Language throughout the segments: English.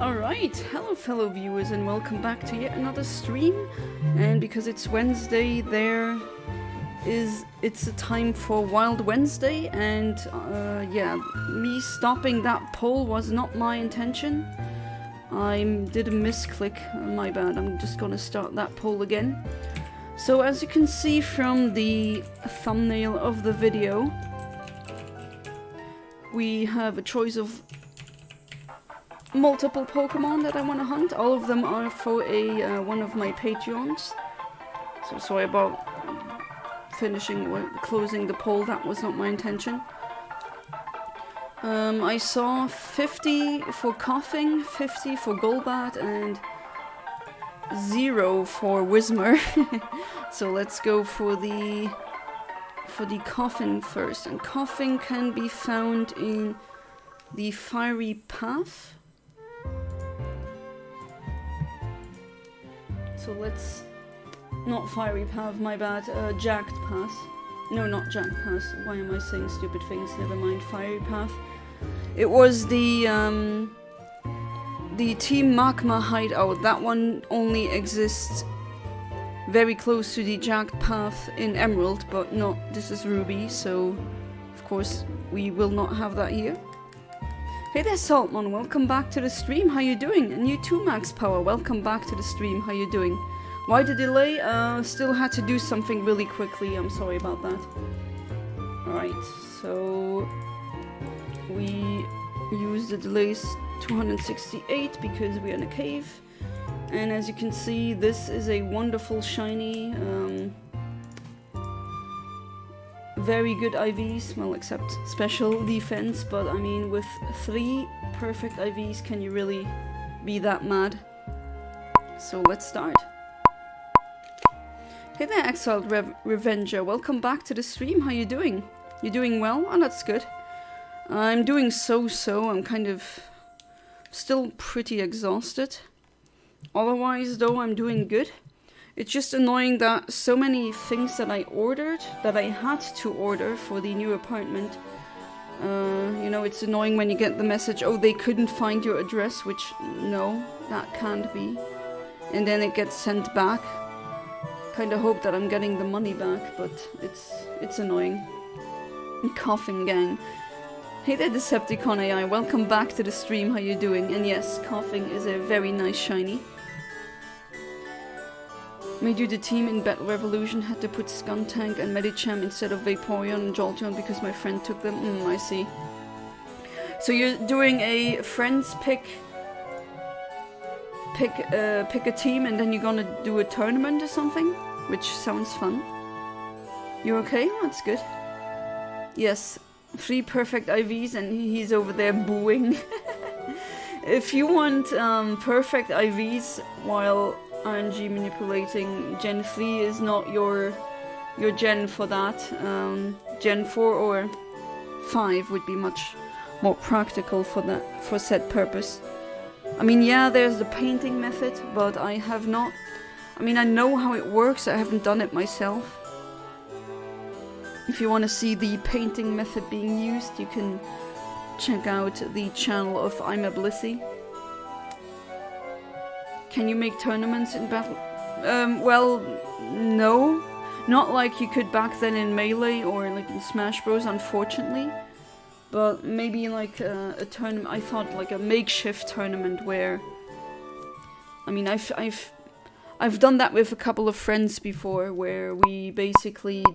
Alright, hello fellow viewers and welcome back to yet another stream. And because it's Wednesday, it's a time for Wild Wednesday, and yeah, me stopping that poll was not my intention. I did a misclick, my bad. I'm just gonna start that poll again. So as you can see from the thumbnail of the video, we have a choice of multiple Pokemon that I want to hunt. All of them are for a one of my Patreons. So sorry about finishing or closing the poll, that was not my intention. I saw 50 for Coughing, 50 for Golbat, and 0 for Whismur. So let's go for the Coughing first. And Coughing can be found in the Fiery Path. So let's... not Fiery Path, my bad. Jagged Path. No, not Jagged Path. Why am I saying stupid things? Never mind. Fiery Path. It was the Team Magma hideout. That one only exists very close to the Jagged Path in Emerald, but no, this is Ruby, so of course we will not have that here. Hey there, Saltman, welcome back to the stream, how you doing? And you too, Max Power, welcome back to the stream, how you doing? Why the delay? Still had to do something really quickly, I'm sorry about that. Alright, so we use the delays 268 because we're in a cave. And as you can see, this is a wonderful shiny, very good IVs, well, except special defense, but I mean, with 3 perfect IVs, can you really be that mad? So let's start. Hey there, Exiled Revenger, welcome back to the stream, how you doing? You doing well? Oh, that's good. I'm doing so-so, I'm kind of still pretty exhausted. Otherwise, though, I'm doing good. It's just annoying that so many things that I ordered, that I had to order for the new apartment, you know, it's annoying when you get the message, oh, they couldn't find your address, which, no, that can't be. And then it gets sent back. Kinda hope that I'm getting the money back, but it's annoying. Coughing gang. Hey there, Decepticon AI, welcome back to the stream, how you doing? And yes, Coughing is a very nice shiny. Made you the team in Battle Revolution, had to put Skuntank and Medicham instead of Vaporeon and Jolteon because my friend took them. I see. So you're doing a friends pick a team and then you're gonna do a tournament or something? Which sounds fun. You okay? That's good. Yes, 3 perfect IVs and he's over there booing. If you want perfect IVs while RNG manipulating, Gen 3 is not your gen for that. Gen 4 or 5 would be much more practical for said purpose. I mean, yeah, there's the painting method, but I have not... I mean, I know how it works, I haven't done it myself. If you want to see the painting method being used, you can check out the channel of I'm a Blissey. Can you make tournaments in Battle? Well, no. Not like you could back then in Melee or like in Smash Bros, unfortunately. But maybe like a tournament, I thought like a makeshift tournament where... I mean, I've done that with a couple of friends before, where we basically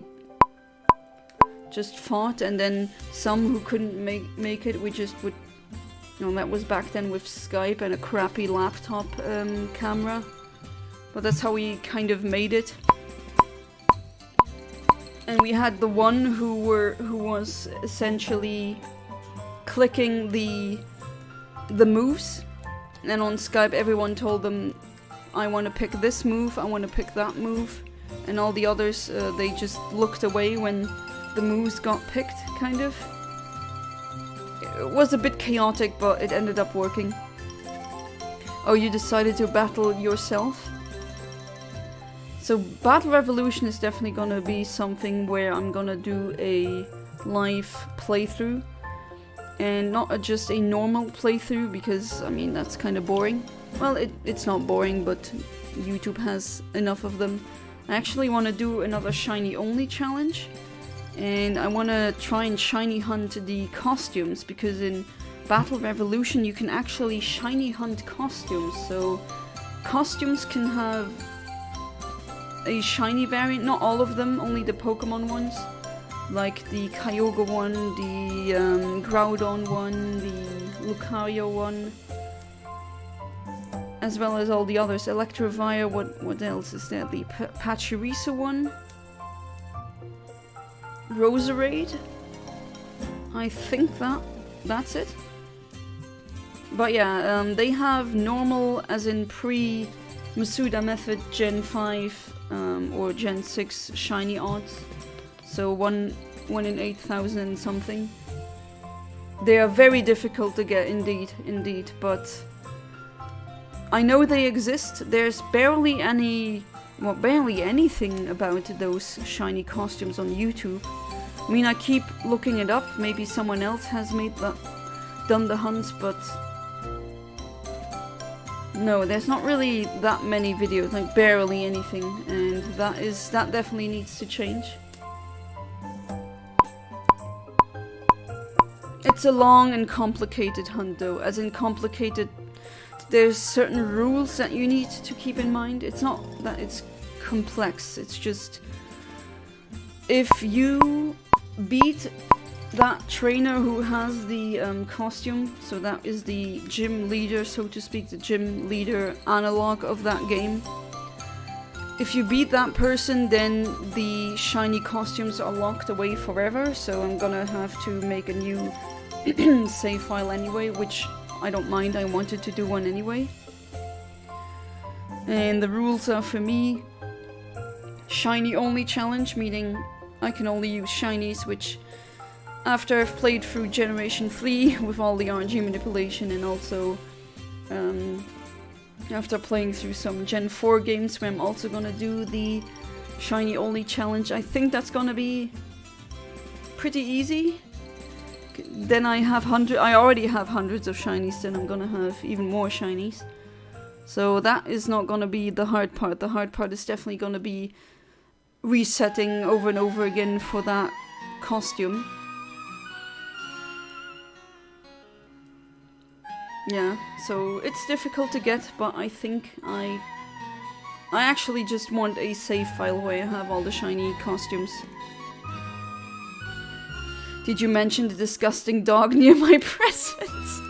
just fought, and then some who couldn't make it, we just would... No, that was back then with Skype and a crappy laptop camera. But that's how we kind of made it. And we had the one who was essentially clicking the moves. And on Skype everyone told them, I want to pick this move, I want to pick that move. And all the others, they just looked away when the moves got picked, kind of. It was a bit chaotic, but it ended up working. Oh, you decided to battle yourself? So Battle Revolution is definitely gonna be something where I'm gonna do a live playthrough. and not just a normal playthrough, because I mean that's kind of boring. Well, it's not boring, but YouTube has enough of them. I actually want to do another shiny only challenge, and I want to try and shiny hunt the costumes, because in Battle Revolution you can actually shiny hunt costumes, so costumes can have a shiny variant, not all of them, only the Pokemon ones, like the Kyogre one, the Groudon one, the Lucario one, as well as all the others. Electivire, what else is there? The Pachirisu one, Roserade, I think that's it. But yeah, they have normal, as in pre-Masuda method Gen 5 or Gen 6 shiny odds. So 1 in 8,000 something. They are very difficult to get indeed, but I know they exist. There's barely anything about those shiny costumes on YouTube. I mean, I keep looking it up, maybe someone else has done the hunts, but no, there's not really that many videos, like barely anything, and that definitely needs to change. It's a long and complicated hunt though, as in complicated, there's certain rules that you need to keep in mind. It's not that it's complex, it's just if you beat that trainer who has the costume, so that is the gym leader, so to speak, the gym leader analog of that game. If you beat that person, then the shiny costumes are locked away forever, so I'm gonna have to make a new save file anyway, which I don't mind, I wanted to do one anyway. And the rules are, for me, shiny only challenge, meaning I can only use shinies, which after I've played through Generation 3 with all the RNG manipulation, and also after playing through some Gen 4 games where I'm also gonna do the shiny only challenge, I think that's gonna be pretty easy. Then I already have hundreds of shinies, then I'm gonna have even more shinies. So that is not gonna be the hard part. The hard part is definitely gonna be resetting over and over again for that costume. Yeah, so it's difficult to get, but I think I actually just want a save file where I have all the shiny costumes. Did you mention the disgusting dog near my presence?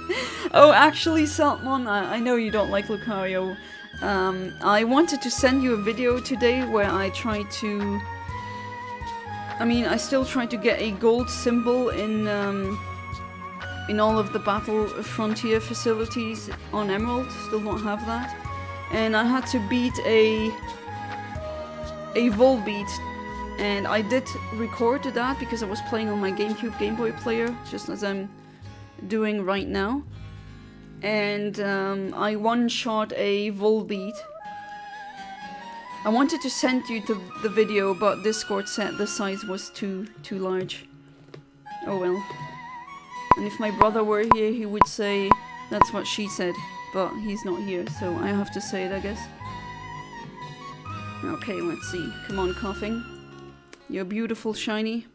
Oh, actually, Saltmon, I know you don't like Lucario. I wanted to send you a video today where I tried to... I still try to get a gold symbol in all of the Battle Frontier facilities on Emerald. Still don't have that. And I had to beat a Volbeat. And I did record that because I was playing on my GameCube Game Boy player, just as I'm doing right now. And I one-shot a Volbeat. I wanted to send you the video, but Discord said the size was too large. Oh well. And if my brother were here, he would say that's what she said, but he's not here, so I have to say it, I guess. Okay, let's see. Come on, coughing. You're beautiful, shiny.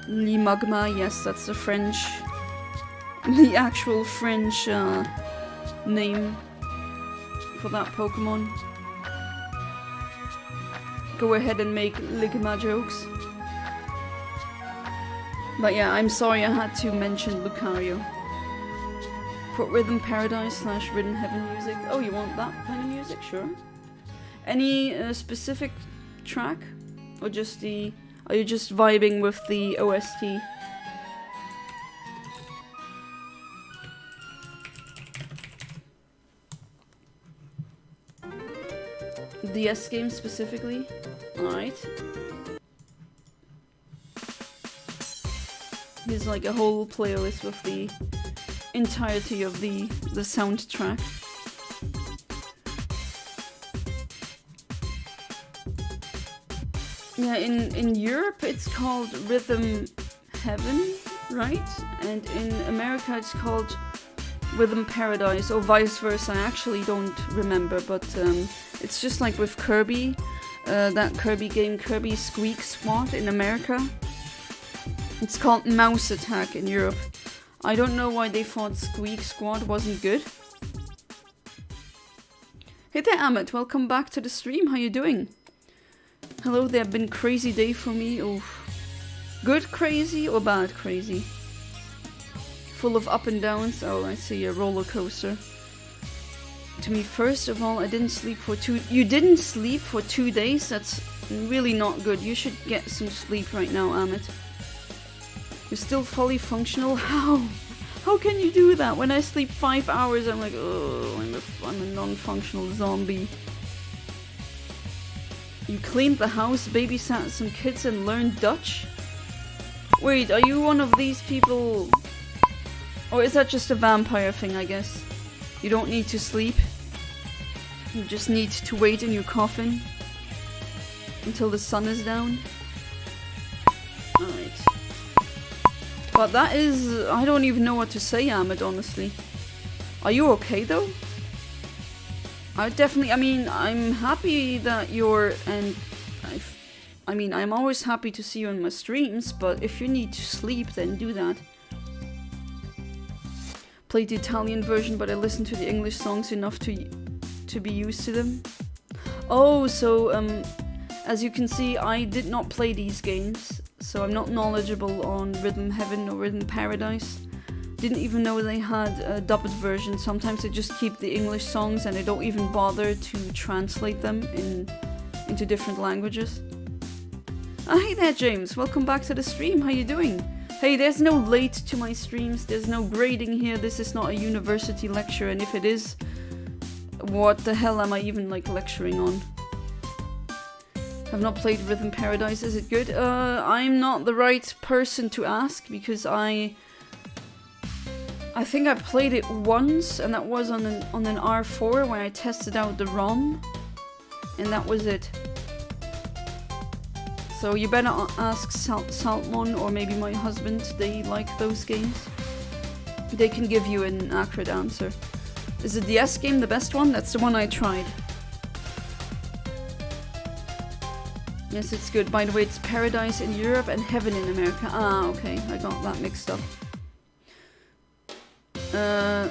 Limagma, yes, that's the French, the actual French name for that Pokemon. Go ahead and make Ligma jokes. But yeah, I'm sorry I had to mention Lucario. Put Rhythm Paradise / Rhythm Heaven music. Oh, you want that kind of music? Sure. Any specific track? Or just the... Are you just vibing with the OST? DS game specifically? Alright. Here's like a whole playlist with the entirety of the soundtrack. Yeah, in Europe it's called Rhythm Heaven, right? And in America it's called Rhythm Paradise, or vice versa. I actually don't remember, but it's just like with Kirby, that Kirby game, Kirby Squeak Squad in America. It's called Mouse Attack in Europe. I don't know why they thought Squeak Squad wasn't good. Hey there, Amit. Welcome back to the stream. How you doing? Hello there. Been crazy day for me. Oh, good crazy or bad crazy? Full of up and downs. Oh, I see, a roller coaster. To me, first of all, I didn't sleep for You didn't sleep for 2 days? That's really not good. You should get some sleep right now, Amit. You're still fully functional? How? How can you do that? When I sleep 5 hours, I'm like, oh, I'm a non-functional zombie. You cleaned the house, babysat some kids, and learned Dutch? Wait, are you one of these people? Or is that just a vampire thing, I guess? You don't need to sleep. You just need to wait in your coffin until the sun is down. Alright. But that is... I don't even know what to say, Ahmed, honestly. Are you okay, though? I definitely... I mean, I'm happy that you're... And I mean, I'm always happy to see you in my streams, but if you need to sleep, then do that. Played the Italian version, but I listened to the English songs enough to be used to them. Oh, so, as you can see, I did not play these games. So I'm not knowledgeable on Rhythm Heaven or Rhythm Paradise. Didn't even know they had a dubbed version. Sometimes they just keep the English songs and they don't even bother to translate them into different languages. Hey there, James. Welcome back to the stream. How you doing? Hey, there's no late to my streams. There's no grading here. This is not a university lecture, and if it is, what the hell am I even like lecturing on? I've not played Rhythm Paradise. Is it good? I'm not the right person to ask because I think I played it once, and that was on an R4 where I tested out the ROM, and that was it. So you better ask Saltmon or maybe my husband. They like those games. They can give you an accurate answer. Is the DS game the best one? That's the one I tried. Yes, it's good. By the way, it's Paradise in Europe and Heaven in America. Ah, okay. I got that mixed up.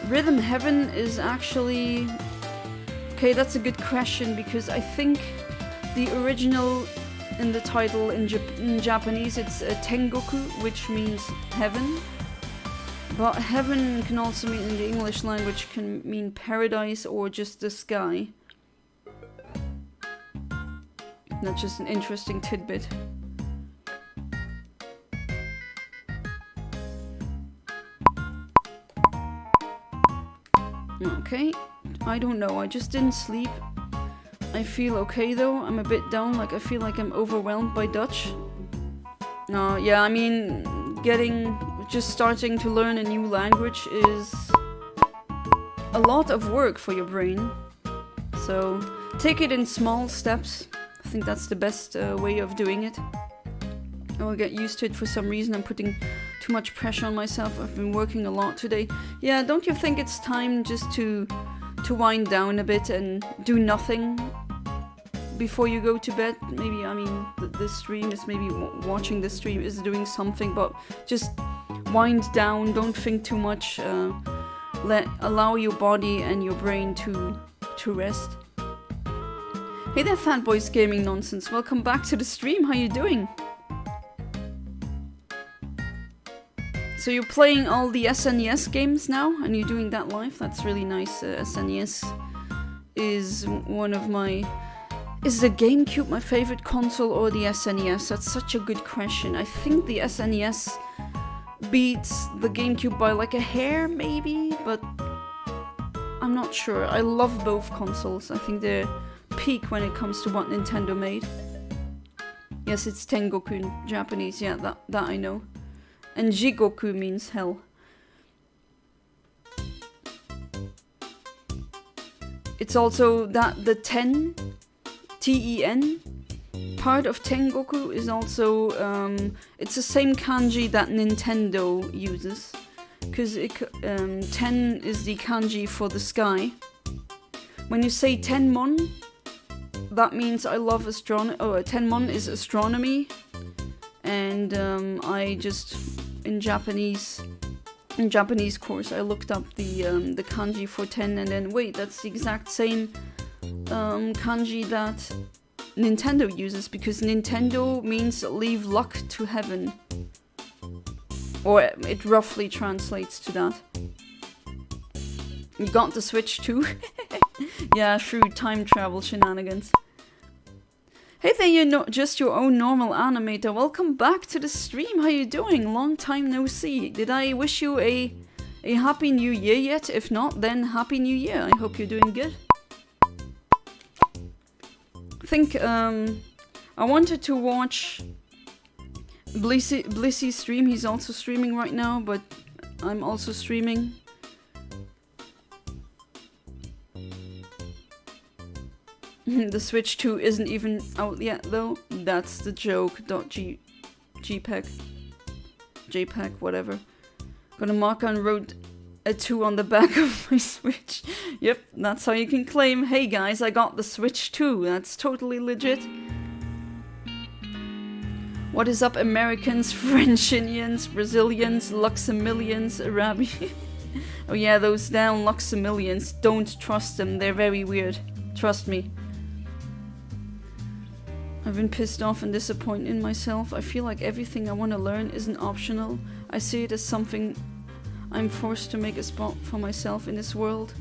Rhythm Heaven is actually... Okay, that's a good question because I think the original in the title in Japanese it's Tengoku, which means heaven. But heaven can also mean, in the English language, can mean paradise or just the sky. That's just an interesting tidbit. Okay, I don't know, I just didn't sleep. I feel okay though, I'm a bit down, like I feel like I'm overwhelmed by Dutch. No, yeah, I mean, just starting to learn a new language is a lot of work for your brain. So, take it in small steps. I think that's the best way of doing it. I will get used to it. For some reason I'm putting too much pressure on myself. I've been working a lot today. Yeah, don't you think it's time just to wind down a bit and do nothing before you go to bed? Maybe, I mean, this stream is maybe watching the stream is doing something, but just wind down, don't think too much. Allow your body and your brain to rest. Hey there, Fanboys Gaming Nonsense. Welcome back to the stream. How you doing? So you're playing all the SNES games now, and you're doing that live? That's really nice. SNES is one of my... Is the GameCube my favorite console or the SNES? That's such a good question. I think the SNES beats the GameCube by like a hair, maybe? But I'm not sure. I love both consoles. I think they're peak when it comes to what Nintendo made. Yes, it's Tengoku in Japanese. Yeah, that I know. And Jigoku means hell. It's also that the 10, T-E-N, part of Tengoku is also, it's the same kanji that Nintendo uses. Because 10 is the kanji for the sky. When you say Tenmon, that means I love astronomy. Oh, Tenmon is astronomy. And I just, in Japanese course, I looked up the kanji for 10 and then, wait, that's the exact same kanji that Nintendo uses, because Nintendo means leave luck to heaven. Or it roughly translates to that. You got the Switch too? Yeah, through time travel shenanigans. Hey there, you're not just your own normal animator. Welcome back to the stream. How you doing? Long time no see. Did I wish you a happy new year yet? If not, then happy new year. I hope you're doing good. I think I wanted to watch Blissy's stream. He's also streaming right now, but I'm also streaming. The Switch 2 isn't even out yet though. That's the joke. JPEG, whatever. Gonna mark and wrote a 2 on the back of my Switch. Yep, that's how you can claim, hey guys, I got the Switch 2. That's totally legit. What is up, Americans, Frenchinians, Brazilians, Luxemilians, Arabians? Oh yeah, those down Luxemilians. Don't trust them, they're very weird. Trust me. I've been pissed off and disappointed in myself. I feel like everything I want to learn isn't optional. I see it as something I'm forced to make a spot for myself in this world.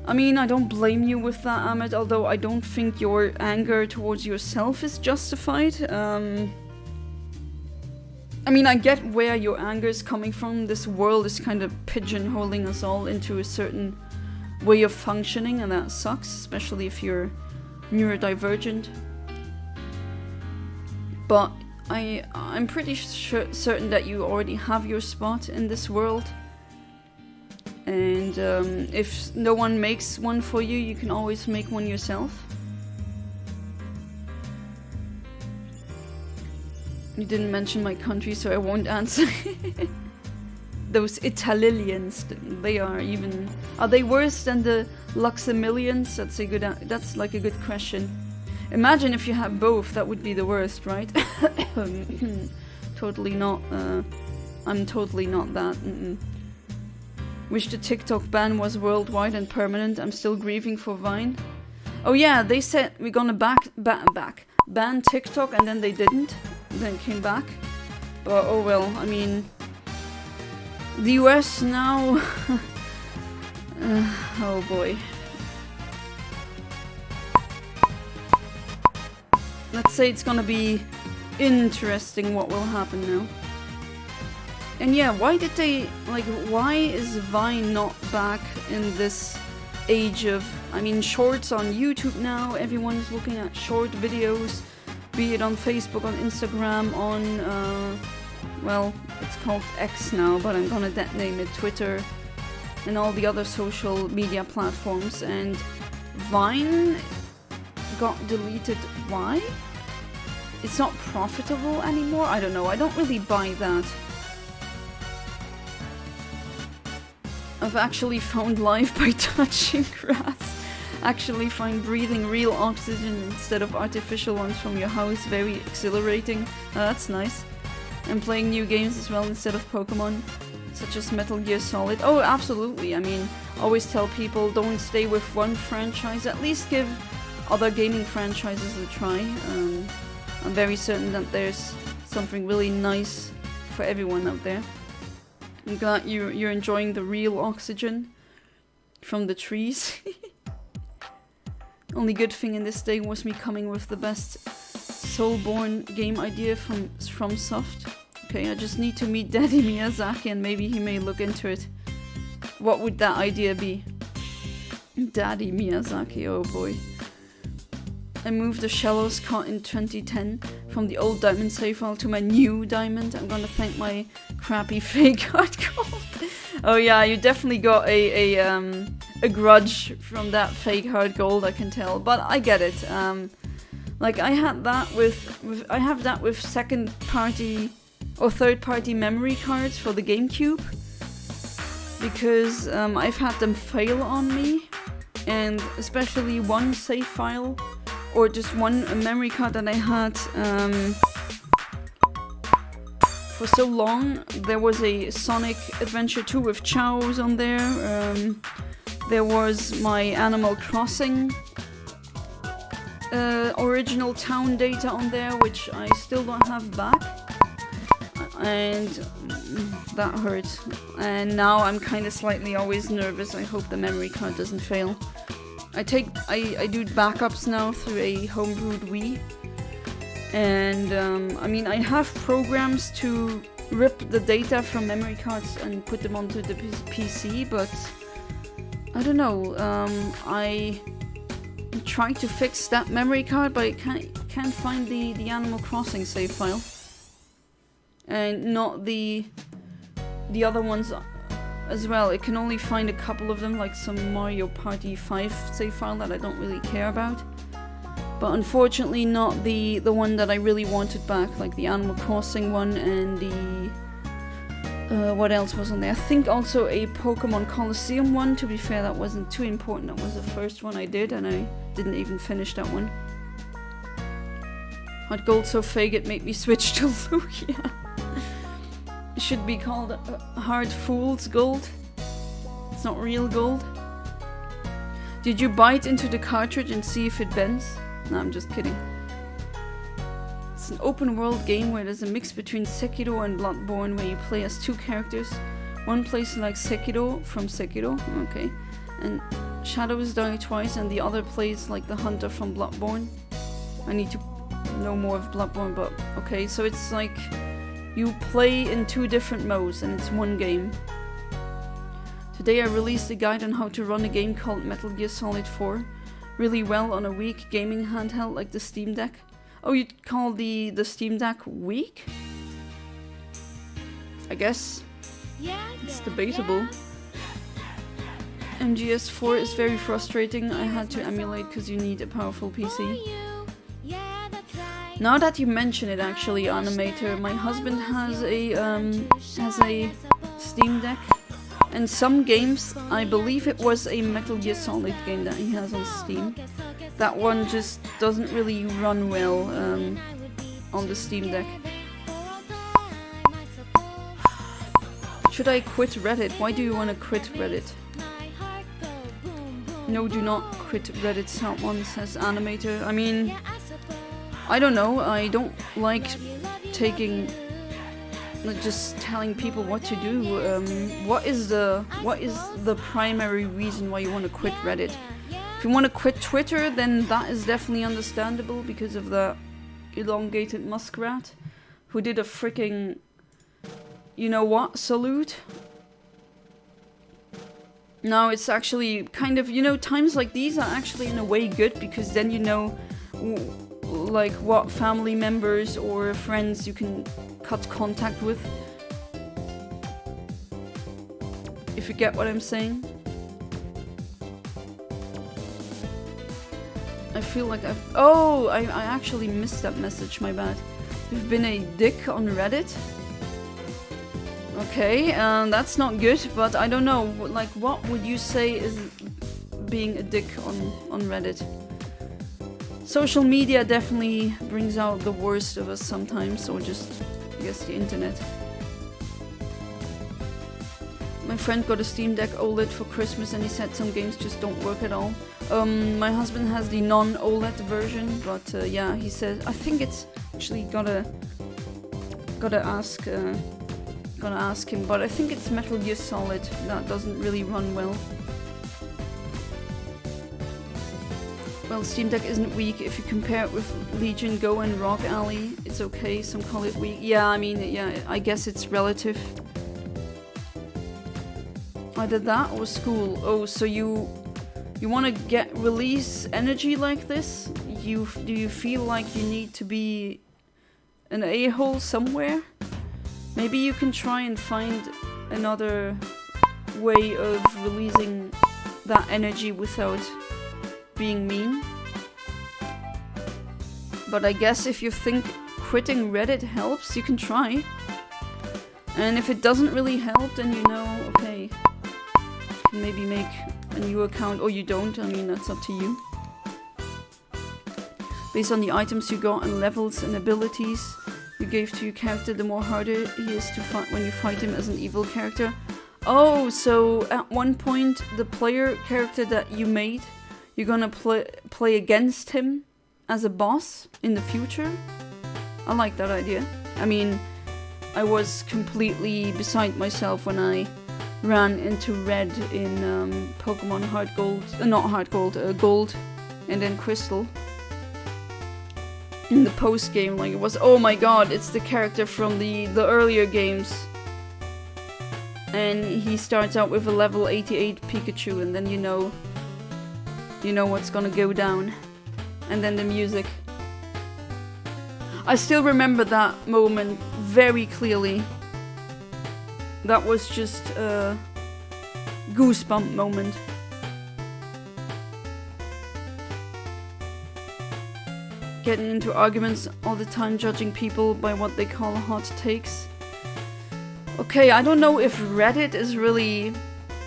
I mean, I don't blame you with that, Ahmed, although I don't think your anger towards yourself is justified. I mean, I get where your anger is coming from. This world is kind of pigeonholing us all into a certain way of functioning, and that sucks, especially if you're neurodivergent. But I'm pretty certain that you already have your spot in this world. And if no one makes one for you, you can always make one yourself. You didn't mention my country, so I won't answer. Those Italians, they are even... Are they worse than the Luxemilians? That's like a good question. Imagine if you had both, that would be the worst, right? Totally not, I'm totally not that. Wish the TikTok ban was worldwide and permanent. I'm still grieving for Vine. Oh yeah, they said we're gonna ban TikTok, and then they didn't. Then came back. But oh well, I mean... The US now... oh boy. Let's say it's gonna be interesting what will happen now. And yeah, why did they... Like, why is Vine not back in this age of... I mean, shorts on YouTube now, everyone's looking at short videos, be it on Facebook, on Instagram, on... well, it's called X now, but I'm gonna name it Twitter, and all the other social media platforms, and Vine got deleted. Why? It's not profitable anymore? I don't know, I don't really buy that. I've actually found life by touching grass. Actually find breathing real oxygen instead of artificial ones from your house very exhilarating. That's nice. And playing new games as well instead of Pokemon, such as Metal Gear Solid. Oh, absolutely. I mean, always tell people don't stay with one franchise. At least give other gaming franchises a try. I'm very certain that there's something really nice for everyone out there. I'm glad you're enjoying the real oxygen from the trees. Only good thing in this day was me coming with the best Soulborn game idea from Soft. Okay, I just need to meet Daddy Miyazaki and maybe he may look into it. What would that idea be? Daddy Miyazaki, oh boy. I moved the Shallows cart in 2010 from the old diamond save file to my new diamond. I'm gonna thank my crappy fake hard gold. Oh yeah, you definitely got a grudge from that fake hard gold, I can tell. But I get it. Like I had that I have that with second party or third party memory cards for the GameCube, because I've had them fail on me, and especially one save file or just one memory card that I had for so long. There was a Sonic Adventure 2 with Chows on there. There was my Animal Crossing original town data on there, which I still don't have back, and that hurt. And now I'm kind of slightly always nervous. I hope the memory card doesn't fail. I do backups now through a homebrewed Wii, and I mean I have programs to rip the data from memory cards and put them onto the PC, but I don't know. I tried to fix that memory card, but I can't find the Animal Crossing save file, and not the other ones as well. It can only find a couple of them, like some Mario Party 5 save file that I don't really care about, but unfortunately not the one that I really wanted back, like the Animal Crossing one, and the what else was on there? I think also a Pokemon Colosseum one. To be fair, that wasn't too important. That was the first one I did, and I didn't even finish that one. Hot Gold so fake it made me switch to Lugia. It should be called Hard Fool's Gold. It's not real gold. Did you bite into the cartridge and see if it bends? No, I'm just kidding. It's an open world game where there's a mix between Sekiro and Bloodborne, where you play as two characters. One plays like Sekiro from Sekiro, okay, and Shadows die twice, and the other plays like the hunter from Bloodborne. I need to know more of Bloodborne, but okay, so it's like you play in two different modes and it's one game. Today I released a guide on how to run a game called Metal Gear Solid 4 really well on a weak gaming handheld like the Steam Deck. Oh, you'd call the Steam Deck weak? I guess. It's debatable. MGS4 is very frustrating. I had to emulate because you need a powerful PC. Now that you mention it, actually, Animator, my husband has a Steam Deck, and some games, I believe it was a Metal Gear Solid game that he has on Steam. That one just doesn't really run well on the Steam Deck. Should I quit Reddit? Why do you want to quit Reddit? No, do not quit Reddit, someone says Animator. I mean, I don't know, I don't like just telling people what to do. What is the primary reason why you want to quit Reddit? If you want to quit Twitter, then that is definitely understandable because of the elongated muskrat who did a freaking, you know what, salute. Now it's actually kind of, you know, times like these are actually in a way good, because then you know like what family members or friends you can cut contact with, if you get what I'm saying. I feel like I actually missed that message, my bad. You've been a dick on Reddit? Okay, that's not good, but I don't know, like what would you say is being a dick on Reddit? Social media definitely brings out the worst of us sometimes, or just, I guess, the internet. My friend got a Steam Deck OLED for Christmas and he said some games just don't work at all. My husband has the non-OLED version, but yeah, he says, I think it's actually gotta ask him, but I think it's Metal Gear Solid that doesn't really run well. Well, Steam Deck isn't weak. If you compare it with Legion Go and Rock Alley, it's okay. Some call it weak. Yeah, I mean, yeah, I guess it's relative. Either that or school. Oh, so you want to get release energy like this? Do you feel like you need to be an a-hole somewhere? Maybe you can try and find another way of releasing that energy without being mean. but I guess if you think quitting Reddit helps, you can try. And if it doesn't really help, then you know, okay, you can maybe make a new account, or you don't, I mean, that's up to you. Based on the items you got and levels and abilities you gave to your character, the more harder he is to fight when you fight him as an evil character. Oh, so at one point, the player character that you made, you're gonna play against him as a boss in the future? I like that idea. I mean, I was completely beside myself when I ran into Red in Pokemon Heart Gold, not Heart Gold, Gold, and then Crystal. In the post game, like it was, oh my god, it's the character from the earlier games. And he starts out with a level 88 Pikachu, and then you know what's gonna go down. And then the music. I still remember that moment very clearly. That was just a goosebump moment. Getting into arguments all the time, judging people by what they call hot takes. Okay, I don't know if Reddit is really...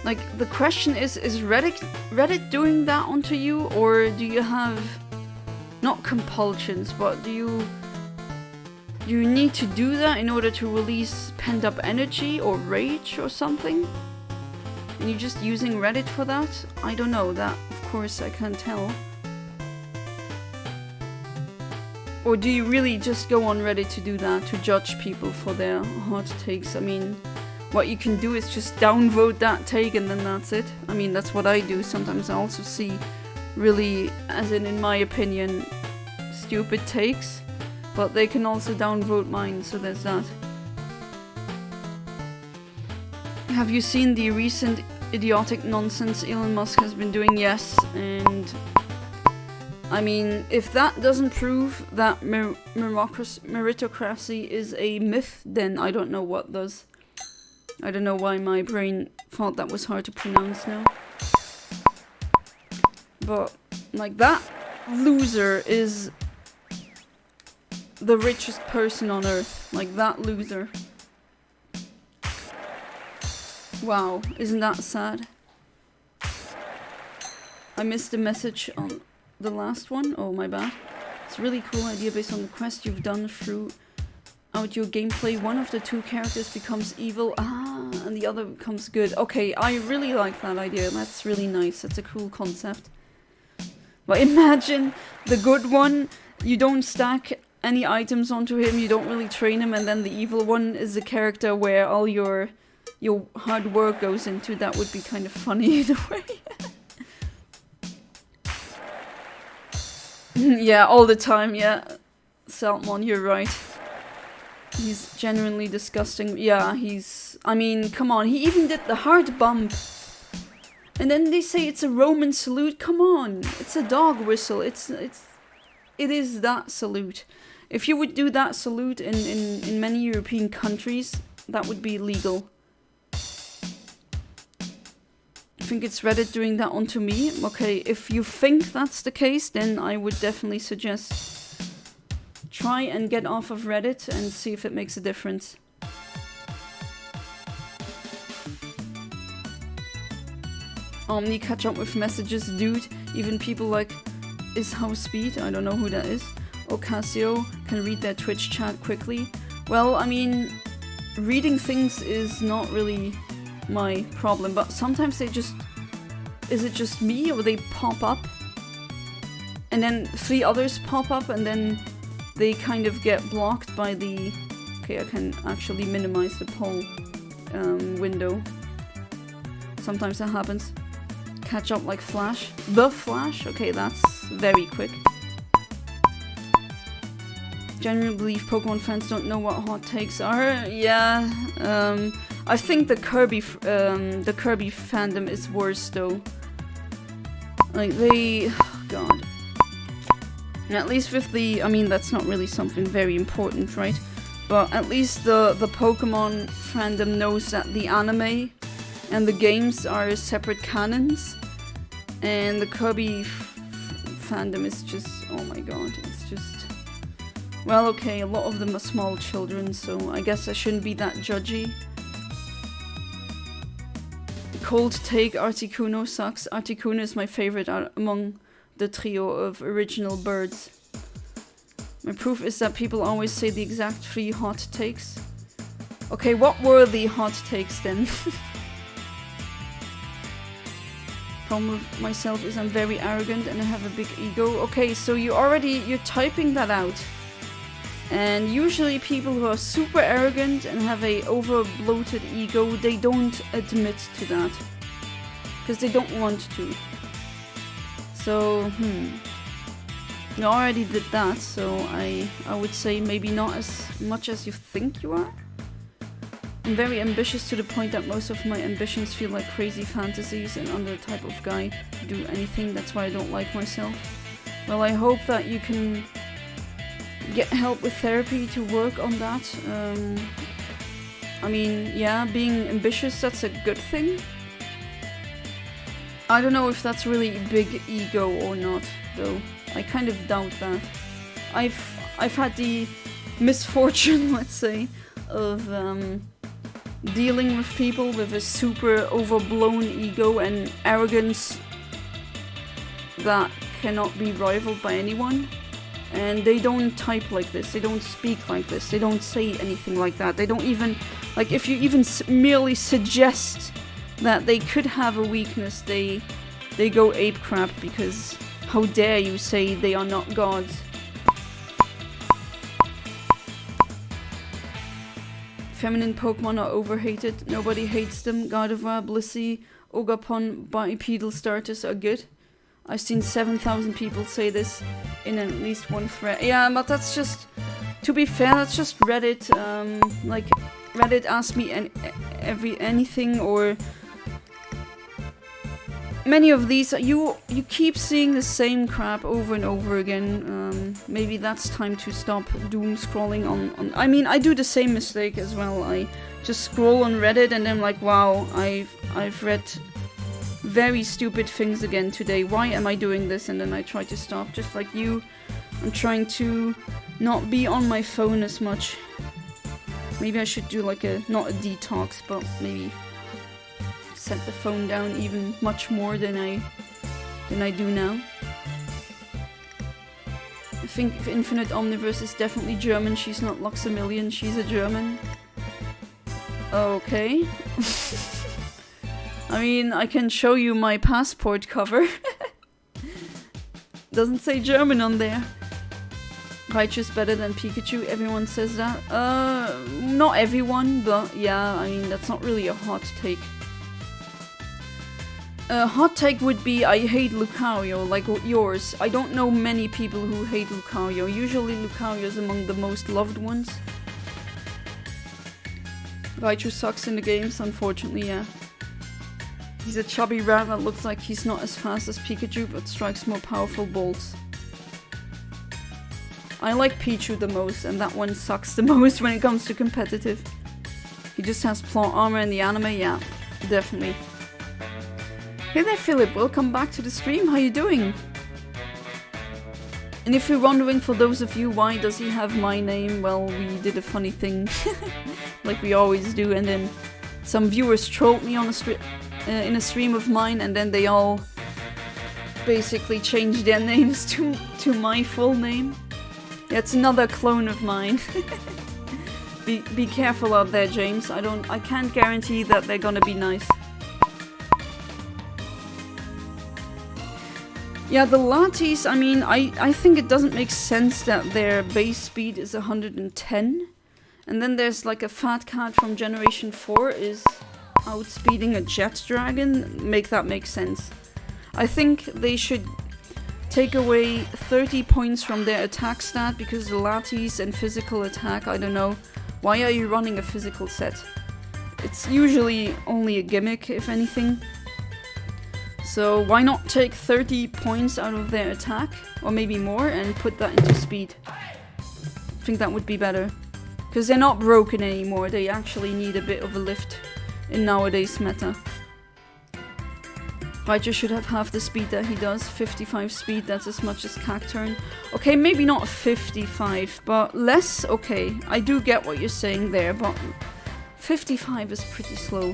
Like, the question is Reddit doing that onto you? Or do you have... Not compulsions, but do you need to do that in order to release pent-up energy or rage or something? And you're just using Reddit for that? I don't know, that of course I can't tell. Or do you really just go on Reddit to do that, to judge people for their hot takes? I mean, what you can do is just downvote that take and then that's it. I mean, that's what I do. Sometimes I also see really, as in my opinion, stupid takes. But they can also downvote mine, so there's that. Have you seen the recent idiotic nonsense Elon Musk has been doing? Yes, and... I mean, if that doesn't prove that meritocracy is a myth, then I don't know what does. I don't know why my brain thought that was hard to pronounce now. But, like, that loser is the richest person on earth. Like, that loser. Wow, isn't that sad? I missed the message on... the last one? Oh, my bad. It's a really cool idea based on the quest you've done throughout your gameplay. One of the two characters becomes evil, and the other becomes good. Okay, I really like that idea. That's really nice. That's a cool concept. But imagine the good one, you don't stack any items onto him, you don't really train him, and then the evil one is a character where all your hard work goes into. That would be kind of funny in a way. Yeah, all the time, yeah. Salmon, you're right. He's genuinely disgusting. Yeah, I mean, come on, he even did the heart bump. And then they say it's a Roman salute. Come on, it's a dog whistle. It is that salute. If you would do that salute in many European countries, that would be legal. I think it's Reddit doing that onto me. Okay, if you think that's the case, then I would definitely suggest try and get off of Reddit and see if it makes a difference. Omni, catch up with messages, dude. Even people like Ishousepeed, I don't know who that is, Ocasio, can read their Twitch chat quickly. Well, I mean, reading things is not really my problem, but sometimes they just... Is it just me, or they pop up? And then 3 others pop up, and then they kind of get blocked by the... Okay, I can actually minimize the poll window. Sometimes that happens. Catch up like Flash. The Flash? Okay, that's very quick. Genuinely believe Pokemon fans don't know what hot takes are. Yeah, I think the Kirby fandom is worse though. Like they, oh God. And at least with the, I mean that's not really something very important, right? But at least the Pokemon fandom knows that the anime and the games are separate canons, and the Kirby fandom is just, oh my God, it's just Well, okay, a lot of them are small children, so I guess I shouldn't be that judgy. Cold take, Articuno sucks. Articuno is my favorite among the trio of original birds. My proof is that people always say the exact 3 hot takes. Okay, what were the hot takes then? Problem with myself is I'm very arrogant and I have a big ego. Okay, so you're typing that out. And usually people who are super arrogant and have a over-bloated ego, they don't admit to that. Because they don't want to. So, you already did that, so I would say maybe not as much as you think you are. I'm very ambitious to the point that most of my ambitions feel like crazy fantasies, and I'm the type of guy to do anything. That's why I don't like myself. Well, I hope that you can get help with therapy to work on that. I mean, yeah, being ambitious, that's a good thing. I don't know if that's really big ego or not, though. I kind of doubt that. I've had the misfortune, let's say, of dealing with people with a super overblown ego and arrogance that cannot be rivaled by anyone. And they don't type like this, they don't speak like this, they don't say anything like that. They don't even, like, if you even merely suggest that they could have a weakness, they go ape crap, because how dare you say they are not gods. Feminine Pokemon are overhated, nobody hates them. Gardevoir, Blissey, Ogapon, bipedal starters are good. I've seen 7,000 people say this in at least one thread. Yeah, but that's just, to be fair, that's just Reddit. Like, Reddit asks me anything, or many of these. You keep seeing the same crap over and over again. Maybe that's time to stop doom scrolling on. I mean, I do the same mistake as well. I just scroll on Reddit and I'm like, wow, I've read very stupid things again today. Why am I doing this? And then I try to stop, just like you. I'm trying to not be on my phone as much. Maybe I should do like not a detox, but maybe set the phone down even much more than I do now. I think Infinite Omniverse is definitely German. She's not Luxemilian, she's a German. Okay. I mean, I can show you my passport cover. Doesn't say German on there. Raichu's better than Pikachu, everyone says that. Not everyone, but yeah, I mean, that's not really a hot take. A hot take would be, I hate Lucario, like yours. I don't know many people who hate Lucario. Usually Lucario is among the most loved ones. Raichu sucks in the games, unfortunately, yeah. He's a chubby rat that looks like he's not as fast as Pikachu, but strikes more powerful bolts. I like Pichu the most, and that one sucks the most when it comes to competitive. He just has plot armor in the anime, yeah, definitely. Hey there, Philip, welcome back to the stream, how you doing? And if you're wondering, for those of you, why does he have my name? Well, we did a funny thing, like we always do, and then some viewers trolled me on in a stream of mine, and then they all basically changed their names to my full name. Yeah, it's another clone of mine. Be careful out there, James. I can't guarantee that they're gonna be nice. Yeah, the Latis, I mean, I think it doesn't make sense that their base speed is 110. And then there's like a fat cat from Generation 4 is outspeeding a jet dragon. Make that make sense. I think they should take away 30 points from their attack stat, because the Latis and physical attack, I don't know. Why are you running a physical set? It's usually only a gimmick, if anything. So why not take 30 points out of their attack, or maybe more, and put that into speed? I think that would be better. Because they're not broken anymore, they actually need a bit of a lift in nowadays meta. Raichu should have half the speed that he does. 55 speed, that's as much as Cacturn. Okay, maybe not 55, but less? Okay, I do get what you're saying there, but 55 is pretty slow.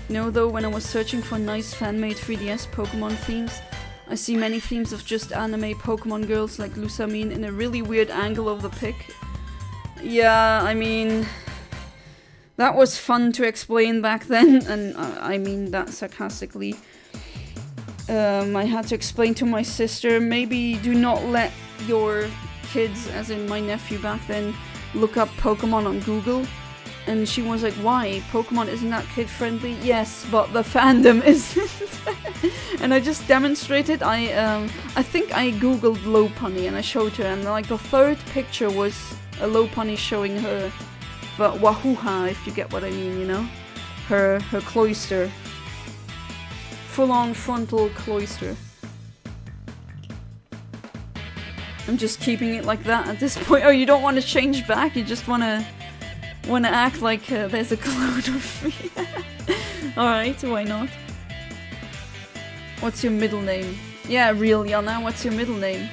You know, though, when I was searching for nice fan-made 3DS Pokemon themes, I see many themes of just anime Pokemon girls like Lusamine in a really weird angle of the pic. Yeah, I mean... that was fun to explain back then, and I mean that sarcastically. I had to explain to my sister, maybe do not let your kids, as in my nephew back then, look up Pokemon on Google. And she was like, why? Pokemon isn't that kid-friendly? Yes, but the fandom isn't. And I just demonstrated, I think I googled Lopunny and I showed her, and like the third picture was a Lopunny showing her but Wahuha, if you get what I mean, you know? Her cloister. Full-on frontal cloister. I'm just keeping it like that at this point. Oh, you don't want to change back? You just wanna act like there's a clone of me? Alright, why not? What's your middle name? Yeah, real Yana, what's your middle name?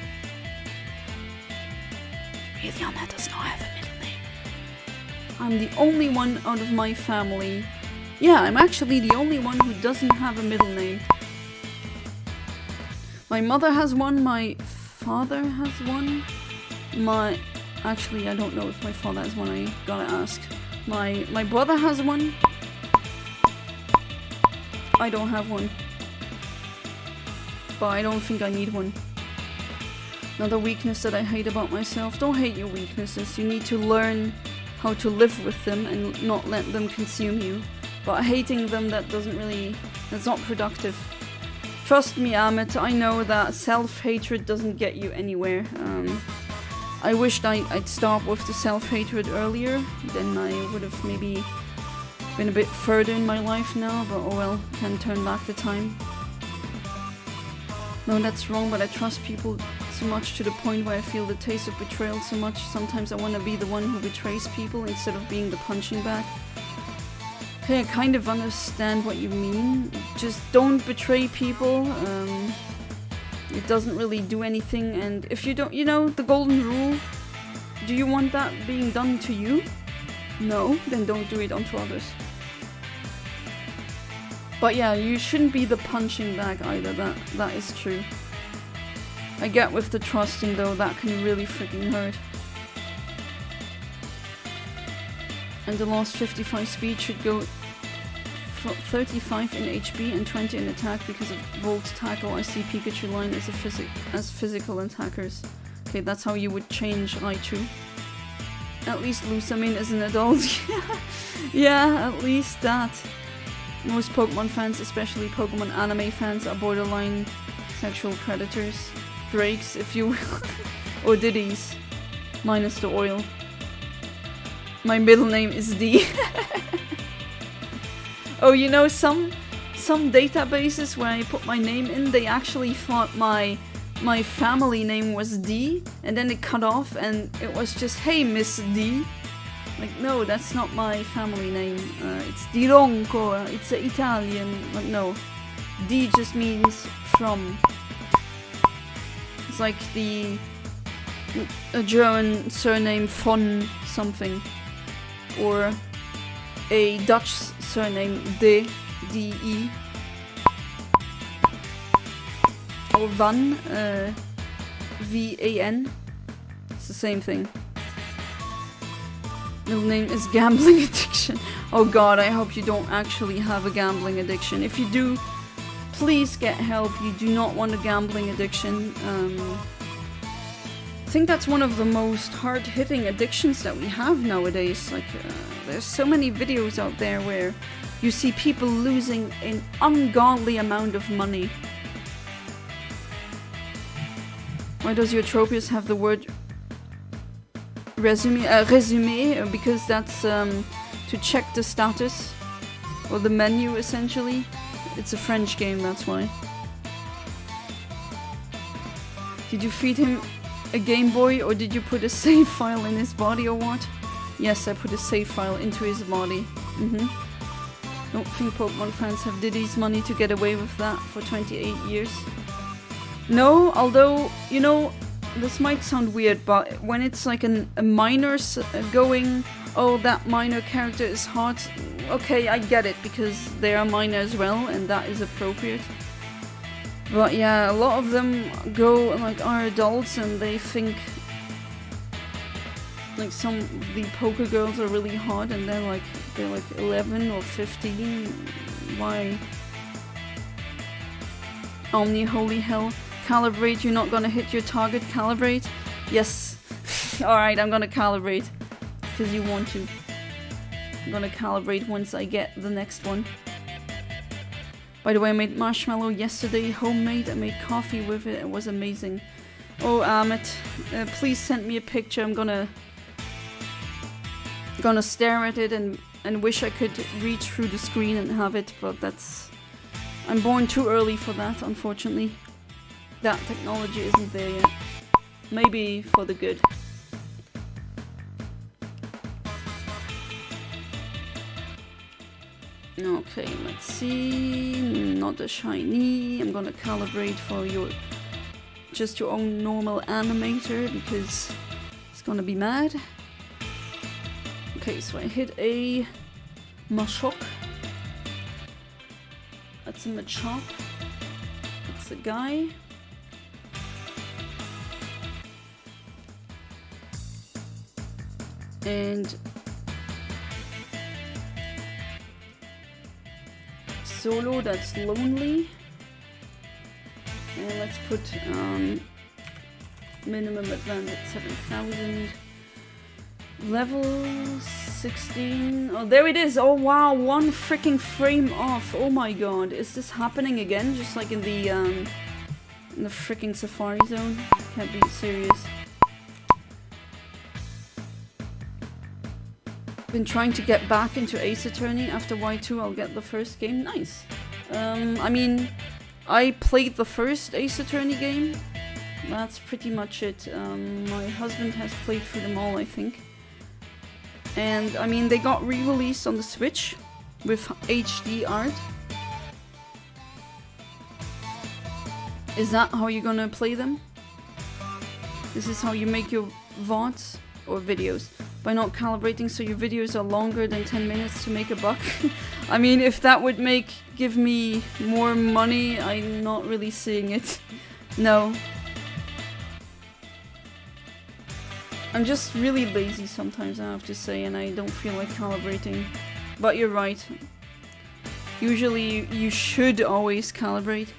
Real Yana does not have a middle name. I'm the only one out of my family. Yeah, I'm actually the only one who doesn't have a middle name. My mother has one, my father has one. Actually, I don't know if my father has one, I gotta ask. My brother has one. I don't have one. But I don't think I need one. Another weakness that I hate about myself. Don't hate your weaknesses. You need to learn how to live with them and not let them consume you. But hating them, that's not productive. Trust me, Amit, I know that self-hatred doesn't get you anywhere. I wished I'd start with the self-hatred earlier, then I would have maybe been a bit further in my life now, but oh well, can't turn back the time. No, that's wrong, but I trust people so much to the point where I feel the taste of betrayal so much. Sometimes I want to be the one who betrays people instead of being the punching bag. Okay, I kind of understand what you mean. Just don't betray people. It doesn't really do anything, and if you don't, you know, the golden rule, do you want that being done to you? No, then don't do it onto others. But yeah, you shouldn't be the punching bag either, that is true. I get with the trusting though, that can really freaking hurt. And the last 55 speed should go 35 in HP and 20 in attack because of Volt Tackle. I see Pikachu line as physical attackers. Okay, that's how you would change Raichu. At least Lusamine is an adult. Yeah, at least that. Most Pokemon fans, especially Pokemon anime fans, are borderline sexual predators. Drakes, if you will. Or Diddies. Minus the oil. My middle name is D. Oh, you know, some databases where I put my name in, they actually thought my family name was D, and then it cut off and it was just, hey, Miss D. Like, no, that's not my family name. It's Di Ronco, it's Italian. But no, D just means from. It's like a German surname von something. Or a Dutch surname D-E. Or Van, V-A-N. It's the same thing. Middle name is gambling addiction. Oh god, I hope you don't actually have a gambling addiction. If you do, please get help. You do not want a gambling addiction. I think that's one of the most hard-hitting addictions that we have nowadays. Like, there's so many videos out there where you see people losing an ungodly amount of money. Why does your Tropius have the word résumé? Because that's to check the status or the menu, essentially. It's a French game, that's why. Did you feed him a Game Boy, or did you put a save file in his body, or what? Yes, I put a save file into his body. Don't think Pokemon fans have Diddy's money to get away with that for 28 years. No, although, you know, this might sound weird, but when it's like a minor going, oh, that minor character is hot, okay, I get it, because they are minor as well, and that is appropriate. But yeah, a lot of them go, like, are adults, and they think, like, some of the poker girls are really hot, and they're like 11 or 15. Why? Omni, holy hell. Calibrate, you're not gonna hit your target. Calibrate? Yes. Alright, I'm gonna calibrate. Because you want to. I'm gonna calibrate once I get the next one. By the way, I made marshmallow yesterday, homemade. I made coffee with it. It was amazing. Oh, Amit, please send me a picture. I'm gonna stare at it and wish I could reach through the screen and have it, but that's... I'm born too early for that, unfortunately. That technology isn't there yet. Maybe for the good. Okay, let's see. Not a shiny. I'm gonna calibrate for just your own normal animator because it's gonna be mad. Okay, so I hit a Machop. That's a Machop. That's a guy. And Solo, that's lonely. And let's put minimum advance at 7,000. Level 16. Oh, there it is. Oh wow, one freaking frame off. Oh my god, is this happening again? Just like in the freaking Safari Zone? Can't be serious. Been trying to get back into Ace Attorney. After Y2 I'll get the first game. Nice. I mean, I played the first Ace Attorney game. That's pretty much it. My husband has played through them all, I think. And I mean, they got re-released on the Switch with HD art. Is that how you're gonna play them? This is how you make your VODs or videos? By not calibrating so your videos are longer than 10 minutes to make a buck? I mean, if that would give me more money, I'm not really seeing it. No. I'm just really lazy sometimes, I have to say, and I don't feel like calibrating. But you're right. Usually you should always calibrate.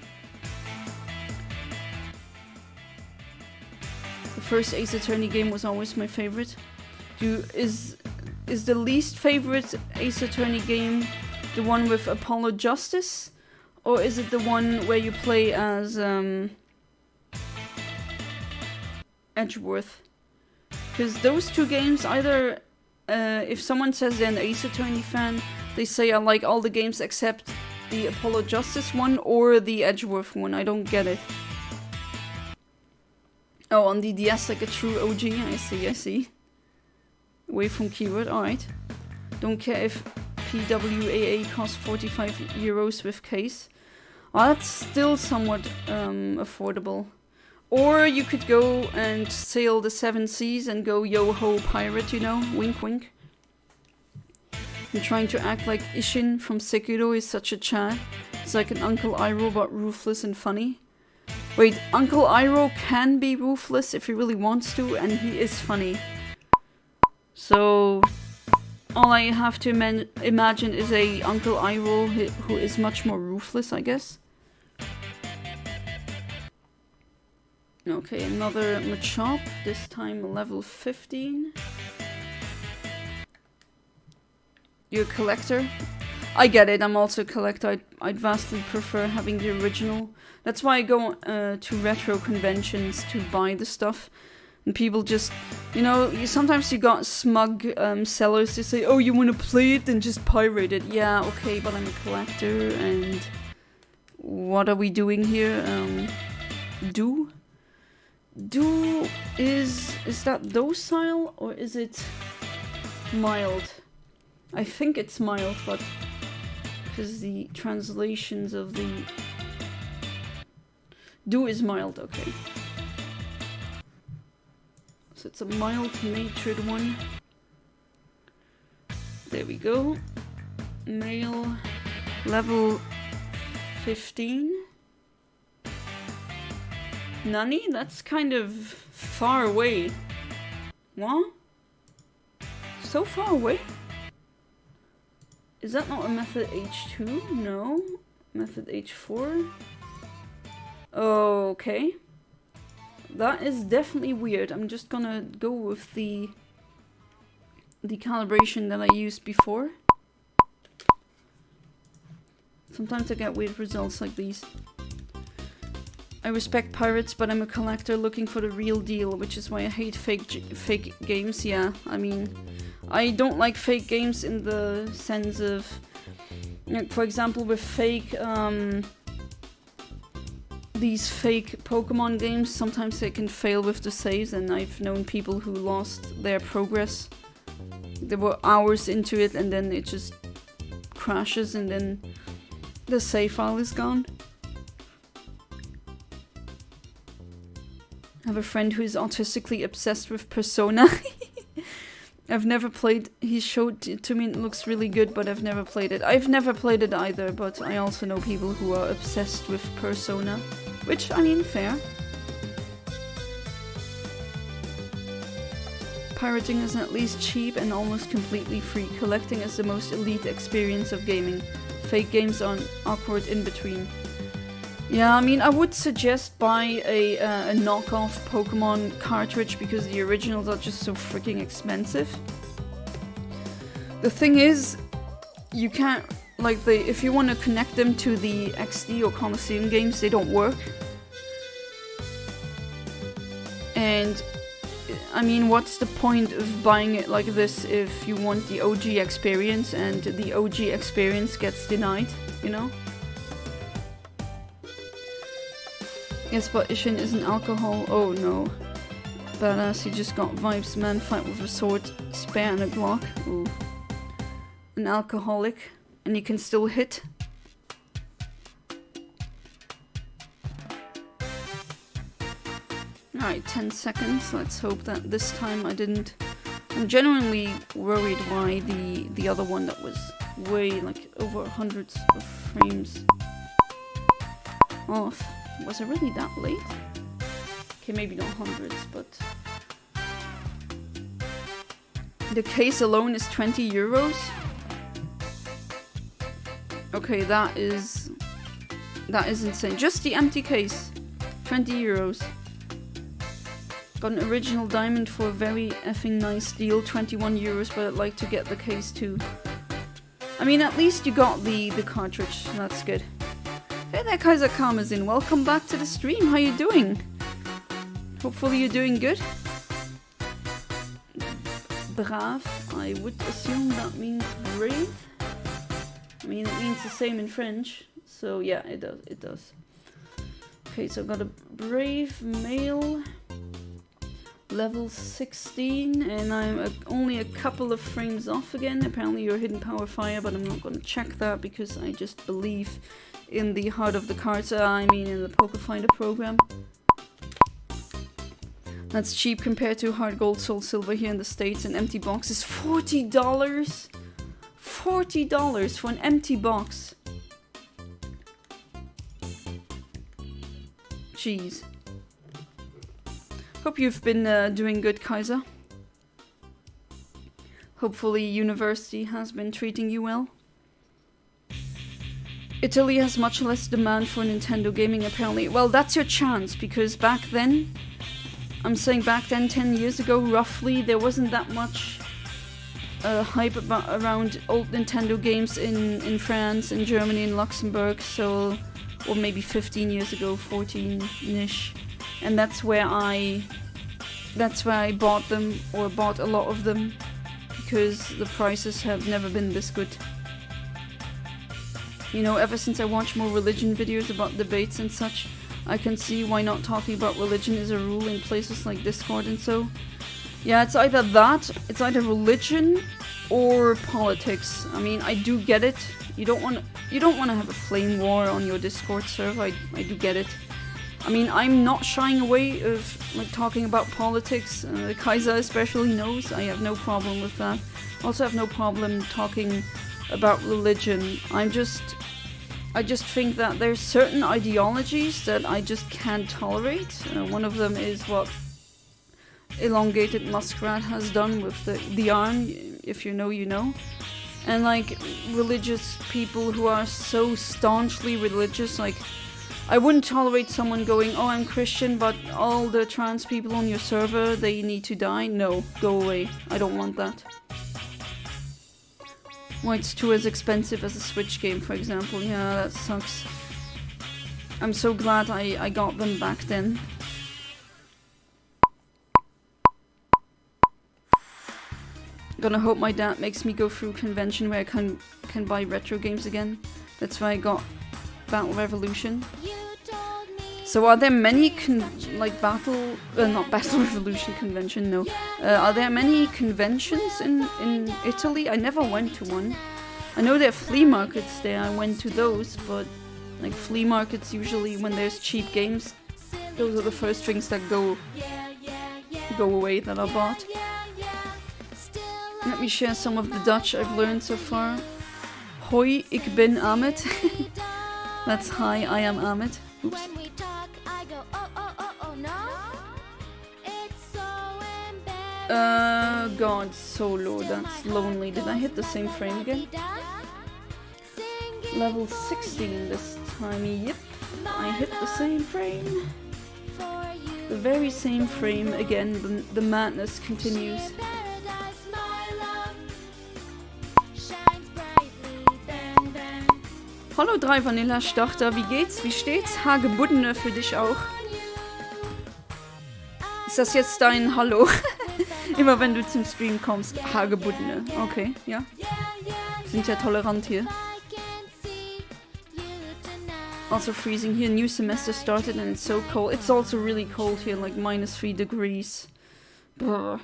The first Ace Attorney game was always my favorite. Is the least favorite Ace Attorney game the one with Apollo Justice? Or is it the one where you play as Edgeworth? Because those two games, either if someone says they're an Ace Attorney fan, they say I like all the games except the Apollo Justice one or the Edgeworth one. I don't get it. Oh, on the DS like a true OG. I see. Away from keyword, alright. Don't care if PWAA costs 45 euros with case. Oh, that's still somewhat affordable. Or you could go and sail the 7 seas and go yo-ho pirate, you know? Wink wink. I'm trying to act like Ishin from Sekiro is such a Chad. It's like an Uncle Iroh but ruthless and funny. Wait, Uncle Iroh can be ruthless if he really wants to, and he is funny. So, all I have to imagine is a Uncle Iroh who is much more ruthless, I guess. Okay, another Machop, this time level 15. You're a collector? I get it, I'm also a collector. I'd vastly prefer having the original. That's why I go to retro conventions to buy the stuff. And people just, you know, sometimes you got smug sellers to say, oh, you want to play it? Then just pirate it. Yeah, okay, but I'm a collector, and what are we doing here? Do is that docile, or is it mild? I think it's mild, but Because the translations of the do is mild, okay. So it's a mild natured one. There we go. Male, level 15. Nani? That's kind of far away. What? So far away? Is that not a method H2? No. Method H4? Okay. That is definitely weird. I'm just gonna go with the calibration that I used before. Sometimes I get weird results like these. I respect pirates, but I'm a collector looking for the real deal, which is why I hate fake games. Yeah, I mean, I don't like fake games in the sense of, like, for example, with fake, these fake Pokemon games, sometimes they can fail with the saves, and I've known people who lost their progress. They were hours into it, and then it just crashes, and then the save file is gone. I have a friend who is autistically obsessed with Persona. I've never played. He showed it to me and it looks really good, but I've never played it. I've never played it either, but I also know people who are obsessed with Persona. Which, I mean, fair. Pirating is at least cheap and almost completely free. Collecting is the most elite experience of gaming. Fake games are awkward in between. Yeah, I mean, I would suggest buy a knockoff Pokemon cartridge because the originals are just so freaking expensive. The thing is, you can't, like, if you want to connect them to the XD or Coliseum games, they don't work. And, I mean, what's the point of buying it like this if you want the OG experience and the OG experience gets denied, you know? Yes, but Ishin isn't alcohol. Oh no. Badass, you just got vibes, man. Fight with a sword, spear and a Glock. Ooh. An alcoholic. And you can still hit. Alright, 10 seconds. Let's hope that this time I didn't... I'm genuinely worried why the other one that was way, like, over hundreds of frames off. Was it really that late? Okay, maybe not hundreds, but... The case alone is 20 euros? Okay, that is insane. Just the empty case. 20 euros. Got an original diamond for a very effing nice deal. 21 euros, but I'd like to get the case too. I mean, at least you got the cartridge. That's good. Hey there, Kaiser Karmazin. Welcome back to the stream. How you doing? Hopefully you're doing good. Brav. I would assume that means brave. I mean, it means the same in French. So yeah, it does. It does. Okay, so I've got a brave male. Level 16. And I'm only a couple of frames off again. Apparently you're hidden power fire, but I'm not going to check that because I just believe in the heart of the cards, I mean in the Pokéfinder program. That's cheap compared to hard gold, soul silver here in the States. An empty box is $40! $40 for an empty box. Jeez. Hope you've been doing good, Kaiser. Hopefully university has been treating you well. Italy has much less demand for Nintendo gaming, apparently. Well, that's your chance, because back then, I'm saying back then, 10 years ago, roughly, there wasn't that much hype around old Nintendo games in France, in Germany, in Luxembourg, so, or maybe 15 years ago, 14-ish. And that's where I bought them, or bought a lot of them, because the prices have never been this good. You know, ever since I watch more religion videos about debates and such, I can see why not talking about religion is a rule in places like Discord and so. Yeah, it's either that, it's either religion, or politics. I mean, I do get it. You don't want to have a flame war on your Discord server. I do get it. I mean, I'm not shying away of like talking about politics. Kaiser especially knows I have no problem with that. Also have no problem talking about religion. I just think that there's certain ideologies that I just can't tolerate. One of them is what Elongated Muskrat has done with the arm. If you know, you know. And like religious people who are so staunchly religious, like I wouldn't tolerate someone going, oh, I'm Christian, but all the trans people on your server, they need to die. No, go away. I don't want that. Why it's too as expensive as a Switch game, for example. Yeah, that sucks. I'm so glad I got them back then. Gonna hope my dad makes me go through convention where I can buy retro games again. That's why I got Battle Revolution. So are there many not Battle Revolution convention, no. Are there many conventions in Italy? I never went to one. I know there are flea markets there, I went to those, but like flea markets usually when there's cheap games, those are the first things that go away that I bought. Let me share some of the Dutch I've learned so far. Hoi, ik ben Ahmed. That's hi, I am Ahmed. Oops. God, solo, that's lonely. Did I hit the same frame again? Level 16 this time, yep. I hit the same frame. The very same frame again, the madness continues. Hallo 3 Vanilla Starter, wie geht's? Wie steht's? Hagebuddene für dich auch. Ist das jetzt dein Hallo? Immer wenn du zum Stream kommst, Hagebuddene. Okay, ja. Wir sind ja tolerant hier. Also freezing here, new semester started and it's so cold. It's also really cold here, like -3 degrees. Brr.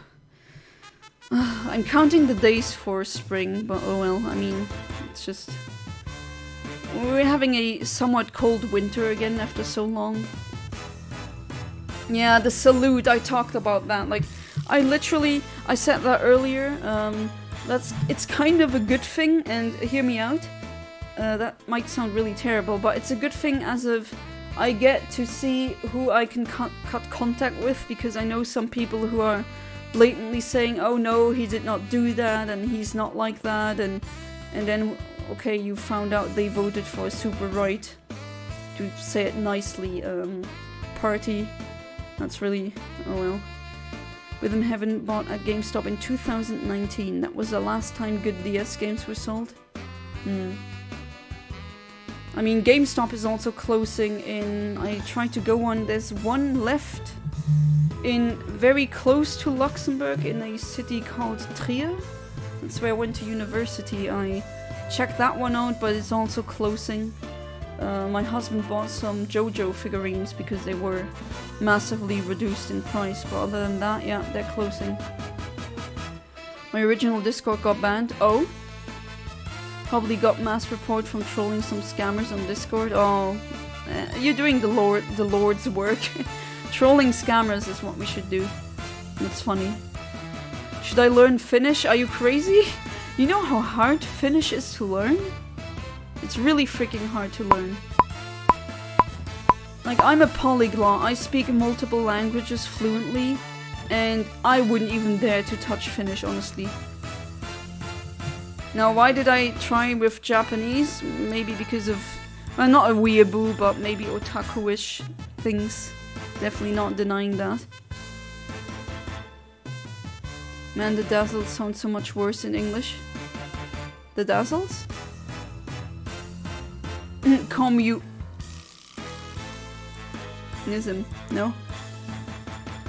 I'm counting the days for spring, but oh well, I mean, it's just... We're having a somewhat cold winter again after so long. Yeah, the salute, I talked about that. Like, I said that earlier. It's kind of a good thing, and hear me out. That might sound really terrible, but it's a good thing as of I get to see who I can cut contact with, because I know some people who are blatantly saying, oh no, he did not do that, and he's not like that, and then... Okay, you found out they voted for a super right, to say it nicely, party. That's really, oh well. With them having bought at GameStop in 2019. That was the last time good DS games were sold. I mean, GameStop is also closing in... I tried to go on, there's one left in very close to Luxembourg in a city called Trier. That's where I went to university. I checked that one out, but it's also closing. My husband bought some JoJo figurines because they were massively reduced in price, but other than that, yeah, they're closing. My original Discord got banned. Oh? Probably got mass report from trolling some scammers on Discord. Oh, you're doing the Lord's work. Trolling scammers is what we should do. That's funny. Should I learn Finnish? Are you crazy? You know how hard Finnish is to learn? It's really freaking hard to learn. Like, I'm a polyglot. I speak multiple languages fluently, and I wouldn't even dare to touch Finnish, honestly. Now, why did I try with Japanese? Maybe because of... well, not a weeaboo, but maybe otaku-ish things. Definitely not denying that. Man, the Dazzles sound so much worse in English. The Dazzles? Communism. No?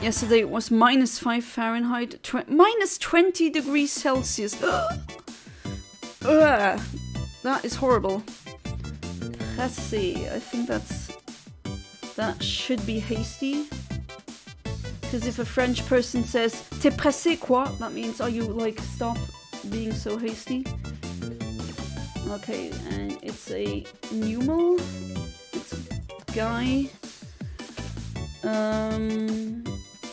Yesterday it was -5 Fahrenheit, -20 degrees Celsius. That is horrible. Let's see, I think that should be hasty. Because if a French person says "T'es pressé quoi?" that means are you like stop being so hasty. Okay, and it's a Numal. It's a guy. And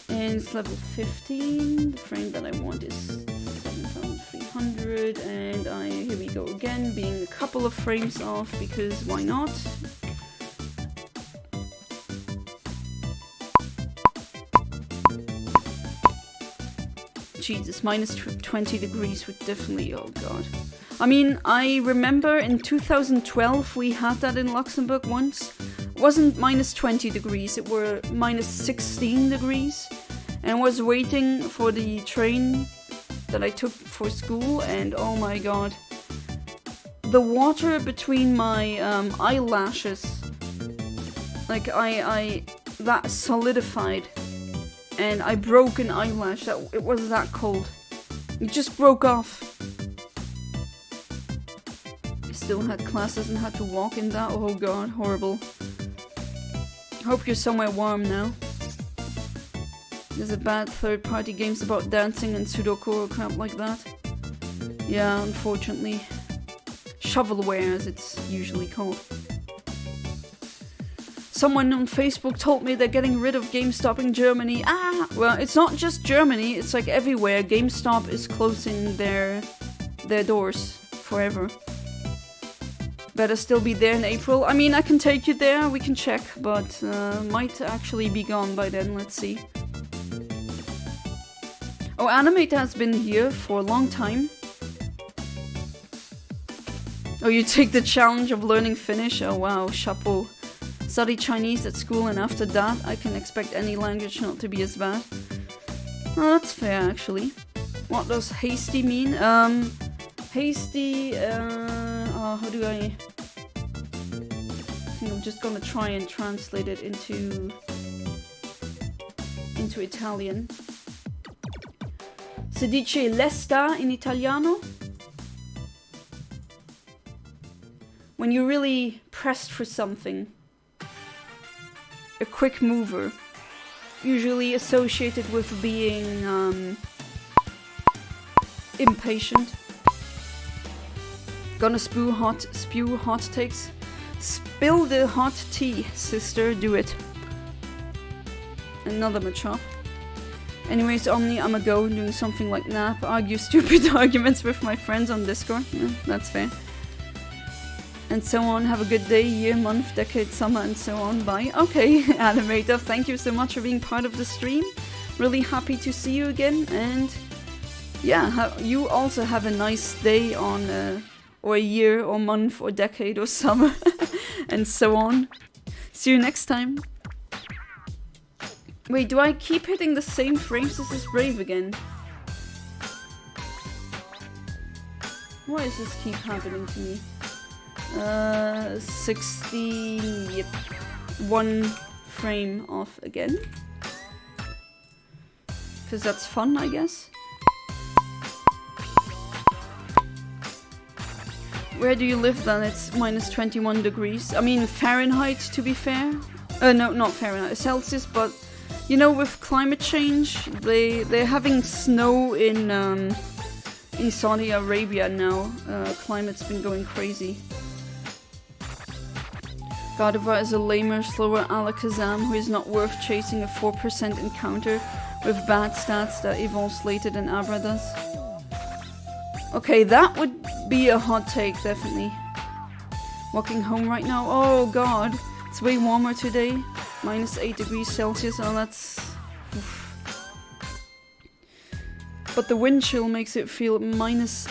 it's level 15. The frame that I want is 7,300. And here we go again, being a couple of frames off because why not? Jesus, minus 20 degrees would definitely, oh god. I mean, I remember in 2012 we had that in Luxembourg once. It wasn't minus 20 degrees, it were minus 16 degrees. And I was waiting for the train that I took for school and oh my god. The water between my eyelashes, like that solidified. And I broke an eyelash. It was that cold. It just broke off. I still had classes and had to walk in that. Oh god, horrible. Hope you're somewhere warm now. There's a bad third-party games about dancing and Sudoku or crap like that. Yeah, unfortunately. Shovelware, as it's usually called. Someone on Facebook told me they're getting rid of GameStop in Germany. Ah! Well, it's not just Germany, it's like everywhere. GameStop is closing their doors forever. Better still be there in April. I mean, I can take you there, we can check, but might actually be gone by then, let's see. Oh, Animate has been here for a long time. Oh, you take the challenge of learning Finnish? Oh wow, chapeau. Study Chinese at school and after that I can expect any language not to be as bad. Oh, that's fair actually. What does hasty mean? Hasty, how do I think I'm just gonna try and translate it into Italian. Si dice lesta in italiano? When you're really pressed for something. A quick mover, usually associated with being impatient. Gonna spew hot takes. Spill the hot tea, sister, do it. Another Machop. Anyways, Omni, I'm a go doing something like nap, argue stupid arguments with my friends on Discord. Yeah, that's fair. And so on. Have a good day, year, month, decade, summer, and so on. Bye. Okay, Animator, thank you so much for being part of the stream. Really happy to see you again. And yeah, you also have a nice day on, or a year, or month, or decade, or summer, and so on. See you next time. Wait, do I keep hitting the same frames as this Brave again? Why does this keep happening to me? 16, yep, 1 frame off again. Because that's fun, I guess. Where do you live then? It's minus 21 degrees. I mean Fahrenheit, to be fair. No, not Fahrenheit, Celsius, but you know, with climate change, they're having snow in Saudi Arabia now. Climate's been going crazy. Gardevoir is a lamer, slower Alakazam who is not worth chasing a 4% encounter with bad stats that evolves later than Abra does. Okay, that would be a hot take, definitely. Walking home right now. Oh god, it's way warmer today. Minus 8 degrees Celsius. Oh, that's... Oof. But the wind chill makes it feel minus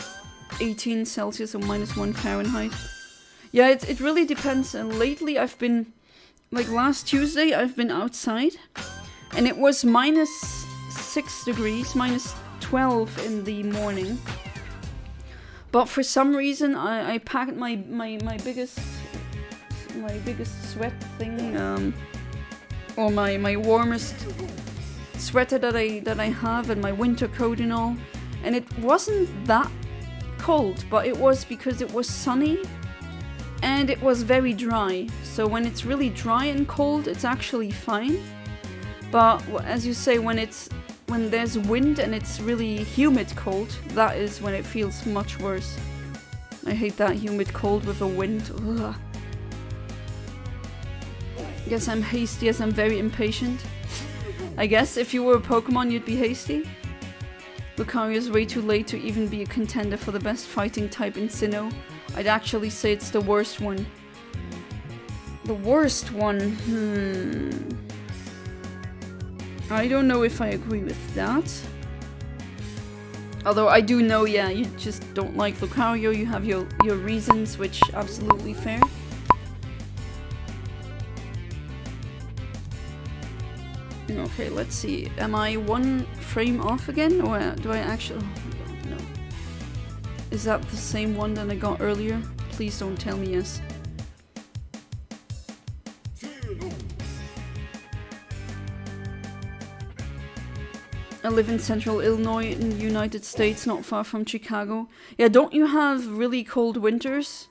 18 Celsius or minus 1 Fahrenheit. Yeah, it really depends, and lately I've been, like last Tuesday, I've been outside, and it was minus 6 degrees, minus 12 in the morning. But for some reason, I packed my biggest sweat thing, or my warmest sweater that I have, and my winter coat and all, and it wasn't that cold, but it was because it was sunny. And it was very dry, so when it's really dry and cold, it's actually fine. But as you say, when it's when there's wind and it's really humid cold, that is when it feels much worse. I hate that humid cold with a wind. Ugh. Guess I'm hasty as I'm very impatient. I guess if you were a Pokemon, you'd be hasty. Lucario's way too late to even be a contender for the best fighting type in Sinnoh. I'd actually say it's the worst one. The worst one? I don't know if I agree with that. Although I do know, yeah, you just don't like Lucario, you have your reasons, which absolutely fair. Okay, let's see. Am I one frame off again, or do I actually... Oh, no. Is that the same one that I got earlier? Please don't tell me yes. I live in central Illinois in the United States, not far from Chicago. Yeah, don't you have really cold winters?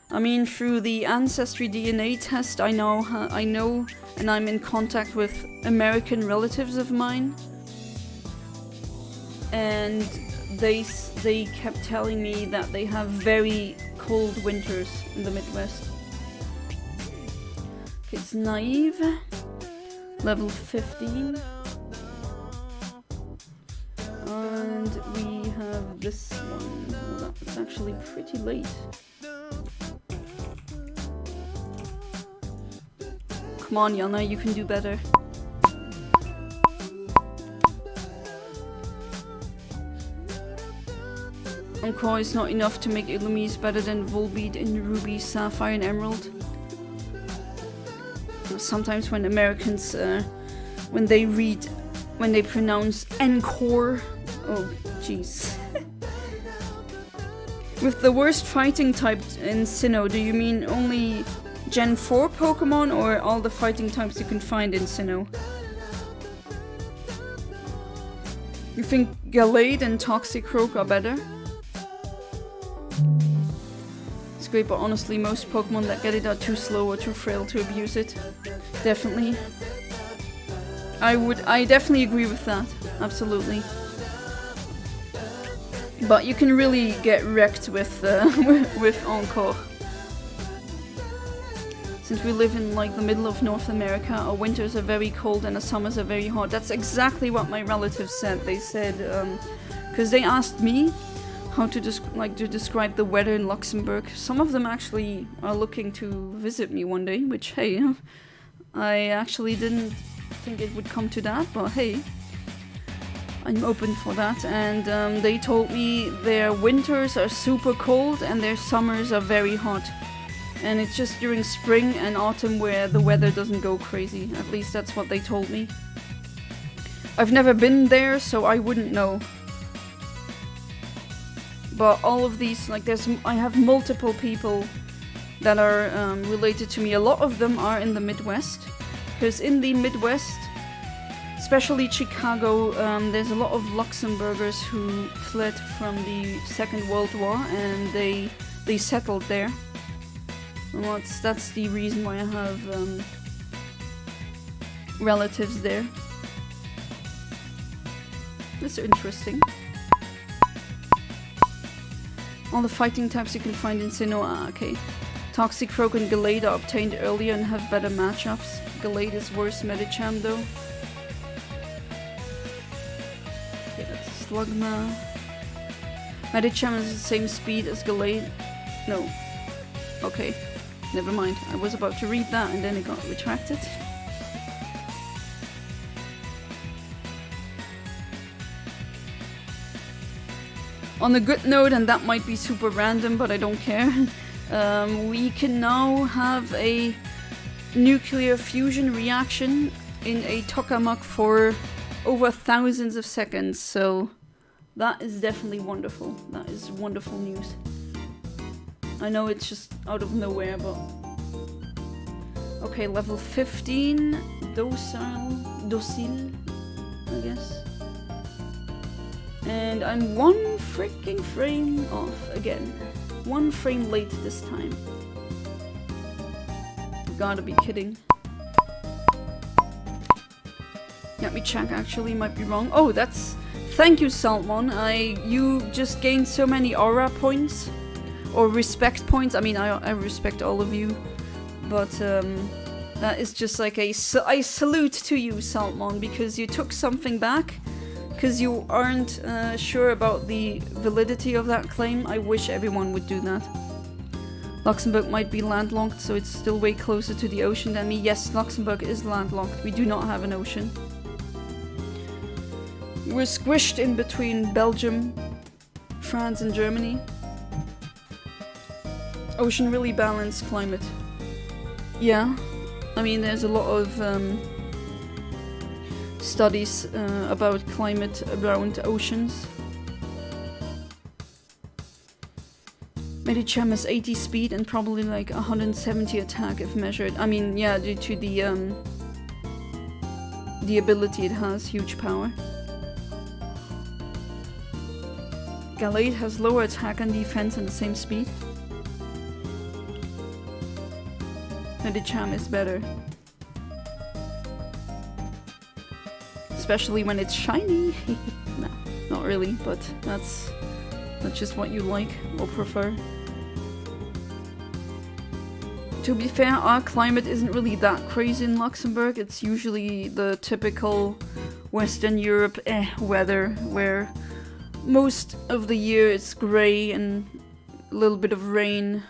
I mean, through the Ancestry DNA test, I know, and I'm in contact with American relatives of mine. And they kept telling me that they have very cold winters in the Midwest. Okay, it's Naive. Level 15. And we have this one. Oh, that's actually pretty late. Come on, Yana, you can do better. Encore is not enough to make Illumise better than Volbeat in Ruby, Sapphire, and Emerald. Sometimes when Americans, when they pronounce Encore, oh jeez. With the worst fighting type in Sinnoh, do you mean only Gen 4 Pokemon or all the fighting types you can find in Sinnoh? You think Gallade and Toxicroak are better? It's great, but honestly most Pokemon that get it are too slow or too frail to abuse it. Definitely. I definitely agree with that. Absolutely. But you can really get wrecked with Encore. Since we live in like the middle of North America, our winters are very cold and our summers are very hot. That's exactly what my relatives said. They said, because they asked me how to describe the weather in Luxembourg. Some of them actually are looking to visit me one day, which hey, I actually didn't think it would come to that, but hey, I'm open for that. And they told me their winters are super cold and their summers are very hot. And it's just during spring and autumn where the weather doesn't go crazy. At least that's what they told me. I've never been there, so I wouldn't know. But all of these, like I have multiple people that are related to me. A lot of them are in the Midwest. Because in the Midwest, especially Chicago, there's a lot of Luxembourgers who fled from the Second World War and they settled there. Well, that's the reason why I have relatives there. That's interesting. All the fighting types you can find in Sinnoh, okay. Toxicroak and Gallade are obtained earlier and have better matchups. Gallade is worse Medicham though. Okay, that's Slugma. Medicham is the same speed as Gallade. No. Okay. Never mind. I was about to read that and then it got retracted. On a good note, and that might be super random, but I don't care. We can now have a nuclear fusion reaction in a tokamak for over thousands of seconds, so that is definitely wonderful. That is wonderful news. I know it's just out of nowhere, but... Okay, level 15. Docile, I guess. And I'm one freaking frame off again. One frame late this time. You gotta be kidding. Let me check, actually, might be wrong. Oh, that's... Thank you, Saltmon. You just gained so many aura points. Or respect points. I mean, I respect all of you. But, that is just like a... I salute to you, Saltmon, because you took something back. Because you aren't sure about the validity of that claim. I wish everyone would do that. Luxembourg might be landlocked, so it's still way closer to the ocean than me. Yes, Luxembourg is landlocked. We do not have an ocean. We're squished in between Belgium, France and Germany. Ocean really balanced climate. Yeah, I mean there's a lot of studies about climate around oceans. Medicham has 80 speed and probably like 170 attack if measured. I mean, yeah, due to the ability it has, huge power. Galate has lower attack and defense and the same speed. Medicham is better. Especially when it's shiny. Nah, not really, but that's just what you like or prefer. To be fair, our climate isn't really that crazy in Luxembourg. It's usually the typical Western Europe weather, where most of the year it's grey and a little bit of rain,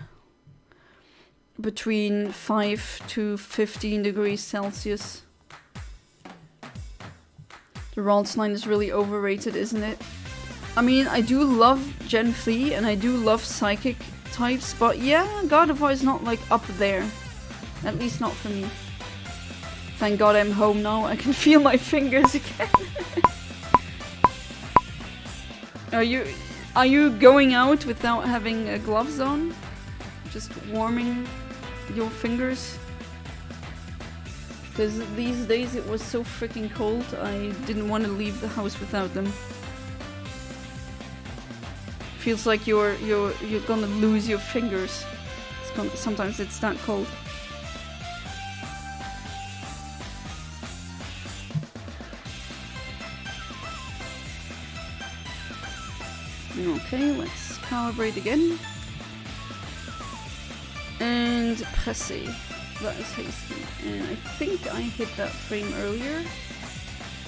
between 5 to 15 degrees Celsius. The Ralts line is really overrated, isn't it? I mean, I do love Gen 3 and I do love Psychic types, but yeah, God of War is not like up there. At least not for me. Thank God I'm home now, I can feel my fingers again. Are you going out without having gloves on? Just warming your fingers? Because these days it was so freaking cold, I didn't want to leave the house without them. Feels like you're gonna lose your fingers. Sometimes it's that cold. Okay, let's calibrate again. And Presse. That is hasty. And I think I hit that frame earlier.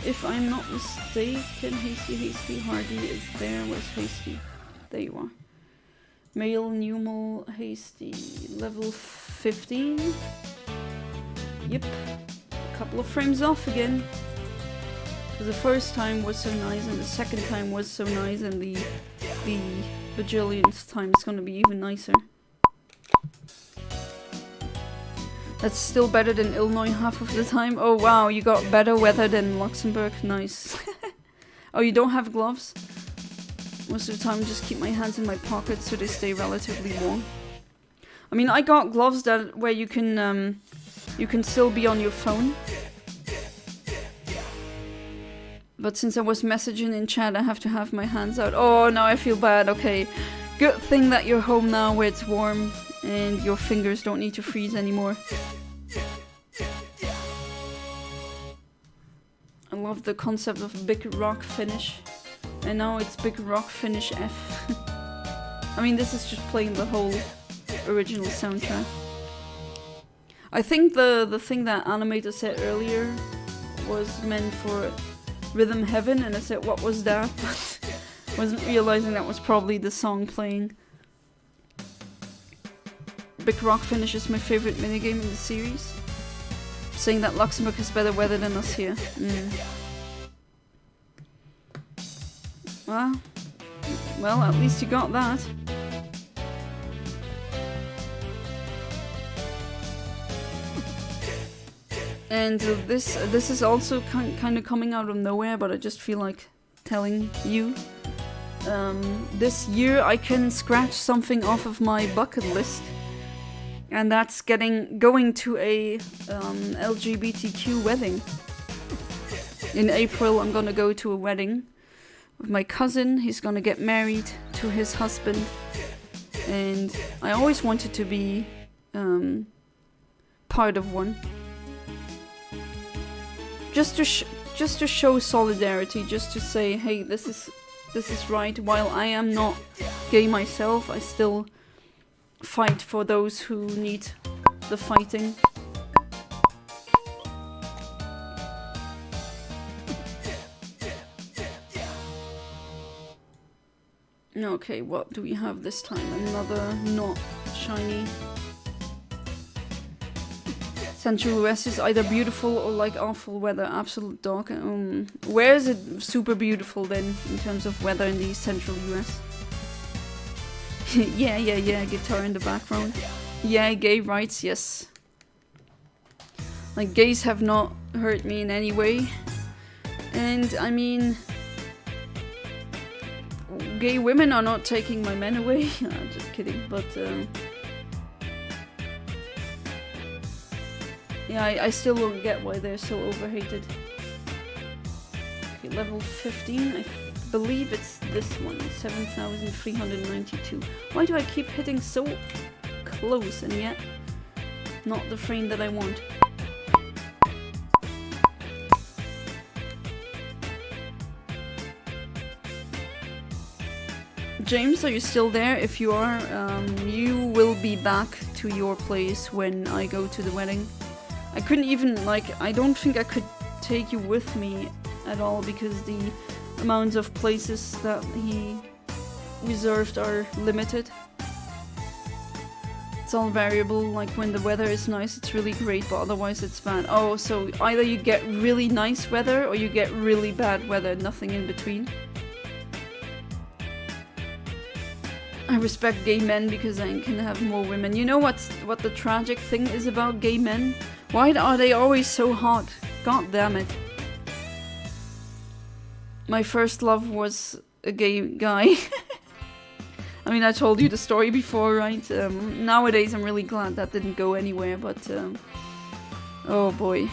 If I'm not mistaken, hasty, hardy is there. Where's hasty? There you are. Male, Numal, hasty. Level 15. Yep. A couple of frames off again. Because the first time was so nice and the second time was so nice and the bajillionth time is gonna be even nicer. That's still better than Illinois half of the time. Oh wow, you got better weather than Luxembourg. Nice. Oh, you don't have gloves? Most of the time I just keep my hands in my pockets so they stay relatively warm. I mean, I got gloves that where you can still be on your phone. But since I was messaging in chat, I have to have my hands out. Oh, now I feel bad. Okay. Good thing that you're home now where it's warm and your fingers don't need to freeze anymore. I love the concept of big rock finish. And now it's big rock finish F. I mean, this is just playing the whole original soundtrack. I think the thing that Animator said earlier was meant for Rhythm Heaven, and I said, what was that? But wasn't realizing that was probably the song playing. Big Rock Finish is my favorite minigame in the series. Saying that Luxembourg has better weather than us here. Well, at least you got that. And this is also kind of coming out of nowhere, but I just feel like telling you. This year I can scratch something off of my bucket list. And that's going to a LGBTQ wedding. In April I'm gonna go to a wedding with my cousin. He's gonna get married to his husband. And I always wanted to be part of one. Just to just to show solidarity, just to say, hey, this is right. While I am not gay myself, I still fight for those who need the fighting. Okay, what do we have this time? Another not shiny. Central US is either beautiful or like awful weather, absolute dog. Where is it super beautiful then, in terms of weather in the central US? yeah, guitar in the background. Yeah, gay rights, yes. Like, gays have not hurt me in any way. And, I mean... gay women are not taking my men away. I'm just kidding, but... yeah, I still don't get why they're so overhated. Okay, level 15, I believe it's this one, 7,392. Why do I keep hitting so close and yet not the frame that I want? James, are you still there? If you are, you will be back to your place when I go to the wedding. I couldn't even, like, I don't think I could take you with me at all because the amounts of places that he reserved are limited. It's all variable, like when the weather is nice it's really great, but otherwise it's bad. Oh, so either you get really nice weather or you get really bad weather, nothing in between. I respect gay men because I can have more women. You know what the tragic thing is about gay men? Why are they always so hot? God damn it. My first love was a gay guy. I mean, I told you the story before, right? Nowadays I'm really glad that didn't go anywhere, but... oh boy.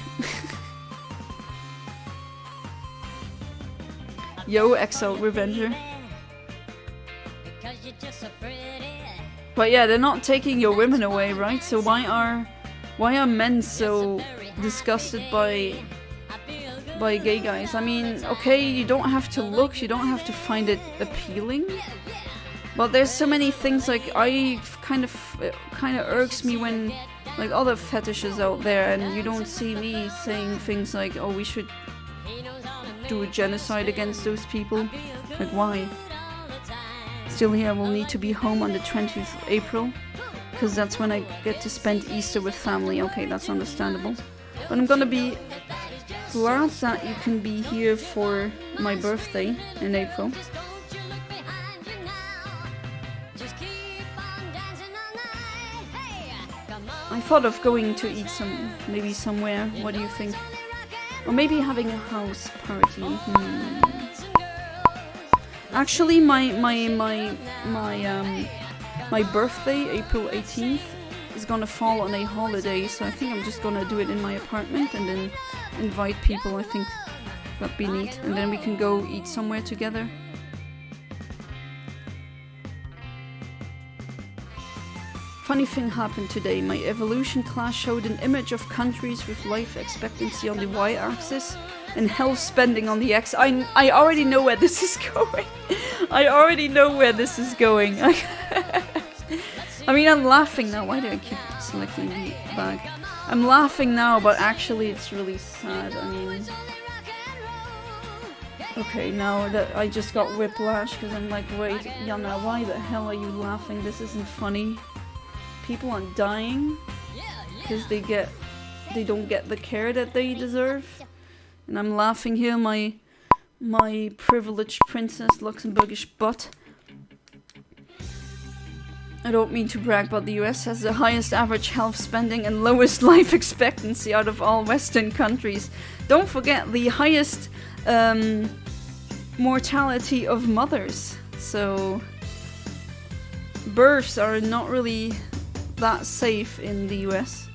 Yo, Exalt Revenger. But yeah, they're not taking your women away, right? So why are men so disgusted by gay guys? I mean, okay, you don't have to look, you don't have to find it appealing, but there's so many things, like, it kind of irks me when, like, other fetishes out there and you don't see me saying things like, oh, we should do a genocide against those people. Like, why? Still here, I will need to be home on the 20th of April, because that's when I get to spend Easter with family. Okay, that's understandable. But I'm gonna be glad that you can be here for my birthday in April. I thought of going to eat maybe somewhere. What do you think? Or maybe having a house party. Actually, my birthday, April 18th, is gonna fall on a holiday, so I think I'm just gonna do it in my apartment and then invite people. I think that'd be neat, and then we can go eat somewhere together. Funny thing happened today. My evolution class showed an image of countries with life expectancy on the y-axis and health spending on the x. I already know where this is going. I already know where this is going. I mean, I'm laughing now. Why do I keep selecting the bag? I'm laughing now, but actually it's really sad. I mean... okay, now that I just got whiplash because I'm like, wait, Yana, why the hell are you laughing? This isn't funny. People are dying because they don't get the care that they deserve. And I'm laughing here, my privileged princess Luxembourgish butt. I don't mean to brag, but the US has the highest average health spending and lowest life expectancy out of all Western countries. Don't forget the highest mortality of mothers. So births are not really that safe in the US.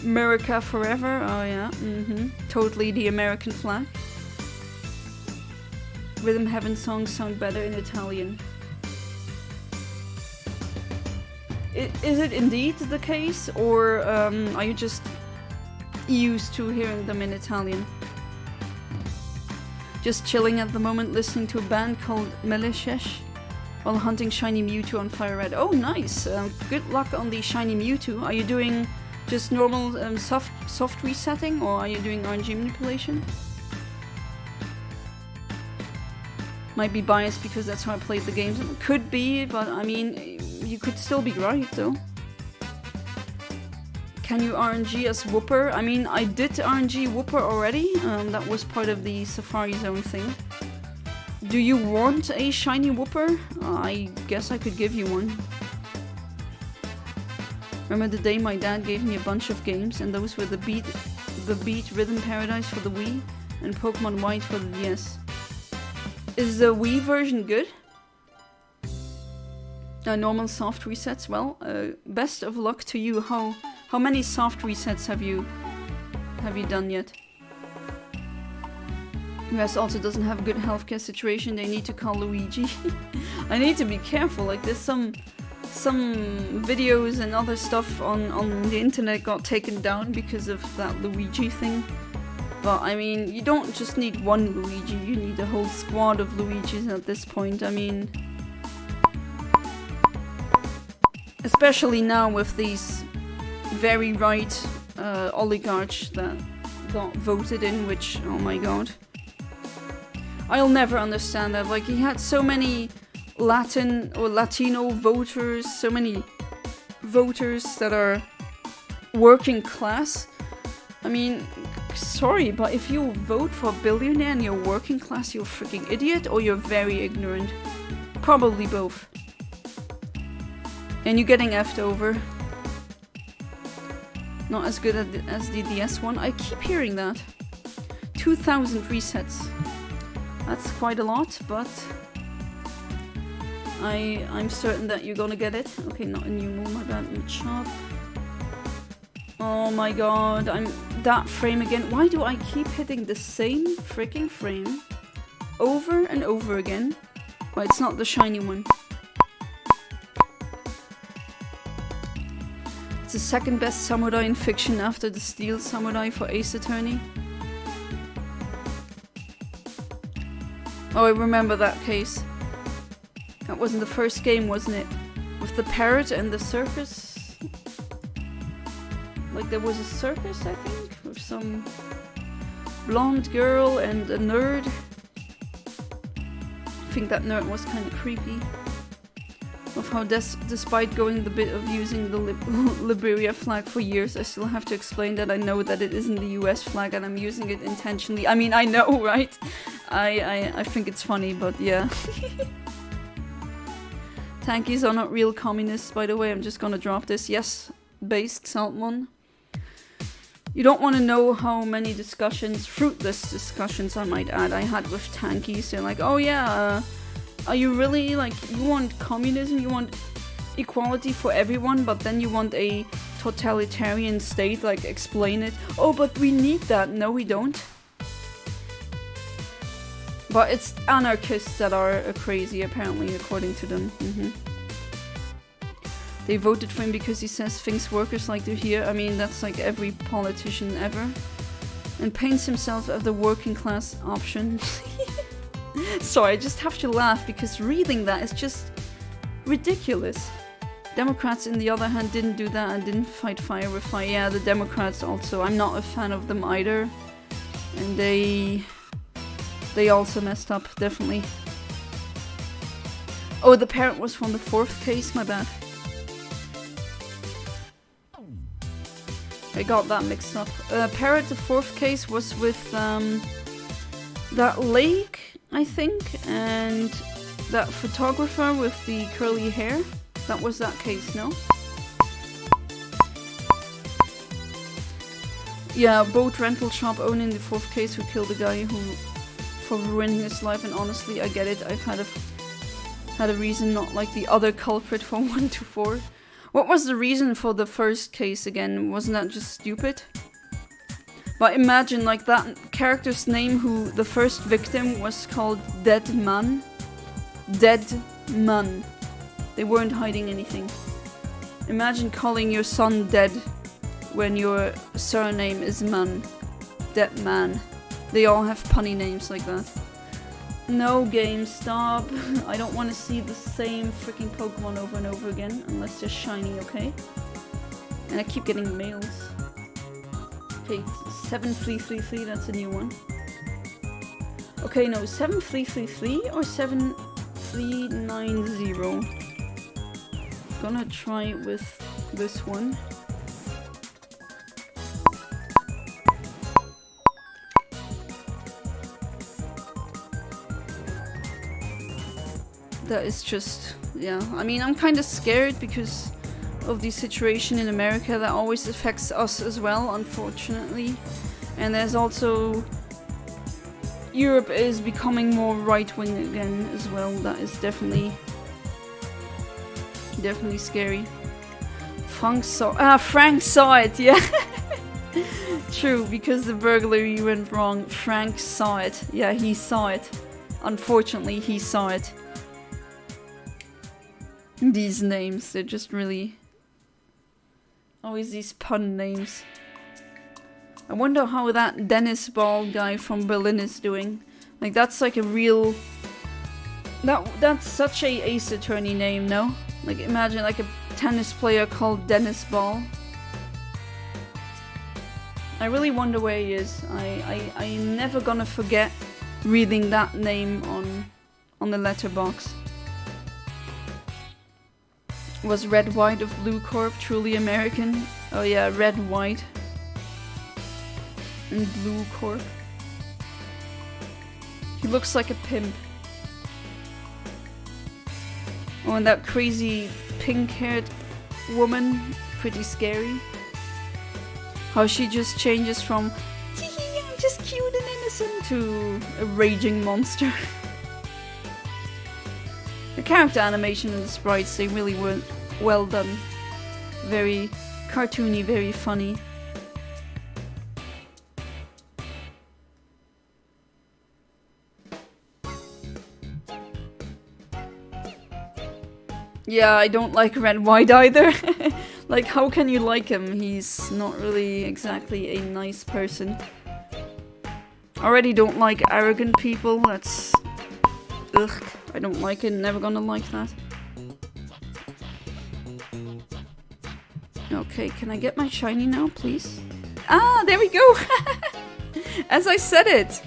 America forever, oh yeah, totally the American flag. Rhythm Heaven songs sound better in Italian. Is it indeed the case, or are you just used to hearing them in Italian? Just chilling at the moment, listening to a band called Melishesh while hunting shiny Mewtwo on Fire Red. Oh, nice! Good luck on the shiny Mewtwo. Are you doing just normal soft resetting, or are you doing RNG manipulation? Might be biased because that's how I played the games. Could be, but I mean, you could still be right though. Can you RNG as Whooper? I mean, I did RNG Whooper already. That was part of the Safari Zone thing. Do you want a shiny Whooper? I guess I could give you one. Remember the day my dad gave me a bunch of games, and those were the Beat Rhythm Paradise for the Wii and Pokemon White for the DS. Is the Wii version good? Normal soft resets? Well, best of luck to you. How many soft resets have you done yet? US also doesn't have a good healthcare situation. They need to call Luigi. I need to be careful. Like there's some videos and other stuff on the internet got taken down because of that Luigi thing. But I mean, you don't just need one Luigi. You need a whole squad of Luigis at this point. I mean, especially now with these very right oligarchs that got voted in, which, oh my god. I'll never understand that. Like, he had so many Latin or Latino voters, so many voters that are working class. I mean, sorry, but if you vote for a billionaire and you're working class, you're a freaking idiot or you're very ignorant. Probably both. And you're getting effed over. Not as good as the DS one. I keep hearing that. 2,000 resets. That's quite a lot, but I'm certain that you're gonna get it. Okay, not a new move, my bad. Chop. Oh my god, I'm that frame again. Why do I keep hitting the same freaking frame over and over again? Well, it's not the shiny one. It's the second best samurai in fiction after the Steel Samurai for Ace Attorney. Oh, I remember that case. That wasn't the first game, wasn't it? With the parrot and the circus? Like there was a circus, I think? With some blonde girl and a nerd. I think that nerd was kind of creepy. Of how despite going the bit of using the Liberia flag for years, I still have to explain that I know that it isn't the US flag and I'm using it intentionally. I mean, I know, right? I think it's funny, but yeah. Tankies are not real communists, by the way. I'm just gonna drop this. Yes, based Salmon. You don't want to know how many discussions, fruitless discussions I might add, I had with Tankies. They're like, oh yeah, are you really, like, you want communism, you want equality for everyone, but then you want a totalitarian state, like, explain it. Oh, but we need that. No, we don't. But it's anarchists that are crazy, apparently, according to them. They voted for him because he says things workers like to hear. I mean, that's like every politician ever. And paints himself as the working class option. Sorry, I just have to laugh because reading that is just ridiculous. Democrats, on the other hand, didn't do that and didn't fight fire with fire. Yeah, the Democrats also. I'm not a fan of them either. And they also messed up, definitely. Oh, the parrot was from the 4th case, my bad. I got that mixed up. Parrot, the 4th case, was with that lake, I think, and that photographer with the curly hair. That was that case, no? Yeah, boat rental shop owner in the 4th case who killed a guy who for ruining his life, and honestly, I get it. I've had a reason, not like the other culprit from 1 to 4. What was the reason for the first case again? Wasn't that just stupid? But imagine, like, that character's name, who the first victim was called Dead Man. Dead Man. They weren't hiding anything. Imagine calling your son Dead when your surname is Man. Dead Man. They all have punny names like that. No game, stop. I don't want to see the same freaking Pokemon over and over again, unless they're shiny, okay? And I keep getting mails. Okay, 7333, that's a new one. Okay, no, 7333 or 7390. Gonna try with this one. That is just, yeah. I mean, I'm kind of scared because of the situation in America that always affects us as well, unfortunately. And there's also... Europe is becoming more right-wing again as well. That is definitely scary. Frank saw it, yeah. True, because the burglary went wrong. Frank saw it. Yeah, he saw it. Unfortunately, he saw it. These names, they're just really... always these pun names. I wonder how that Dennis Ball guy from Berlin is doing. Like, that's like a real... That's such a Ace Attorney name, no? Like, imagine like a tennis player called Dennis Ball. I really wonder where he is. I'm never gonna forget reading that name on the letterbox. Was Red White of Blue Corp truly American? Oh yeah, Red White. And Blue Corp. He looks like a pimp. Oh, and that crazy pink-haired woman, pretty scary. How she just changes from "Hee I'm just cute and innocent" to a raging monster. The character animation and the sprites, they really were well done. Very cartoony, very funny. Yeah, I don't like Red White either. Like, how can you like him? He's not really exactly a nice person. Already don't like arrogant people. That's... ugh, I don't like it. Never gonna like that. Okay, can I get my shiny now, please? Ah, there we go! As I said it!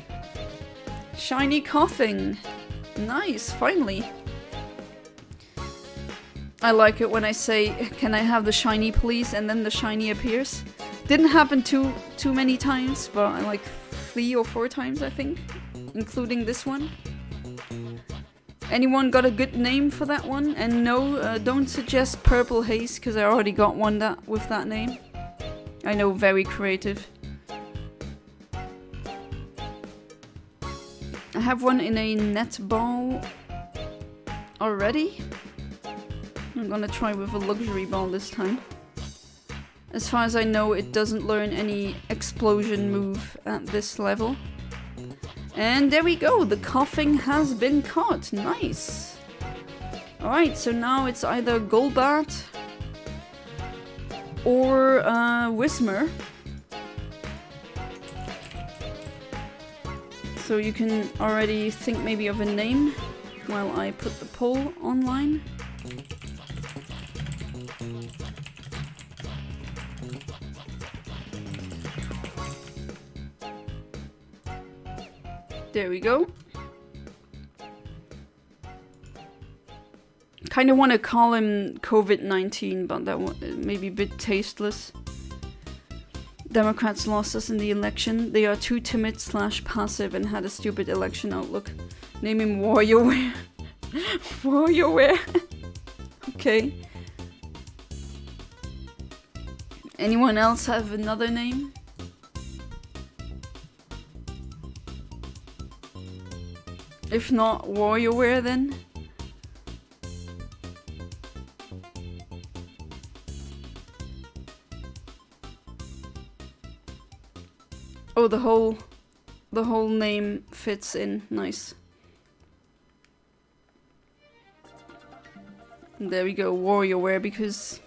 Shiny coughing. Nice, finally. I like it when I say, can I have the shiny please? And then the shiny appears. Didn't happen too many times, but like 3 or 4 times, I think. Including this one. Anyone got a good name for that one? And no, don't suggest Purple Haze, because I already got one with that name. I know, very creative. I have one in a netball already. I'm gonna try with a luxury ball this time. As far as I know, it doesn't learn any explosion move at this level. And there we go, the coughing has been caught. Nice. Alright, so now it's either Golbat or Whismur. So you can already think maybe of a name while I put the poll online. There we go. Kind of want to call him COVID-19, but that may be a bit tasteless. Democrats lost us in the election. They are too timid / passive and had a stupid election outlook. Name him WarioWare. WarioWare. Okay. Anyone else have another name? If not WarioWare, then? Oh, the whole name fits in. Nice. There we go, WarioWare, because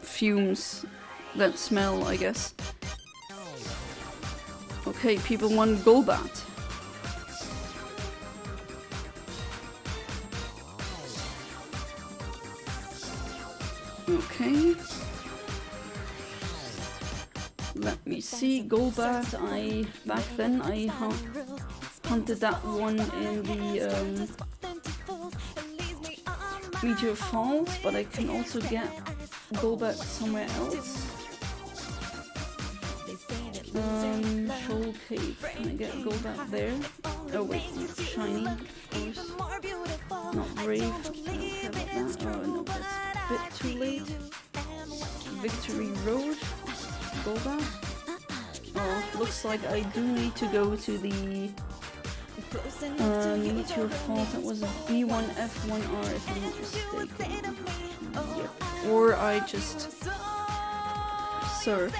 fumes that smell, I guess. Okay, people want Golbat. Okay. Let me see. Golbat. Back then I hunted that one in the Meteor Falls, but I can also get Golbat somewhere else. Shoal Cave. Can I get Golbat there? Oh wait, no, Shiny, of course. Not Brave. I don't care about that. Oh no, that's a bit too late. Victory Road. Golbat. Oh, looks like I do need to go to the Meteor Falls. That was a B1F1R if I'm not mistaken. Yep. Or I just surf.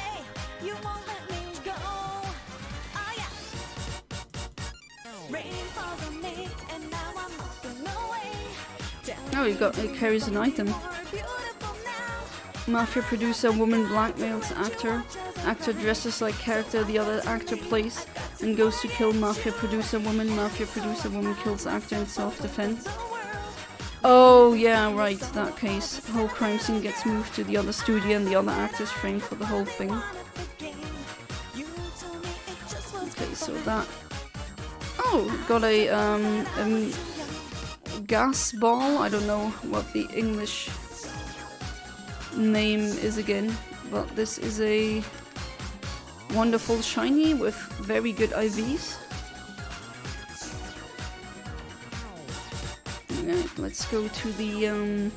Oh, it carries an item. Mafia producer, woman blackmails actor. Actor dresses like character the other actor plays and goes to kill mafia producer woman. Mafia producer woman kills actor in self-defense. Oh yeah, right, that case. The whole crime scene gets moved to the other studio and the other actors framed for the whole thing. Okay, so that... Oh, got a gas ball. I don't know what the English name is again, but this is a wonderful shiny with very good IVs. Alright, let's go to the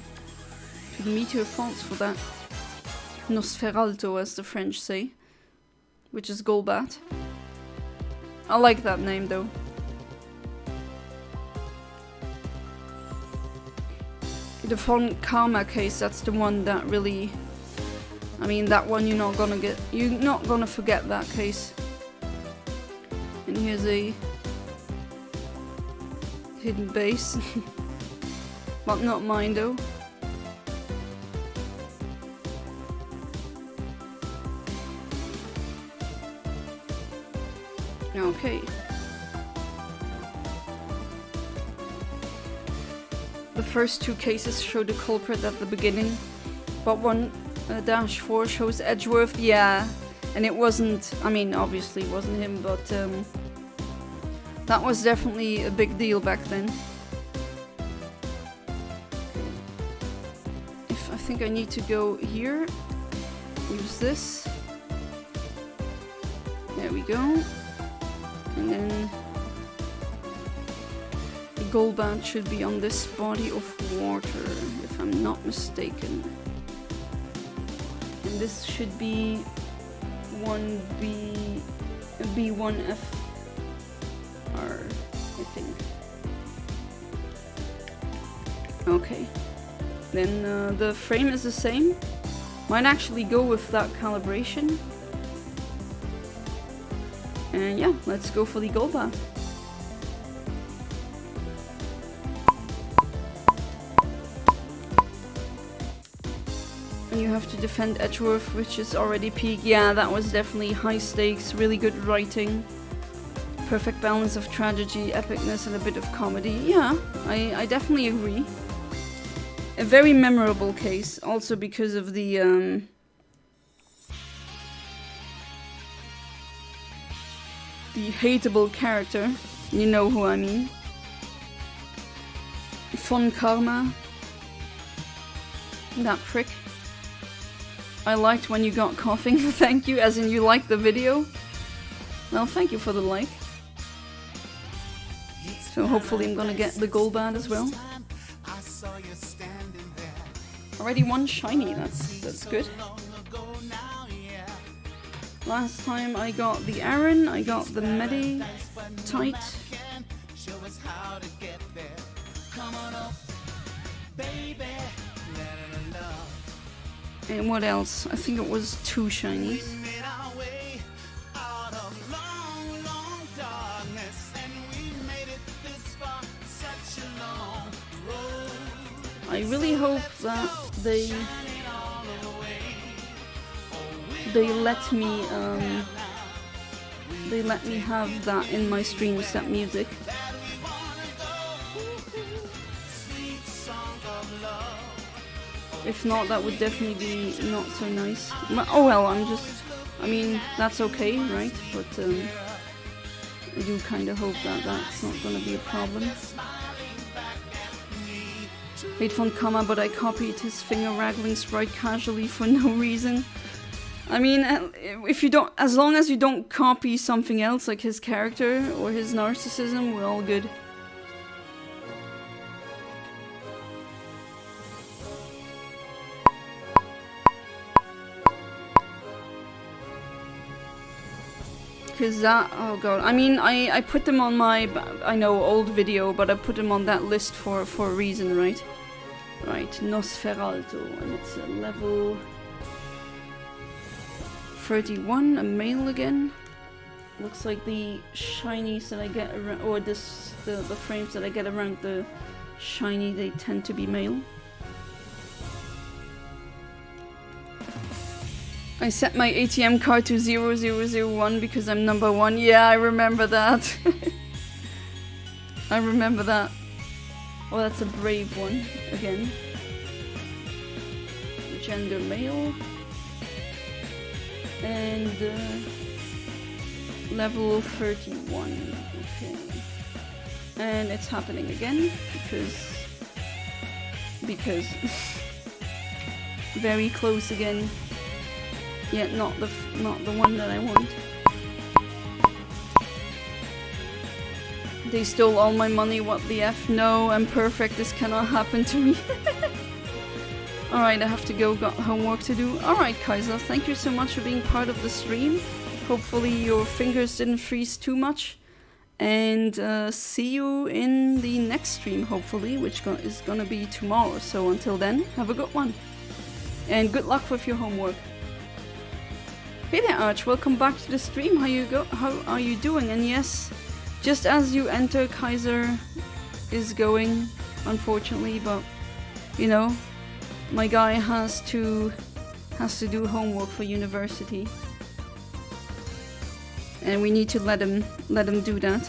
Meteor Falls for that. Nosferalto, as the French say, which is Golbat. I like that name though. The Font Karma case, that's the one that really... I mean, that one you're not gonna forget that case. And here's a hidden base. But not mine though. Okay. The first two cases show the culprit at the beginning, but one -4 shows Edgeworth, yeah, and it wasn't, I mean, obviously it wasn't him, but that was definitely a big deal back then. I think I need to go here, use this, there we go, and then Golbat should be on this body of water, if I'm not mistaken. And this should be B1F R, I think. Okay. Then the frame is the same. Might actually go with that calibration. And yeah, let's go for the Golbat. You have to defend Edgeworth, which is already peak. Yeah, that was definitely high stakes, really good writing. Perfect balance of tragedy, epicness, and a bit of comedy. Yeah, I definitely agree. A very memorable case, also because of the hateable character. You know who I mean. Von Karma. That prick. I liked when you got coughing. Thank you, as in you liked the video. Well, thank you for the like. So hopefully I'm gonna get the Golbat as well. Already one shiny, that's good. Last time I got the Aaron, I got the Meditite. And what else? I think it was 2 shinies. I really hope that they let me have that in my streams, that music. If not, that would definitely be not so nice. Oh well, I mean, that's okay, right? But I do kind of hope that that's not going to be a problem. Made fun comma, but I copied his finger-wraggling sprite casually for no reason. I mean, if you don't, as long as you don't copy something else, like his character or his narcissism, we're all good. Cause that, oh god, I mean, I put them on my, I know, old video, but I put them on that list for a reason, right? Right, Nosferalto, and it's a level 31, a male again. Looks like the shinies that I get around, or the frames that I get around the shiny, they tend to be male. I set my ATM card to 0001 because I'm number 1. Yeah, I remember that. I remember that. Oh, that's a brave one, again. Gender male. And level 31. Okay. And it's happening again because very close again. Yeah, not the one that I want. They stole all my money, what the F? No, I'm perfect, this cannot happen to me. Alright, I have to go, got homework to do. Alright, Kaiser, thank you so much for being part of the stream. Hopefully your fingers didn't freeze too much. And see you in the next stream, hopefully, which is gonna be tomorrow. So until then, have a good one. And good luck with your homework. Hey there, Arch, welcome back to the stream. How are you doing? And yes, just as you enter, Kaiser is going, unfortunately, but you know, my guy has to do homework for university. And we need to let him do that.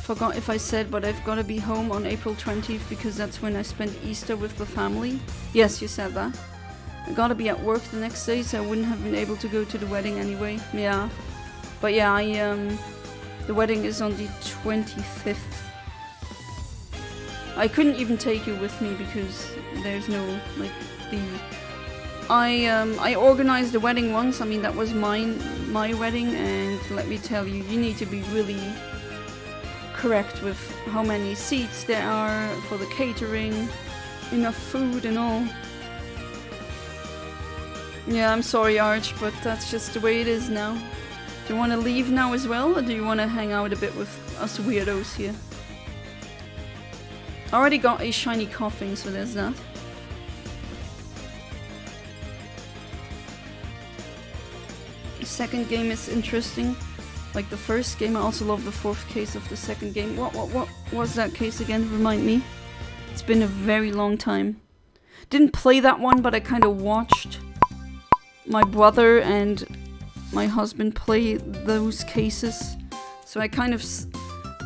Forgot if I said, but I've got to be home on April 20th because that's when I spend Easter with the family. Yes, you said that. I gotta be at work the next day, so I wouldn't have been able to go to the wedding anyway. Yeah. But yeah, the wedding is on the 25th. I couldn't even take you with me because there's no, like, I organized the wedding once. I mean, that was my wedding, and let me tell you, you need to be really correct with how many seats there are for the catering, enough food and all. Yeah, I'm sorry, Arch, but that's just the way it is now. Do you want to leave now as well, or do you want to hang out a bit with us weirdos here? I already got a shiny coughing, so there's that. The second game is interesting. Like the first game, I also love the fourth case of the second game. What was that case again? Remind me. It's been a very long time. Didn't play that one, but I kind of watched my brother and my husband play those cases. So I kind of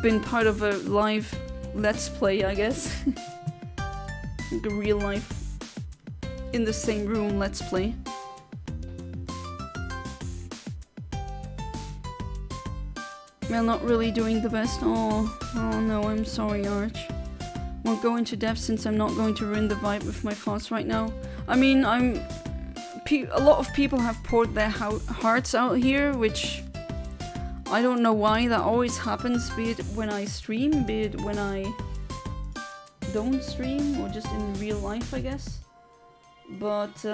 been part of a live let's play, I guess. Like a real life in the same room let's play. Well, not really doing the best. Oh no, I'm sorry, Arch. Won't go into depth since I'm not going to ruin the vibe with my thoughts right now. I mean, a lot of people have poured their hearts out here, which I don't know why that always happens, be it when I stream, be it when I don't stream, or just in real life, I guess. But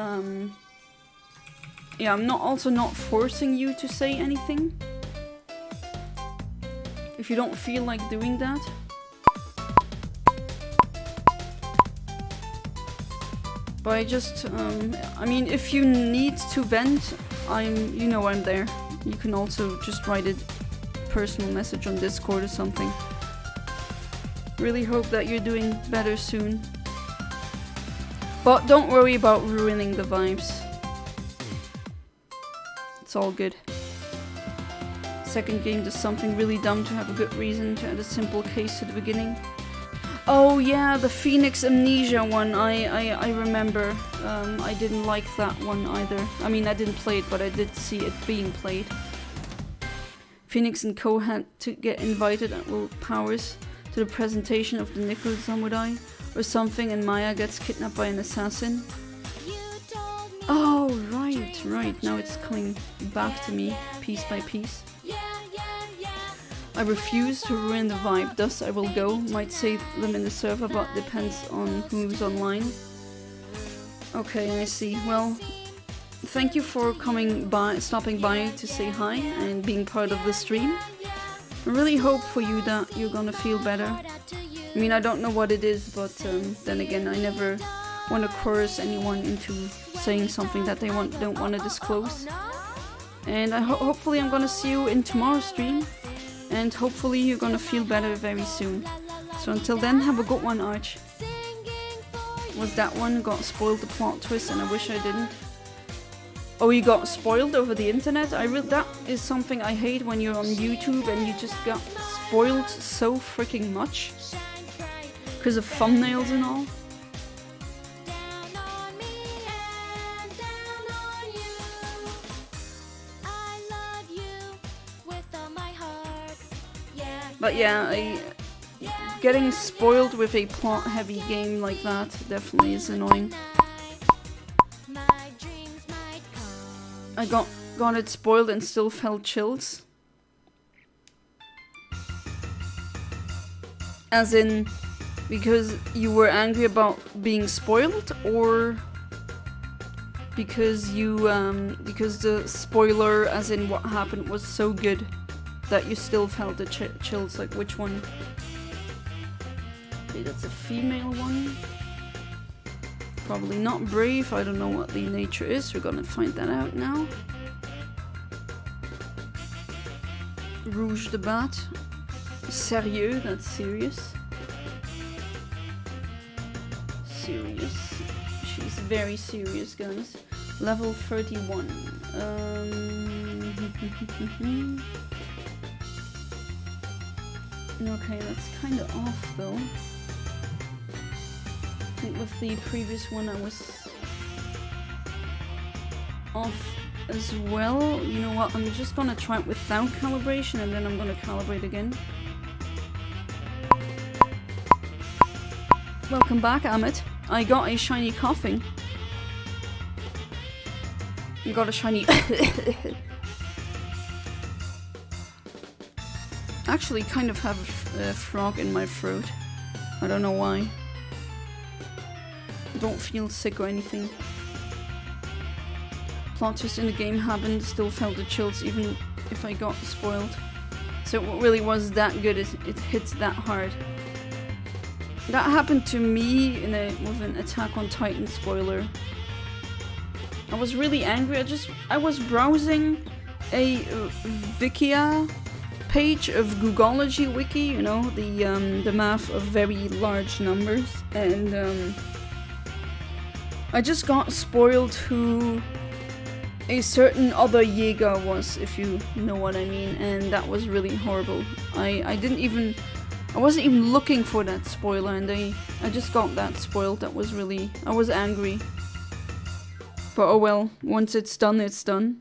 yeah, I'm also not forcing you to say anything. If you don't feel like doing that. But I just, I mean, if you need to vent, you know I'm there. You can also just write a personal message on Discord or something. Really hope that you're doing better soon. But don't worry about ruining the vibes. It's all good. second game does something really dumb to have a good reason to add a simple case to the beginning. Oh yeah, the Phoenix Amnesia one, I remember. I didn't like that one either. I mean, I didn't play it, but I did see it being played. Phoenix and Co had to get invited at Will Powers to the presentation of the Nickel Samurai or something, and Maya gets kidnapped by an assassin. Oh, right. Now it's coming back to me, piece by piece. I refuse to ruin the vibe, thus I will go. Might save them in the server, but depends on who's online. Okay, I see. Well, thank you for stopping by to say hi and being part of the stream. I really hope for you that you're gonna feel better. I mean, I don't know what it is, but then again, I never want to coerce anyone into saying something that they don't want to disclose. And hopefully I'm gonna see you in tomorrow's stream. And hopefully you're gonna feel better very soon. So until then, have a good one, Arch. Was that one got spoiled the plot twist and I wish I didn't? Oh, you got spoiled over the internet? That is something I hate when you're on YouTube and you just got spoiled so freaking much. Because of thumbnails and all. But yeah, getting spoiled with a plot-heavy game like that definitely is annoying. I got it spoiled and still felt chills. As in, because you were angry about being spoiled, or because because the spoiler, as in what happened, was so good that you still felt the chills? Like, which one? Okay, that's a female one. Probably not brave. I don't know what the nature is. We're gonna find that out now. Rouge de Bat. Sérieux, that's serious. Serious. She's very serious, guys. Level 31. Okay, that's kind of off though. I think with the previous one I was off as well. You know what, I'm just gonna try it without calibration and then I'm gonna calibrate again. Welcome back, Amit. I got a shiny coughing. I got a shiny actually kind of have a frog in my throat. I don't know why. I don't feel sick or anything. Plot twist in the game happened, still felt the chills even if I got spoiled. So it really was that good, it hit that hard. That happened to me with an Attack on Titan spoiler. I was really angry. I was browsing a Wikia page of Googology Wiki, you know, the math of very large numbers, and I just got spoiled who a certain other Jäger was, if you know what I mean, and that was really horrible. I wasn't even looking for that spoiler, and I just got that spoiled. That was really, I was angry. But oh well, once it's done, it's done.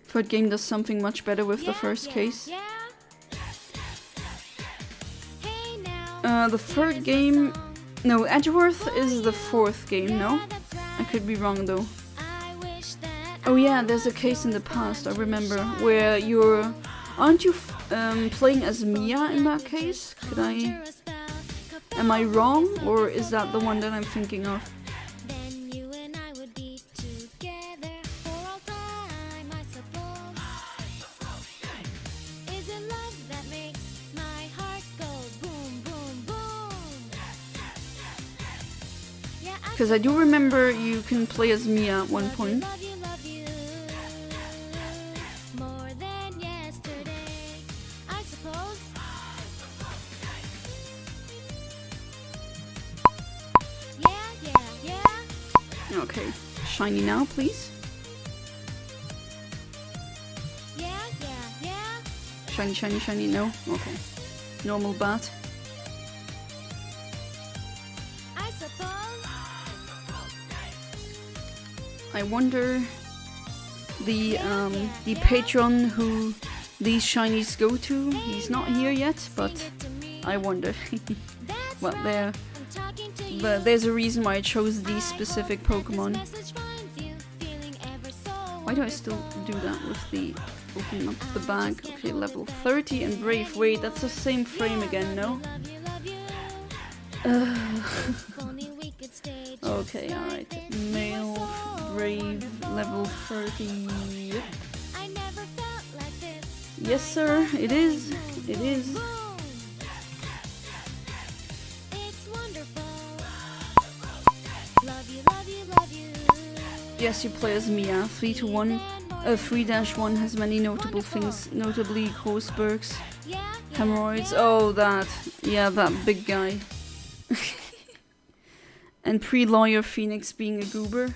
Third game does something much better with the first case. The third game... No, Edgeworth is the fourth game, no? I could be wrong though. Oh yeah, there's a case in the past, I remember, where you're... Aren't you playing as Mia in that case? Am I wrong, or is that the one that I'm thinking of? Because I do remember you can play as Mia at one point. Okay, shiny now, please. Shiny, shiny, shiny, no? Okay. Normal bat. I suppose. I wonder the patron who these shinies go to. He's not here yet, but I wonder. Well, there's a reason why I chose these specific Pokemon. Why do I still do that with the opening up the bag? Okay, level 30 and Brave. Wait, that's the same frame again, no? Okay, alright. Male, Brave, level 30. Yep. Yes, sir, it is. It is. Yes, you play as Mia. 3-1. 3-1 has many notable things, notably Grossbergs, hemorrhoids. Oh, that. Yeah, that big guy. And pre-lawyer Phoenix being a goober.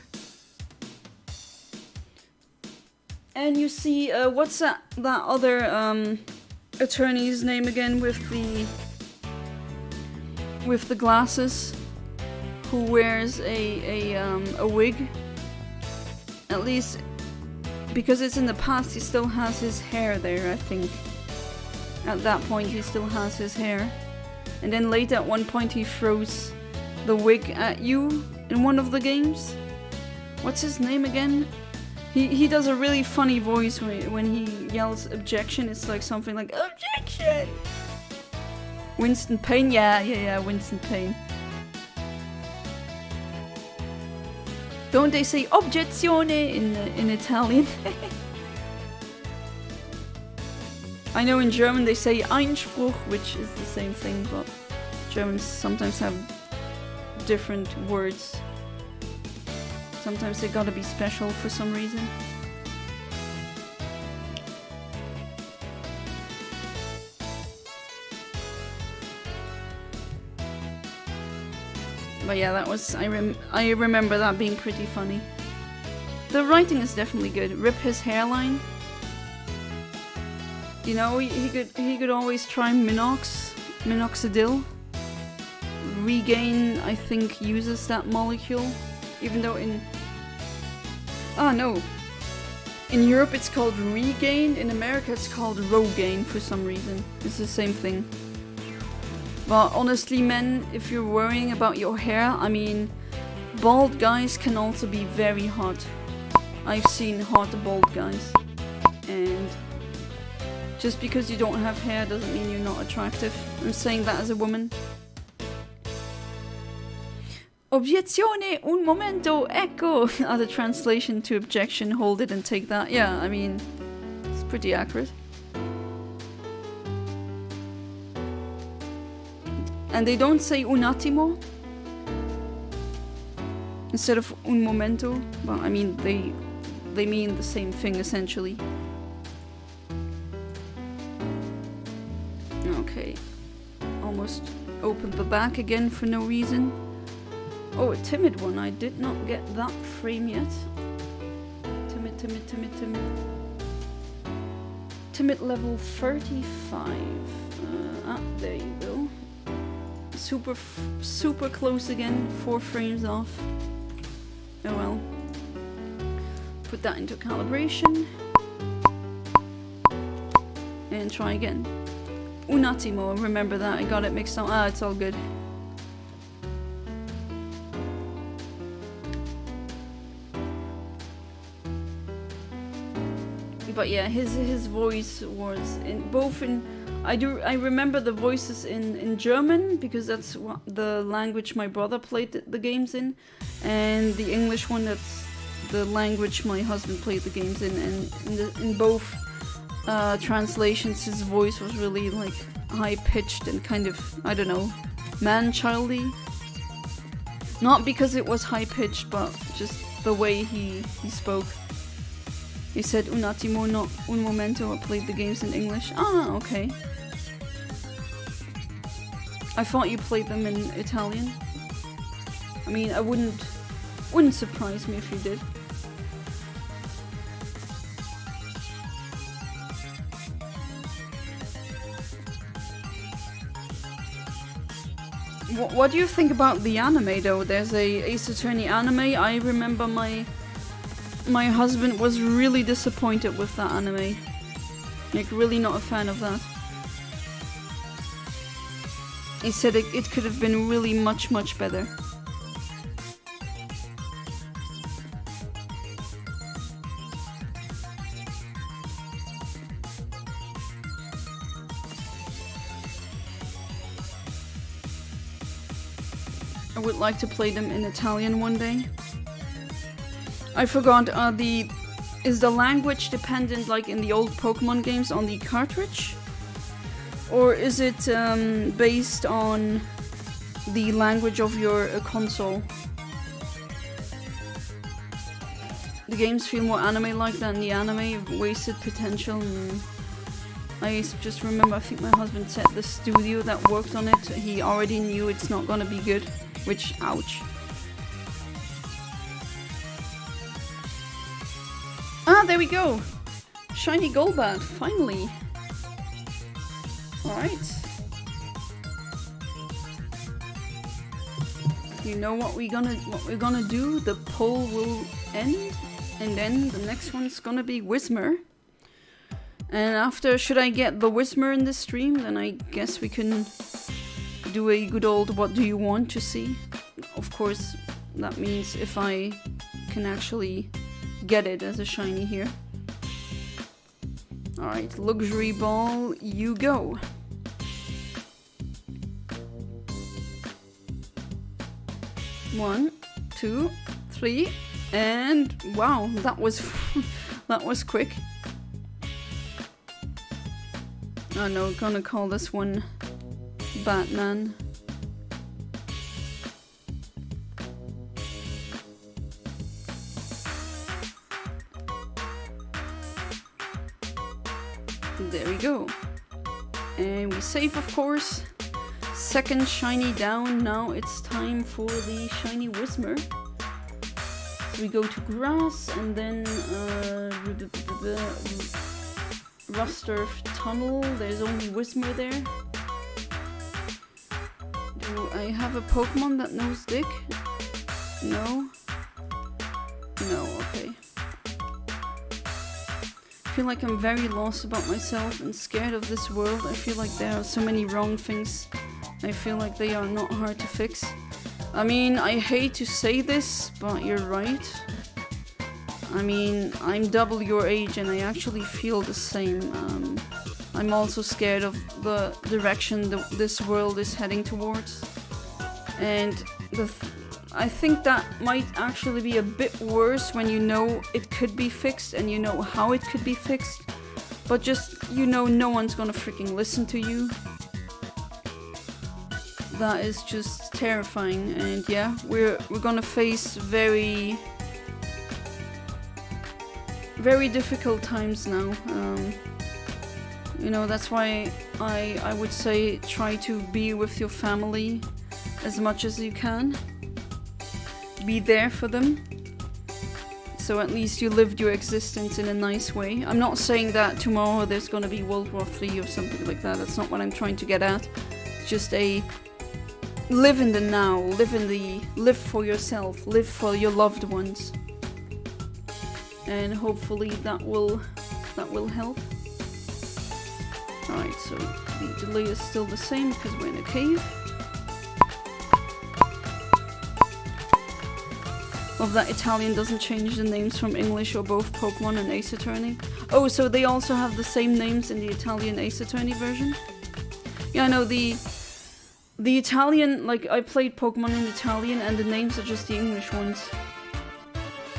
And you see, what's that other attorney's name again with the glasses, who wears a wig? At least because it's in the past, he still has his hair there, I think. At that point, he still has his hair. And then later, at one point, he throws the wig at you in one of the games. What's his name again? He does a really funny voice when he yells objection. It's like something like objection. Winston Payne, yeah, Winston Payne. Don't they say obiezione in Italian? I know in German they say Einspruch, which is the same thing, but Germans sometimes have different words. Sometimes they gotta be special for some reason. But yeah, that was I remember that being pretty funny. The writing is definitely good. Rip his hairline. You know, he could always try minoxidil. Regain, I think, uses that molecule, even though in in Europe it's called Regain. In America it's called Rogaine for some reason. It's the same thing. But honestly, men, if you're worrying about your hair, I mean, bald guys can also be very hot. I've seen hot bald guys. And just because you don't have hair doesn't mean you're not attractive. I'm saying that as a woman. Obiezione, un momento, ecco! Other translation to objection, hold it and take that. Yeah, I mean, it's pretty accurate. And they don't say un attimo instead of un momento, but I mean they mean the same thing essentially. Okay, almost opened the back again for no reason. Oh, a timid one. I did not get that frame yet. Timid. Timid level 35. There you go. Super close again. 4 frames off. Oh well. Put that into calibration. And try again. Un attimo. Remember that. I got it mixed up. It's all good. But yeah, his voice was I remember the voices in German, because that's the language my brother played the games in, and the English one, that's the language my husband played the games in, and in both translations his voice was really like high pitched and kind of, I don't know, man-childy. Not because it was high pitched, but just the way he spoke. He said un attimo, not un momento. I played the games in English. Ah, okay. I thought you played them in Italian. I mean, I wouldn't surprise me if you did. What do you think about the anime though? There's a Ace Attorney anime. I remember my husband was really disappointed with that anime. Like, really not a fan of that. He said it could have been really much better. I would like to play them in Italian one day. I forgot, is the language dependent, like in the old Pokemon games, on the cartridge? Or is it based on the language of your console? The games feel more anime-like than the anime, wasted potential. I just remember, I think my husband said the studio that worked on it, he already knew it's not gonna be good. Which, ouch. Ah, there we go! Shiny Golbat, finally! Alright. You know what we're gonna do? The poll will end, and then the next one's gonna be Whismur. And after, should I get the Whismur in the stream, then I guess we can do a good old what do you want to see. Of course, that means if I can actually get it as a shiny here. Alright, Luxury Ball, you go. One, two, three, and wow, that was that was quick. Oh no, gonna call this one Batman. There we go. And we save, of course. Second shiny down. Now it's time for the shiny Whismur. So we go to grass and then Rusturf Tunnel. There's only Whismur there. Do I have a Pokemon that knows Dick? No? No, okay. I feel like I'm very lost about myself and scared of this world. I feel like there are so many wrong things. I feel like they are not hard to fix. I mean, I hate to say this, but you're right. I mean, I'm double your age and I actually feel the same. I'm also scared of the direction this world is heading towards. And I think that might actually be a bit worse when you know it could be fixed and you know how it could be fixed. But just, you know, no one's gonna freaking listen to you. That is just terrifying. And yeah, we're gonna face very difficult times now. You know, that's why I would say try to be with your family as much as you can. Be there for them. So at least you lived your existence in a nice way. I'm not saying that tomorrow there's gonna be World War III or something like that. That's not what I'm trying to get at. It's just a live in the now, live for yourself, live for your loved ones. And hopefully that will help. Alright, so the delay is still the same because we're in a cave. Love that Italian doesn't change the names from English or both Pokemon and Ace Attorney. Oh, so they also have the same names in the Italian Ace Attorney version? Yeah, I know the Italian, like, I played Pokemon in Italian and the names are just the English ones.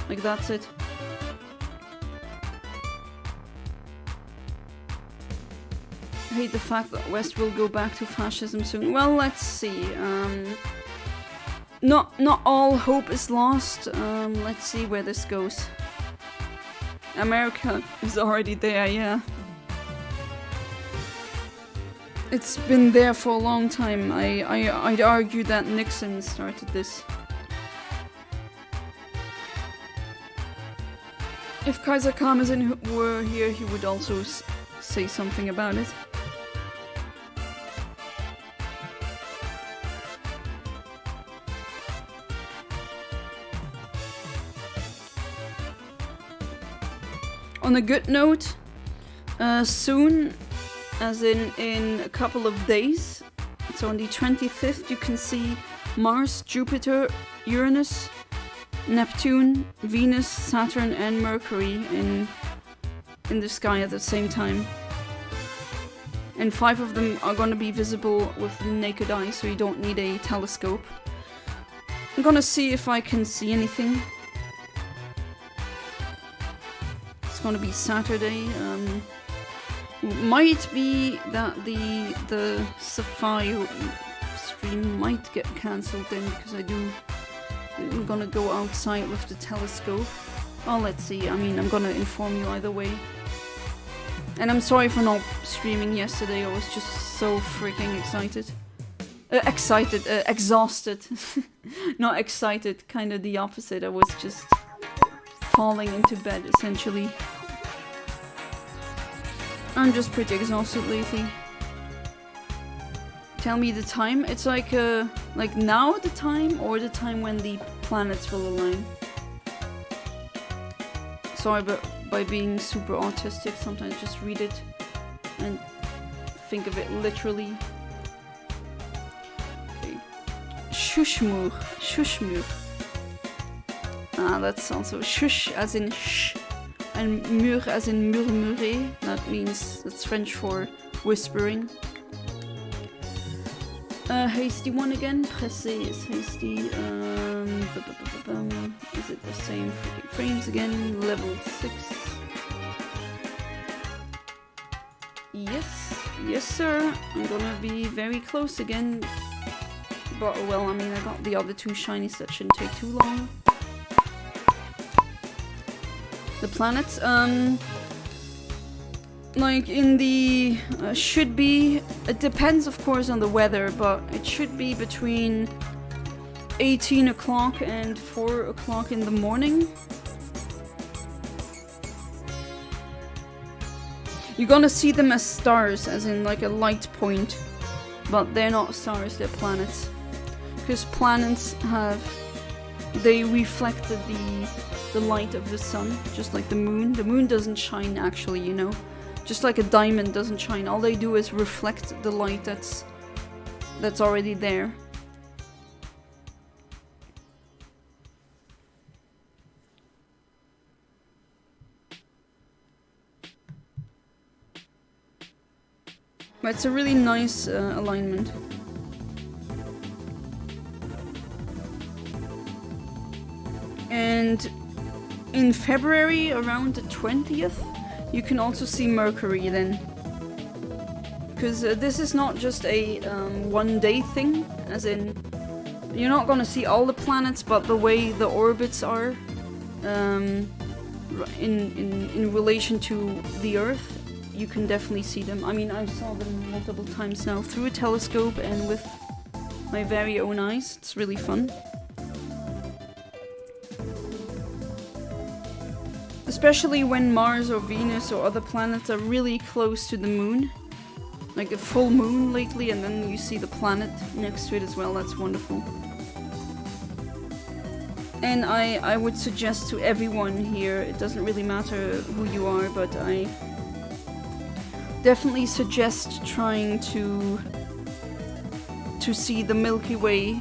Like, that's it. I hate the fact that West will go back to fascism soon. Well, let's see. Not all hope is lost. Let's see where this goes. America is already there, yeah. It's been there for a long time. I'd argue that Nixon started this. If Kaiser Karmazin were here, he would also say something about it. On a good note, soon, as in a couple of days, so on the 25th, you can see Mars, Jupiter, Uranus, Neptune, Venus, Saturn, and Mercury in the sky at the same time. And 5 of them are going to be visible with the naked eye, so you don't need a telescope. I'm gonna see if I can see anything. It's gonna be Saturday. Might be that the Sapphire stream might get cancelled then, because I'm gonna go outside with the telescope. Oh, let's see. I mean, I'm gonna inform you either way. And I'm sorry for not streaming yesterday. I was just so freaking excited. Exhausted. Not excited, kind of the opposite. I was just falling into bed, essentially. I'm just pretty exhausted lately. Tell me the time. It's like now the time, or the time when the planets will align. Sorry, but by being super autistic, sometimes just read it and think of it literally. Okay. Shushmur. Shushmur. Ah, that's also shush as in shh, and mur as in murmurer. That means, that's French for whispering. Hasty one again. Pressé is hasty. Is it the same freaking frames again? Level 6. Yes sir. I'm gonna be very close again. But well, I mean, I got the other 2 shinies, that shouldn't take too long. The planets, like in the should be, it depends of course on the weather, but it should be between 18 o'clock and 4 o'clock in the morning. You're gonna see them as stars, as in like a light point, but they're not stars, they're planets. Because planets they reflected the light of the sun, just like the moon. The moon doesn't shine actually, you know. Just like a diamond doesn't shine. All they do is reflect the light that's already there. But it's a really nice alignment. And in February, around the 20th, you can also see Mercury then. Because this is not just a one-day thing, as in, you're not gonna see all the planets, but the way the orbits are in relation to the Earth, you can definitely see them. I mean, I saw them multiple times now through a telescope and with my very own eyes. It's really fun. Especially when Mars or Venus or other planets are really close to the moon. Like a full moon lately, and then you see the planet next to it as well. That's wonderful. And I would suggest to everyone here, it doesn't really matter who you are, but I definitely suggest trying to see the Milky Way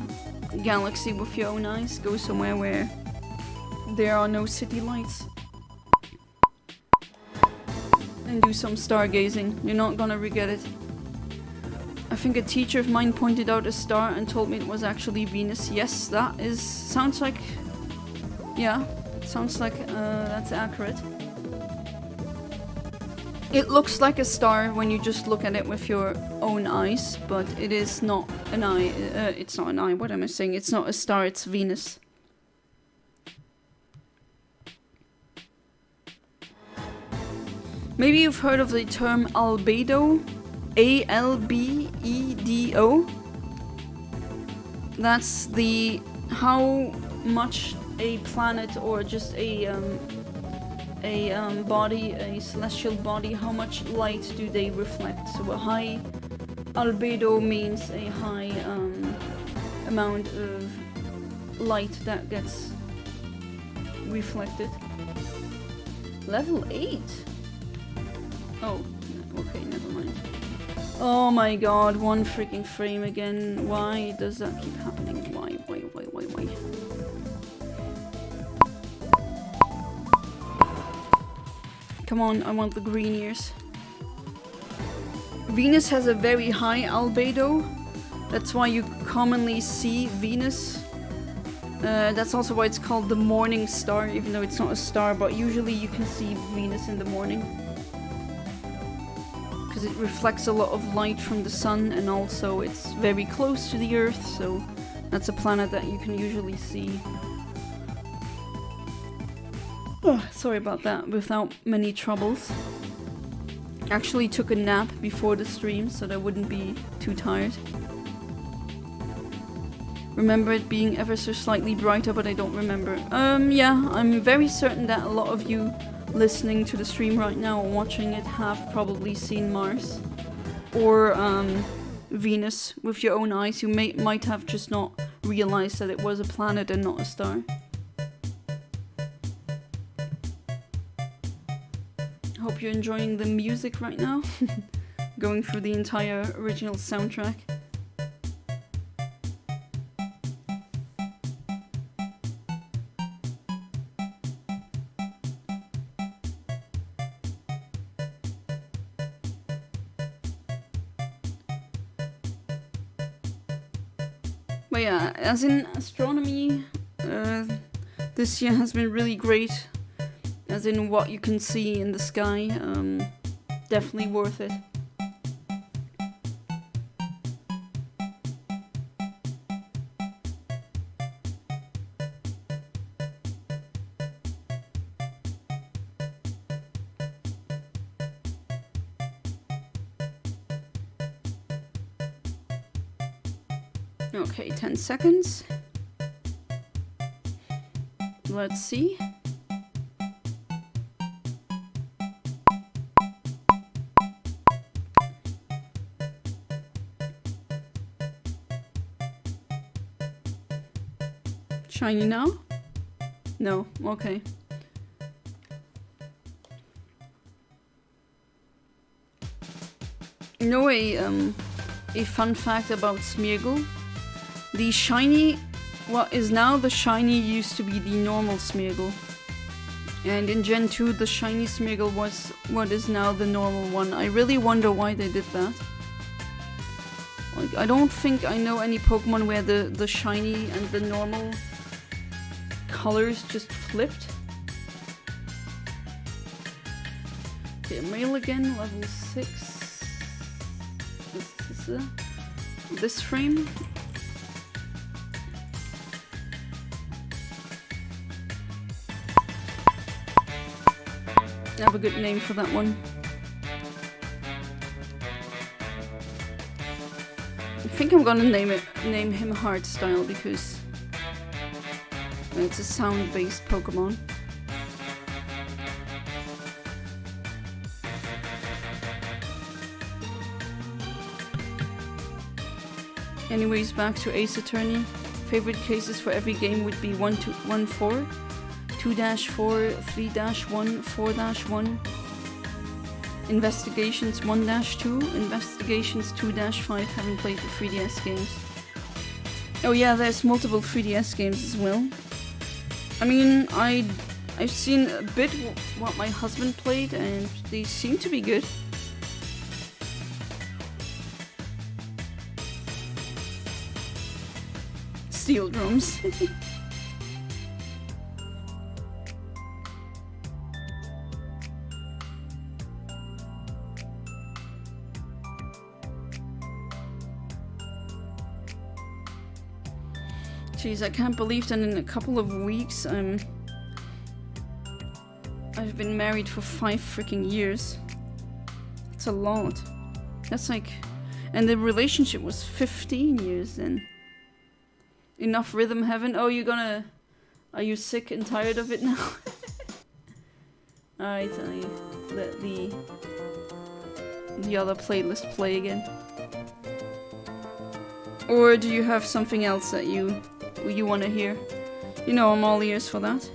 galaxy with your own eyes. Go somewhere where there are no city lights. And do some stargazing. You're not gonna regret it. I think a teacher of mine pointed out a star and told me it was actually Venus. Yes, that is... sounds like... yeah, sounds like that's accurate. It looks like a star when you just look at it with your own eyes, but it is not an eye. It's not an eye, what am I saying? It's not a star, it's Venus. Maybe you've heard of the term albedo. A-L-B-E-D-O. That's the how much a planet or just a body, a celestial body, how much light do they reflect. So a high albedo means a high amount of light that gets reflected. Level 8? Oh, okay, never mind. Oh my god, one freaking frame again. Why does that keep happening? Why? Come on, I want the green ears. Venus has a very high albedo. That's why you commonly see Venus. That's also why it's called the morning star, even though it's not a star, but usually you can see Venus in the morning. Because it reflects a lot of light from the sun, and also it's very close to the Earth, so that's a planet that you can usually see. Oh, sorry about that, without many troubles. Actually took a nap before the stream so that I wouldn't be too tired. Remember it being ever so slightly brighter, but I don't remember. Yeah, I'm very certain that a lot of you listening to the stream right now or watching it have probably seen Mars. Or, Venus with your own eyes. You might have just not realized that it was a planet and not a star. Hope you're enjoying the music right now. Going through the entire original soundtrack. But yeah, as in astronomy, this year has been really great. As in what you can see in the sky, definitely worth it. Okay, 10 seconds. Let's see. Shiny now? No, okay. You know a fun fact about Smeargle? The shiny, what is now the shiny used to be the normal Smeargle. And in Gen 2 the shiny Smeargle was what is now the normal one. I really wonder why they did that. Like, I don't think I know any Pokemon where the shiny and the normal colors just flipped. Okay, male again, level 6. This frame. I have a good name for that one. I think I'm gonna name him Hardstyle because it's a sound-based Pokemon. Anyways, back to Ace Attorney. Favorite cases for every game would be 1-4, 2-4, 3-1, 4-1. Investigations 1-2, Investigations 2-5. Haven't played the 3DS games. Oh yeah, there's multiple 3DS games as well. I mean, I've seen a bit what my husband played, and they seem to be good. Steel drums. Jeez, I can't believe that in a couple of weeks I've been married for 5 freaking years. That's a lot. That's like... And the relationship was 15 years then. Enough rhythm heaven. Oh, are you sick and tired of it now? Alright, I let the other playlist play again. Or do you have something else that you want to hear? You know, I'm all ears for that.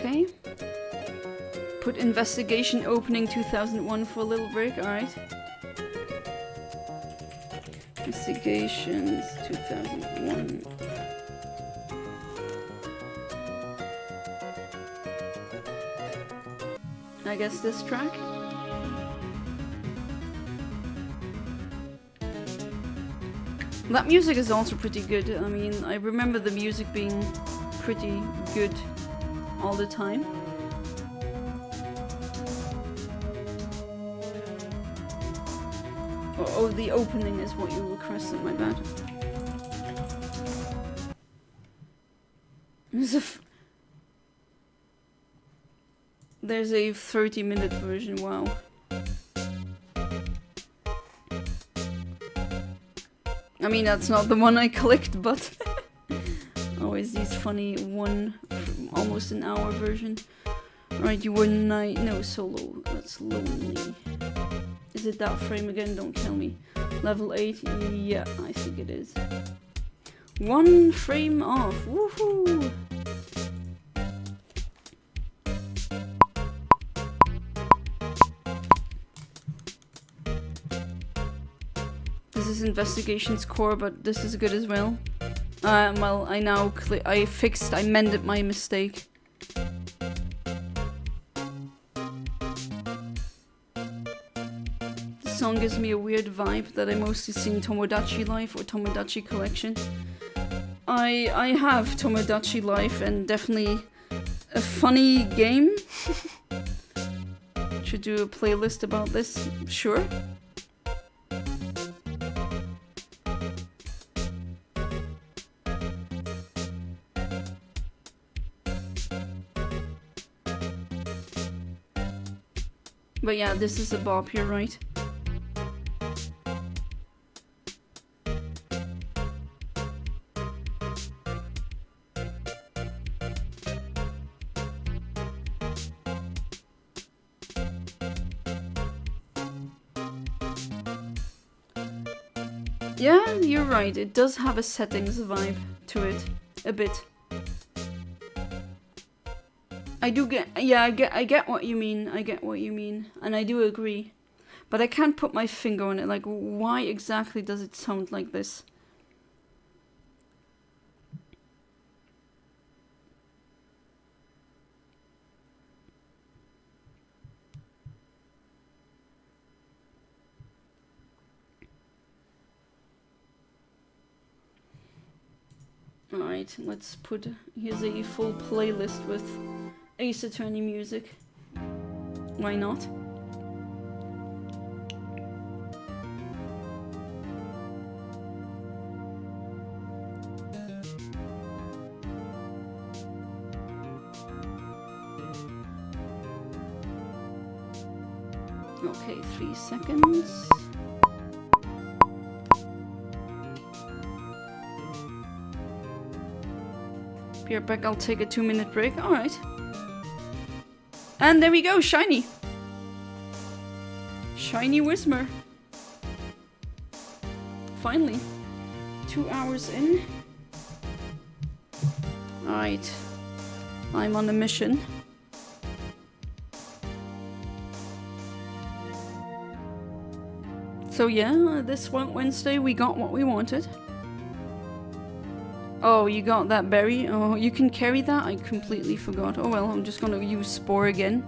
Okay. Put investigation opening 2001 for a little break, alright. Investigations 2001. I guess this track. That music is also pretty good. I mean, I remember the music being pretty good all the time. Oh, the opening is what you requested, my bad. There's a 30-minute version, wow. I mean, that's not the one I clicked, but always these funny almost an hour version. Right, you were no solo, that's lonely. Is it that frame again? Don't kill me. Level 8, yeah, I think it is. 1 frame off, woohoo! This is Investigation's core, but this is good as well. Well, I now I mended my mistake. The song gives me a weird vibe that I mostly see in Tomodachi Life or Tomodachi Collection. I have Tomodachi Life and definitely a funny game. Should do a playlist about this, sure. But yeah, this is a bop, you're right. Yeah, you're right, it does have a settings vibe to it, a bit. I do get, yeah, I get what you mean, and I do agree. But I can't put my finger on it, like, why exactly does it sound like this? Alright, let's put, here's a full playlist with Ace Attorney music. Why not? Okay, 3 seconds. Be right back, I'll take a 2-minute break. Alright. And there we go, Shiny! Shiny Whismer. Finally. 2 hours in. Alright. I'm on a mission. So yeah, this Wednesday we got what we wanted. Oh, you got that berry? Oh, you can carry that? I completely forgot. Oh well, I'm just gonna use Spore again.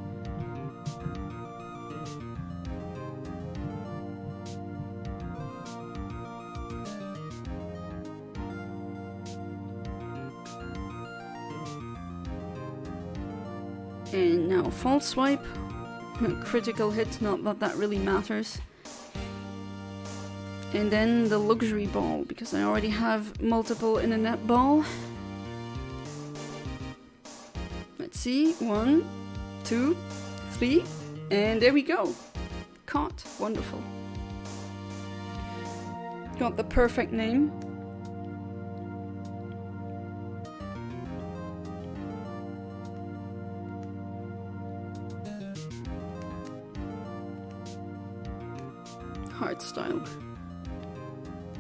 And now False Swipe. Critical hit, not that that really matters. And then the Luxury Ball, because I already have multiple in a net ball. Let's see, 1, 2, 3, and there we go. Caught, wonderful. Got the perfect name. Hardstyle.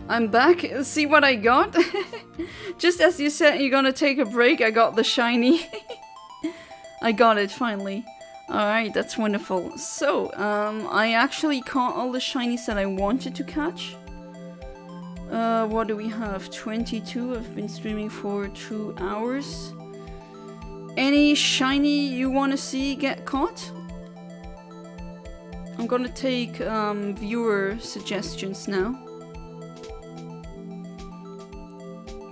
I'm back. See what I got? Just as you said you're gonna take a break, I got the shiny. I got it finally. Alright, that's wonderful. So, I actually caught all the shinies that I wanted to catch. What do we have? 22. I've been streaming for 2 hours. Any shiny you want to see get caught? I'm gonna take viewer suggestions now.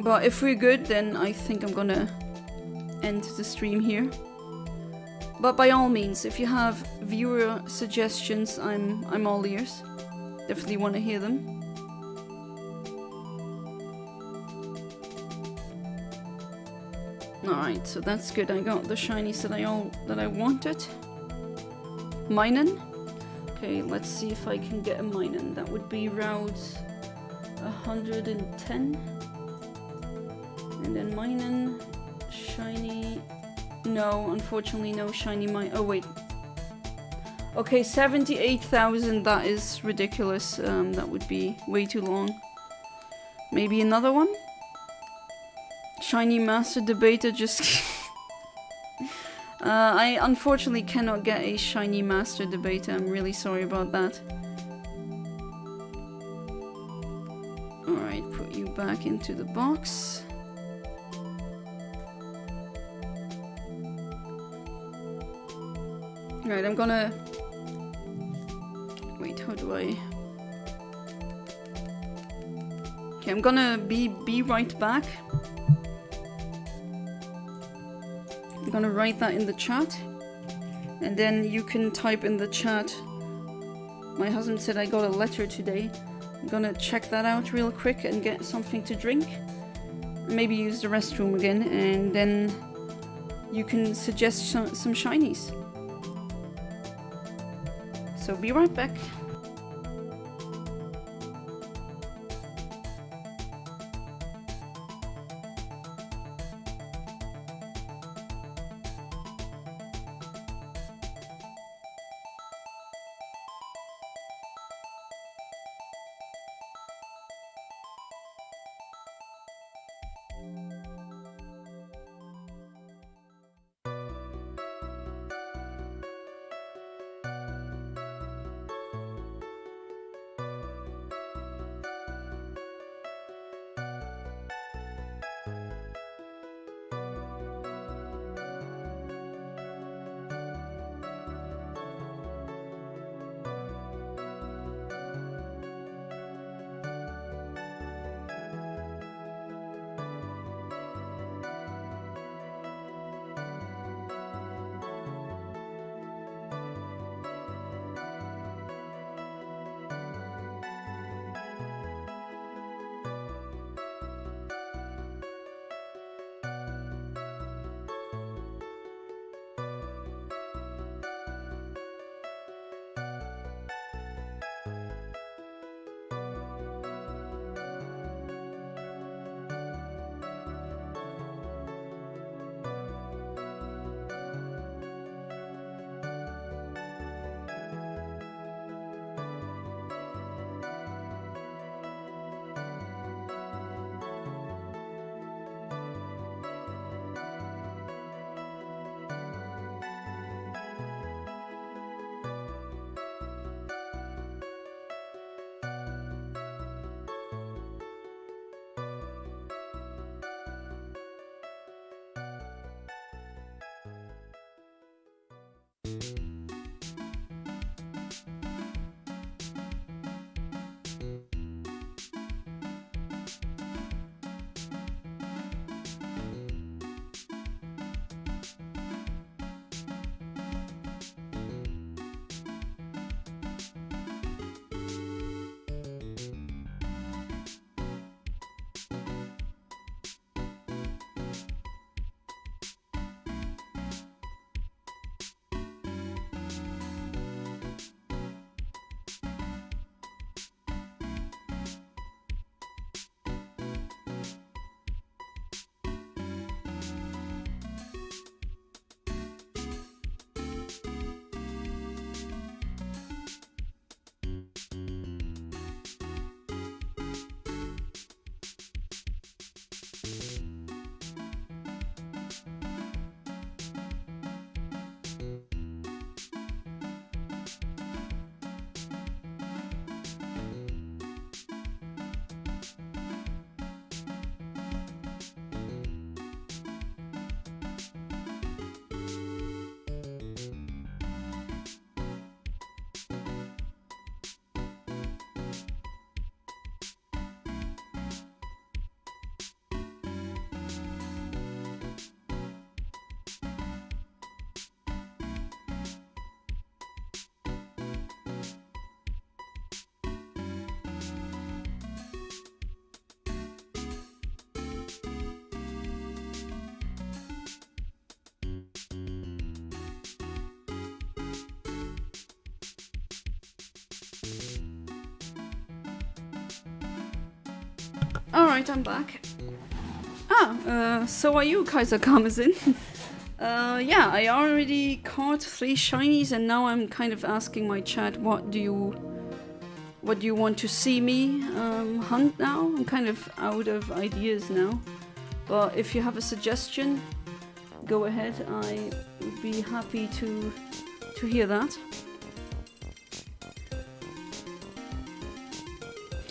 But if we're good, then I think I'm gonna end the stream here. But by all means, if you have viewer suggestions, I'm all ears. Definitely want to hear them. Alright, so that's good. I got the shinies that I wanted. Minen. Okay, let's see if I can get a Minen. That would be route 110. And then Minen, shiny. No, unfortunately no shiny mine. Oh wait. Okay, 78,000, that is ridiculous. That would be way too long. Maybe another one? Shiny Master Debater just... I unfortunately cannot get a Shiny Master Debater. I'm really sorry about that. Alright, put you back into the box. Right, I'm gonna... Wait, how do I... Okay, I'm gonna be right back. I'm gonna write that in the chat. And then you can type in the chat. My husband said I got a letter today. I'm gonna check that out real quick and get something to drink. Maybe use the restroom again. And then you can suggest some shinies. So be right back. Alright, I'm back. So are you, Kaiser Karmazin. Yeah, I already caught 3 shinies and now I'm kind of asking my chat, what do you want to see me hunt now? I'm kind of out of ideas now. But if you have a suggestion, go ahead. I would be happy to hear that.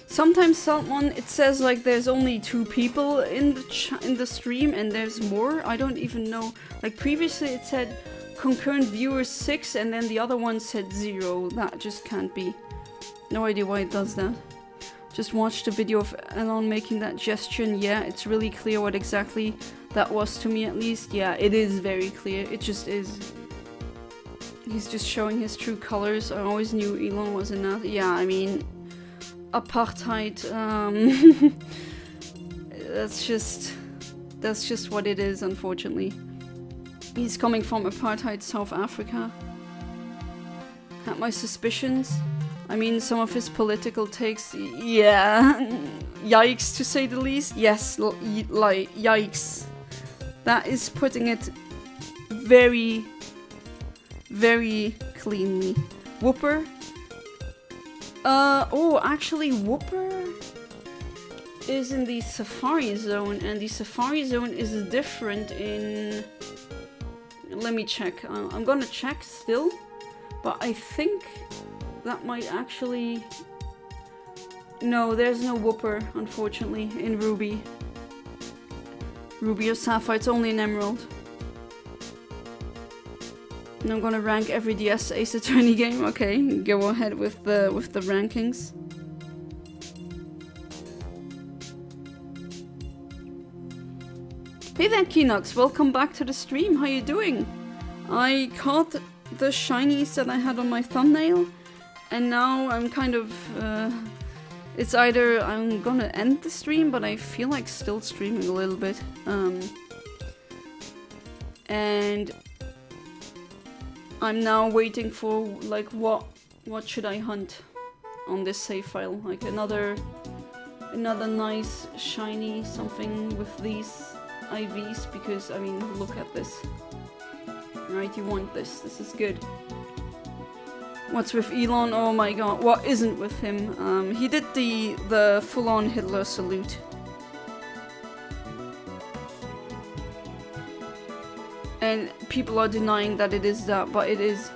Sometimes someone, it says like there's only 2 people in the stream and there's more. I don't even know. Like previously it said concurrent viewers 6 and then the other one said 0. That just can't be. No idea why it does that. Just watched a video of Elon making that gesture and yeah, it's really clear what exactly that was to me at least. Yeah, it is very clear. It just is. He's just showing his true colors. I always knew Elon was in that. Yeah, I mean, apartheid, that's just what it is, unfortunately. He's coming from apartheid South Africa. Had my suspicions. I mean, some of his political takes, yeah, yikes to say the least. Yes, like, yikes. That is putting it very, very cleanly. Whooper. Oh, actually, Whooper is in the Safari Zone, and the Safari Zone is different in... Let me check. I'm gonna check still, but I think that might actually... No, there's no Whooper, unfortunately, in Ruby. Ruby or Sapphire, it's only in Emerald. And I'm gonna rank every DS Ace Attorney game. Okay, go ahead with the rankings. Hey there, Kinox. Welcome back to the stream. How you doing? I caught the shinies that I had on my thumbnail, and now I'm kind of. It's either I'm gonna end the stream, but I feel like still streaming a little bit. And I'm now waiting for like what should I hunt on this save file? Like another nice shiny something with these IVs, because I mean look at this. Right, you want this. This is good. What's with Elon? Oh my god, what isn't with him? He did the full-on Hitler salute. And people are denying that it is that, but it is.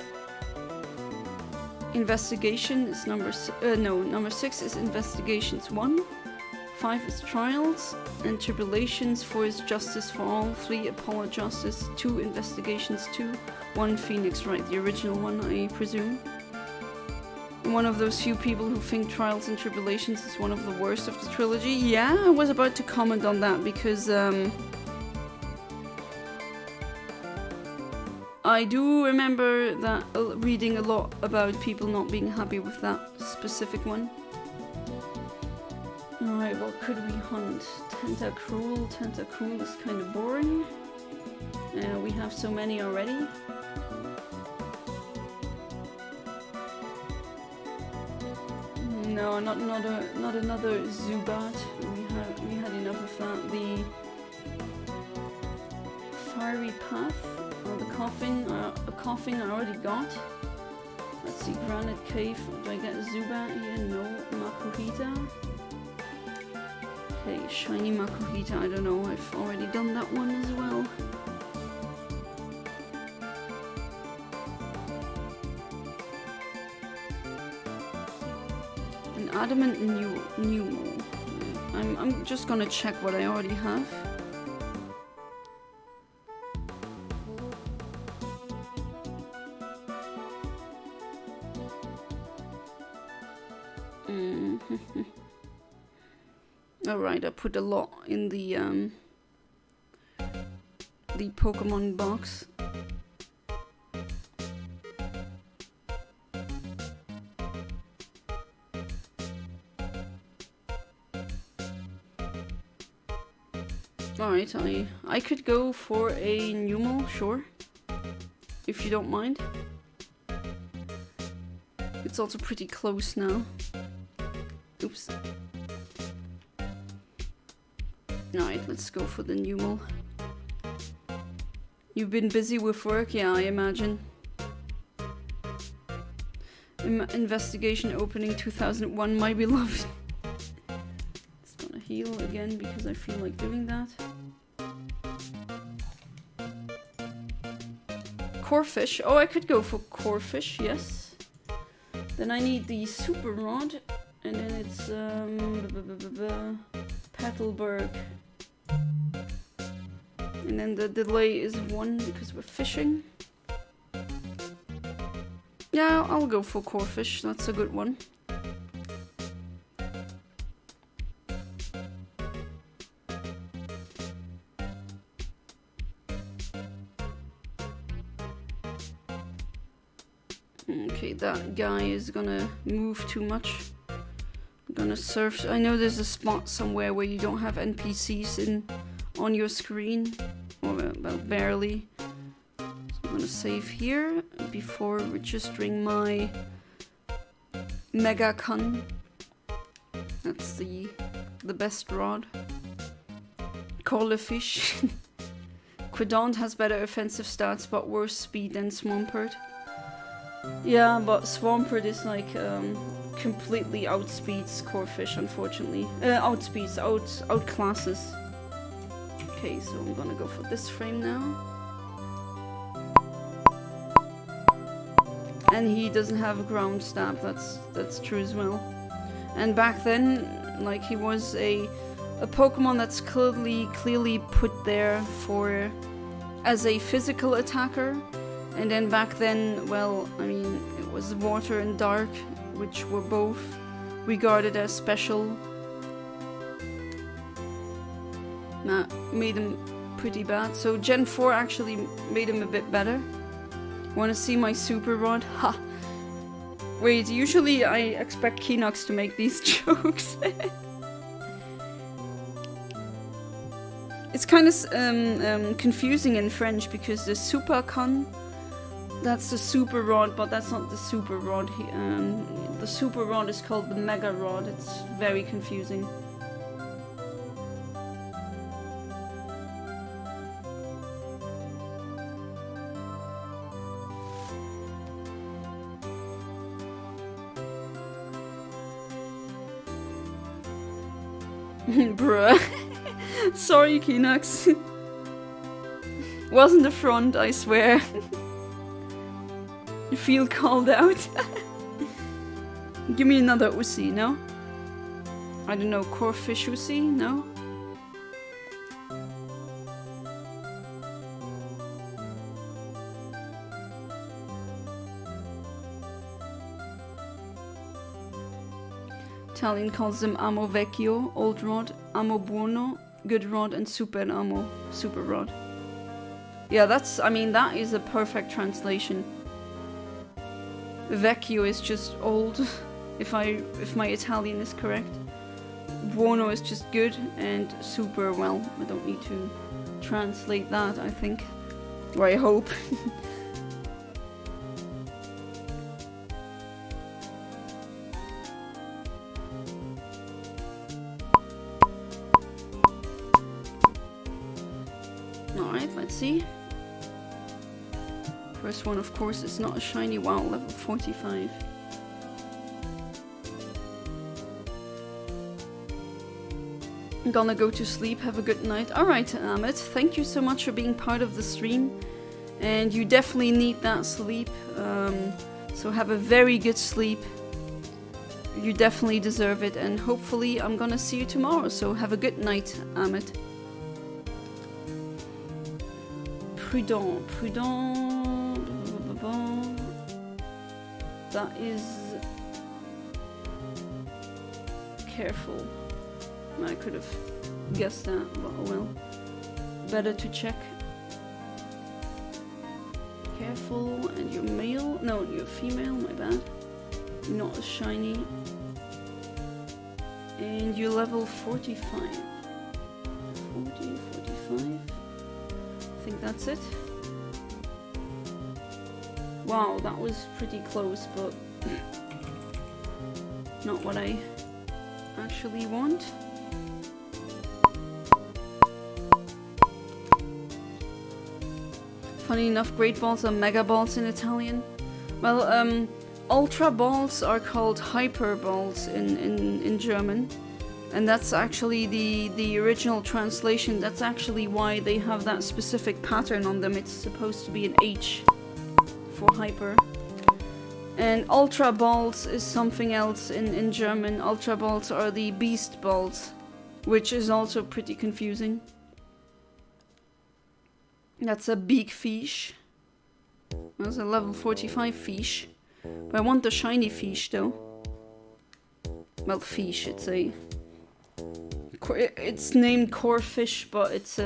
Investigation is number 6 is investigations 1, 5 is trials, and tribulations, 4 is justice for all, 3 Apollo justice, 2 investigations 2, 1 Phoenix, right, the original one, I presume. One of those few people who think trials and tribulations is one of the worst of the trilogy. Yeah, I was about to comment on that because I do remember that reading a lot about people not being happy with that specific one. Alright, what could we hunt? Tentacruel. Tentacruel is kind of boring. We have so many already. No, not another Zubat. We had enough of that. The Fiery Path. The Coughing I already got. Let's see, Granite Cave. Do I get Zubat here? No. Makuhita. Okay, Shiny Makuhita. I don't know. I've already done that one as well. An Adamant Numo. I'm just gonna check what I already have. Alright, I put a lot in the Pokemon box. Alright, I could go for a Numo, sure. If you don't mind. It's also pretty close now. Oops. Alright, let's go for the Numal. You've been busy with work? Yeah, I imagine. Investigation opening 2001, my beloved. Just gonna heal again because I feel like doing that. Corefish. Oh, I could go for Corefish, yes. Then I need the Super Rod. And then it's Petalburg. And then the delay is 1 because we're fishing. Yeah, I'll go for Corefish. That's a good one. Okay, that guy is gonna move too much. I'm gonna surf. I know there's a spot somewhere where you don't have NPCs on your screen. Or, well, barely. So I'm gonna save here before registering my Mega Con. That's the best rod. Colorfish. Quidont has better offensive stats but worse speed than Swampert. Yeah, but Swampert is like completely outspeeds Corefish, unfortunately. Outclasses. Okay, so I'm gonna go for this frame now. And he doesn't have a ground stab, that's true as well. And back then, like, he was a Pokemon that's clearly put there for as a physical attacker. And then back then, well, I mean, it was Water and Dark, which were both regarded as special. That made him pretty bad. So Gen 4 actually made him a bit better. Wanna see my Super Rod? Ha! Wait, usually I expect Kinox to make these jokes. It's kind of confusing in French because the Super Con, that's the Super Rod, but that's not the Super Rod. The Super Rod is called the Mega Rod. It's very confusing. Bruh. Sorry, Kinox. Wasn't the front, I swear. You feel called out? Give me another Uzi, no? I don't know, Corefish Uzi, no? Italian calls them Amo Vecchio, Old Rod, Amo Buono, Good Rod, and Super Amo, Super Rod. Yeah, that's, I mean, that is a perfect translation. Vecchio is just old, if my Italian is correct. Buono is just good, and Super, well, I don't need to translate that, I think. Or I hope. Alright, let's see. First one, of course, is not a shiny. Wow, level 45. I'm gonna go to sleep. Have a good night. Alright, Amit, thank you so much for being part of the stream. And you definitely need that sleep. So have a very good sleep. You definitely deserve it. And hopefully I'm gonna see you tomorrow. So have a good night, Amit. Prudent. That is careful. I could have guessed that, but oh well. Better to check. Careful, and you're male? No, you're female, my bad. Not as shiny. And you're level 45. 45. I think that's it. Wow, that was pretty close, but Not what I actually want. Funny enough, great balls are mega balls in Italian. Well, ultra balls are called hyper balls in German. And that's actually the original translation. That's actually why they have that specific pattern on them. It's supposed to be an H for hyper. And ultra balls is something else in German. Ultra balls are the beast balls, which is also pretty confusing. That's a big fish. That's a level 45 fish. But I want the shiny fish though. Well, fish, it's named core fish, but it's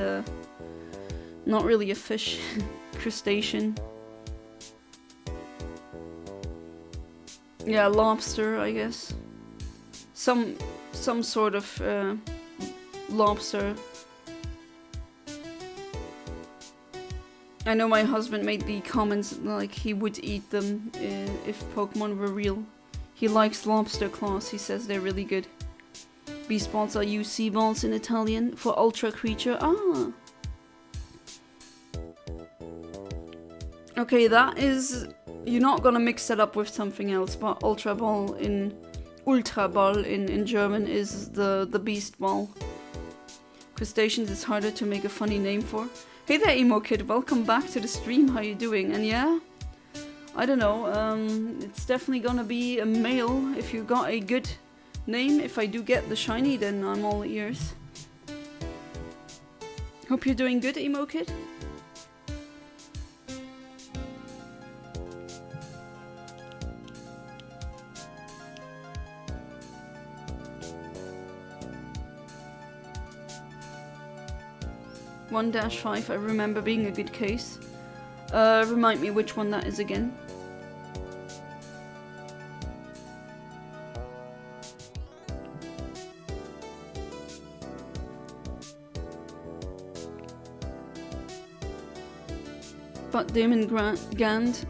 not really a fish. Crustacean. Yeah, lobster, I guess. Some sort of lobster. I know my husband made the comments like he would eat them if Pokemon were real. He likes lobster claws, he says they're really good. Beast balls are UC balls in Italian for ultra creature. Ah! Okay, that is... You're not gonna mix that up with something else, but Ultra Ball in German is the beast ball. Crustaceans is harder to make a funny name for. Hey there, Emo Kid, welcome back to the stream, how you doing? And yeah, I don't know, it's definitely gonna be a male if you got a good name. If I do get the shiny, then I'm all ears. Hope you're doing good, Emo Kid. (1-5), I remember being a good case. Remind me which one that is again. But Damon Gand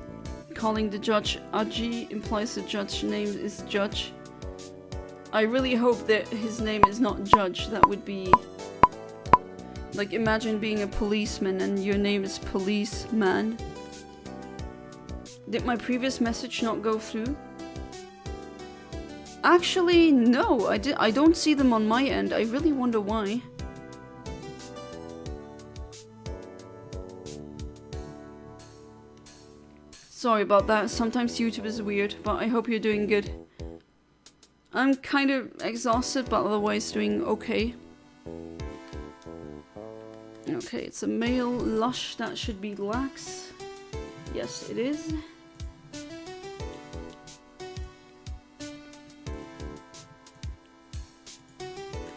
calling the judge Aji implies the judge's name is Judge. I really hope that his name is not Judge. That would be... Like, imagine being a policeman and your name is Policeman. Did my previous message not go through? Actually, no, I don't see them on my end. I really wonder why. Sorry about that. Sometimes YouTube is weird, but I hope you're doing good. I'm kind of exhausted, but otherwise doing okay. Okay, it's a male lush, that should be lax. Yes, it is.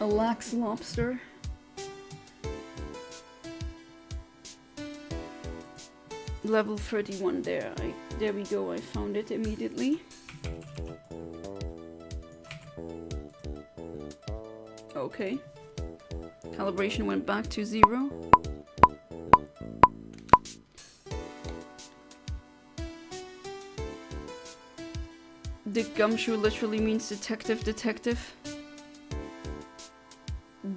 A lax lobster. Level 31 there. There we go, I found it immediately. Okay. Calibration went back to 0. Dick Gumshoe literally means detective.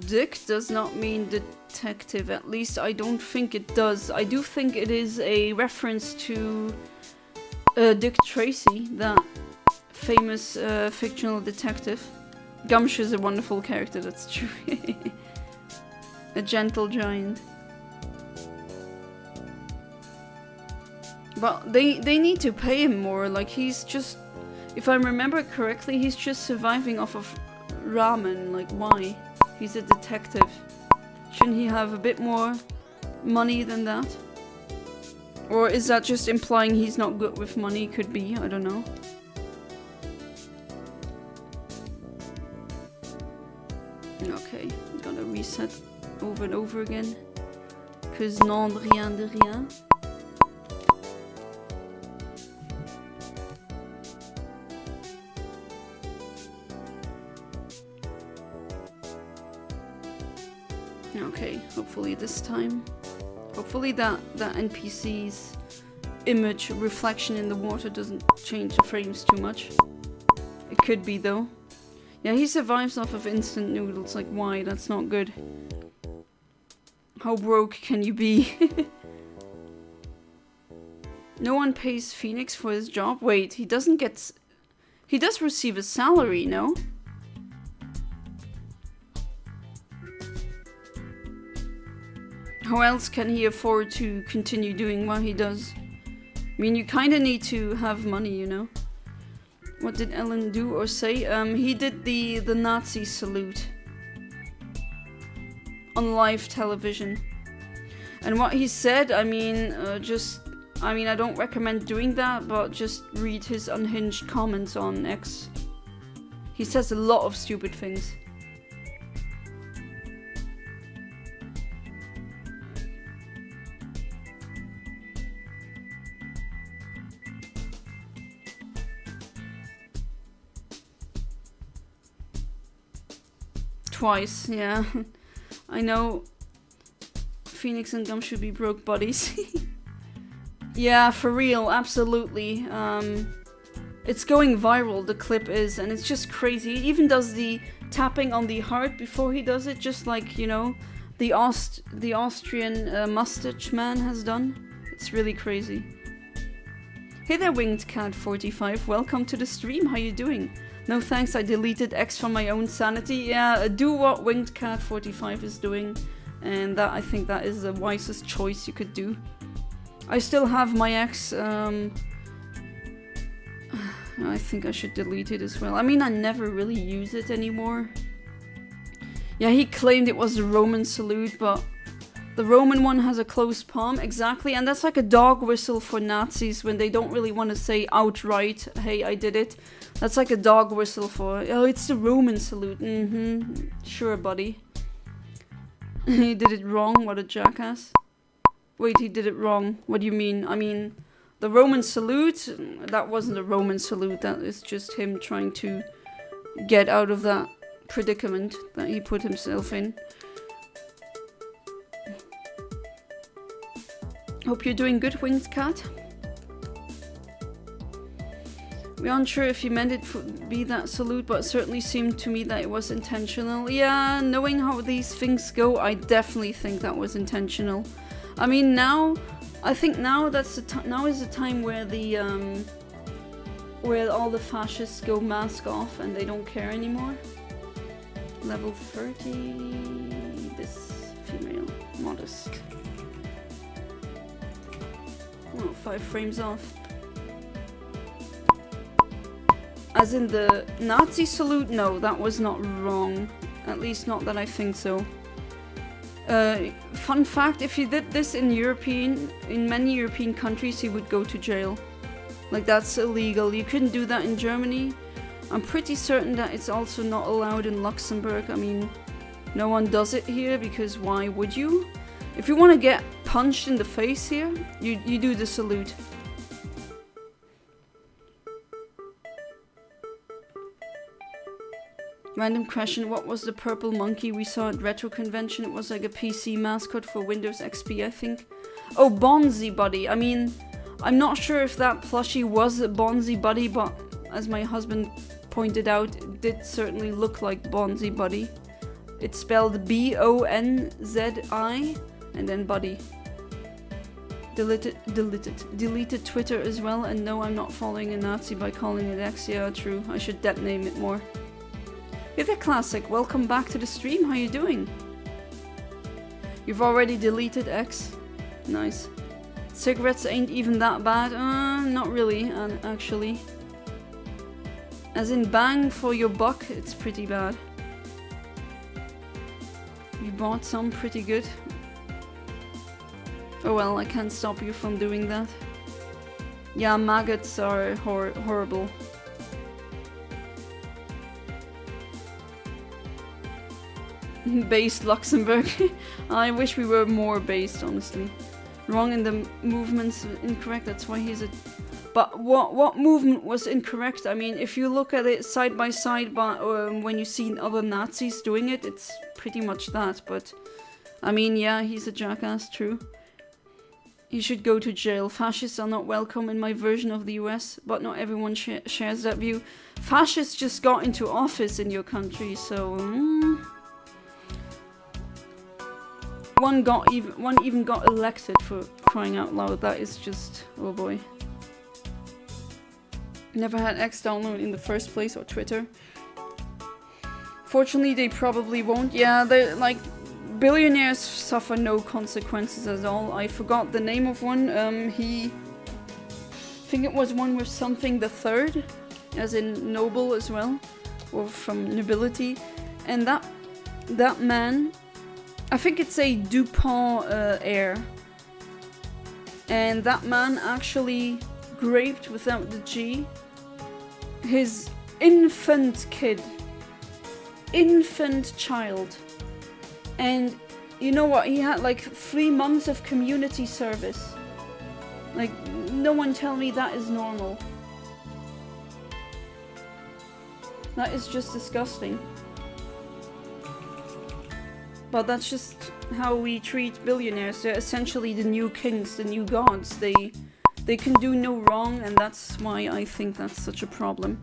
Dick does not mean detective, at least I don't think it does. I do think it is a reference to Dick Tracy, that famous fictional detective. Gumshoe is a wonderful character, that's true. A gentle giant. But they need to pay him more, like he's just... If I remember correctly, he's just surviving off of ramen, like why? He's a detective. Shouldn't he have a bit more money than that? Or is that just implying he's not good with money? Could be, I don't know. Okay, gotta reset over and over again. Cause non rien de rien. Okay, hopefully this time. Hopefully that NPC's image reflection in the water doesn't change the frames too much. It could be though. Yeah, he survives off of instant noodles. Like, why? That's not good. How broke can you be? No one pays Phoenix for his job? Wait, he doesn't get... He does receive a salary, no? How else can he afford to continue doing what he does? I mean, you kind of need to have money, you know? What did Ellen do or say? He did the Nazi salute on live television. And what he said, I mean, I don't recommend doing that, but just read his unhinged comments on X. He says a lot of stupid things. Twice, yeah. I know Phoenix and Gum should be broke buddies. Yeah, for real, absolutely. It's going viral, the clip is, and it's just crazy. He even does the tapping on the heart before he does it, just like, you know, the Austrian mustache man has done. It's really crazy. Hey there, Winged Cat 45. Welcome to the stream. How you doing? No thanks, I deleted X from my own sanity. Yeah, do what Winged Cat 45 is doing, and that, I think that is the wisest choice you could do. I still have my X, I think I should delete it as well. I mean, I never really use it anymore. Yeah, he claimed it was the Roman salute, but the Roman one has a closed palm, exactly, and that's like a dog whistle for Nazis when they don't really want to say outright, hey, I did it. That's like a dog whistle for, oh, it's the Roman salute. Sure, buddy. He did it wrong, what a jackass. Wait, he did it wrong. What do you mean? I mean, the Roman salute, that wasn't a Roman salute. That is just him trying to get out of that predicament that he put himself in. Hope you're doing good, Winged Cat. We aren't sure if he meant it to be that salute, but it certainly seemed to me that it was intentional. Yeah, knowing how these things go, I definitely think that was intentional. I mean, now, I think now that's now is the time where the where all the fascists go mask off and they don't care anymore. Level 30. This female, modest. Oh, 5 frames off. As in the Nazi salute? No, that was not wrong. At least not that I think so. Fun fact, if you did this in many European countries, you would go to jail. Like, that's illegal. You couldn't do that in Germany. I'm pretty certain that it's also not allowed in Luxembourg. I mean, no one does it here because why would you? If you want to get punched in the face here, you do the salute. Random question, what was the purple monkey we saw at Retro Convention? It was like a PC mascot for Windows XP, I think. Oh, Bonzi Buddy. I mean, I'm not sure if that plushie was a Bonzi Buddy, but as my husband pointed out, it did certainly look like Bonzi Buddy. It's spelled B-O-N-Z-I and then Buddy. Deleted Twitter as well, and no, I'm not following a Nazi by calling it X. Yeah, true. I should name it more. Hey there, Classic. Welcome back to the stream. How you doing? You've already deleted X. Nice. Cigarettes ain't even that bad. Not really, actually. As in bang for your buck, it's pretty bad. You bought some, pretty good. Oh well, I can't stop you from doing that. Yeah, maggots are horrible. Based Luxembourg. I wish we were more based, honestly. Wrong in the movements, incorrect, that's why he's a... But what movement was incorrect? I mean, if you look at it side by side, but when you see other Nazis doing it, it's pretty much that, but... I mean, yeah, he's a jackass, true. He should go to jail. Fascists are not welcome in my version of the US, but not everyone shares that view. Fascists just got into office in your country, so one even got elected, for crying out loud. That is just, oh boy. Never had X download in the first place, or Twitter. Fortunately, they probably won't. Yeah, they're like, billionaires suffer no consequences at all. I forgot the name of one. I think it was one with something the third, as in noble as well, or from nobility. And that man, I think it's a Dupont heir. And that man actually graped, without the G, his infant child. And you know what? He had like 3 months of community service. Like, no one tell me that is normal. That is just disgusting. But that's just how we treat billionaires. They're essentially the new kings, the new gods. They can do no wrong, and that's why I think that's such a problem.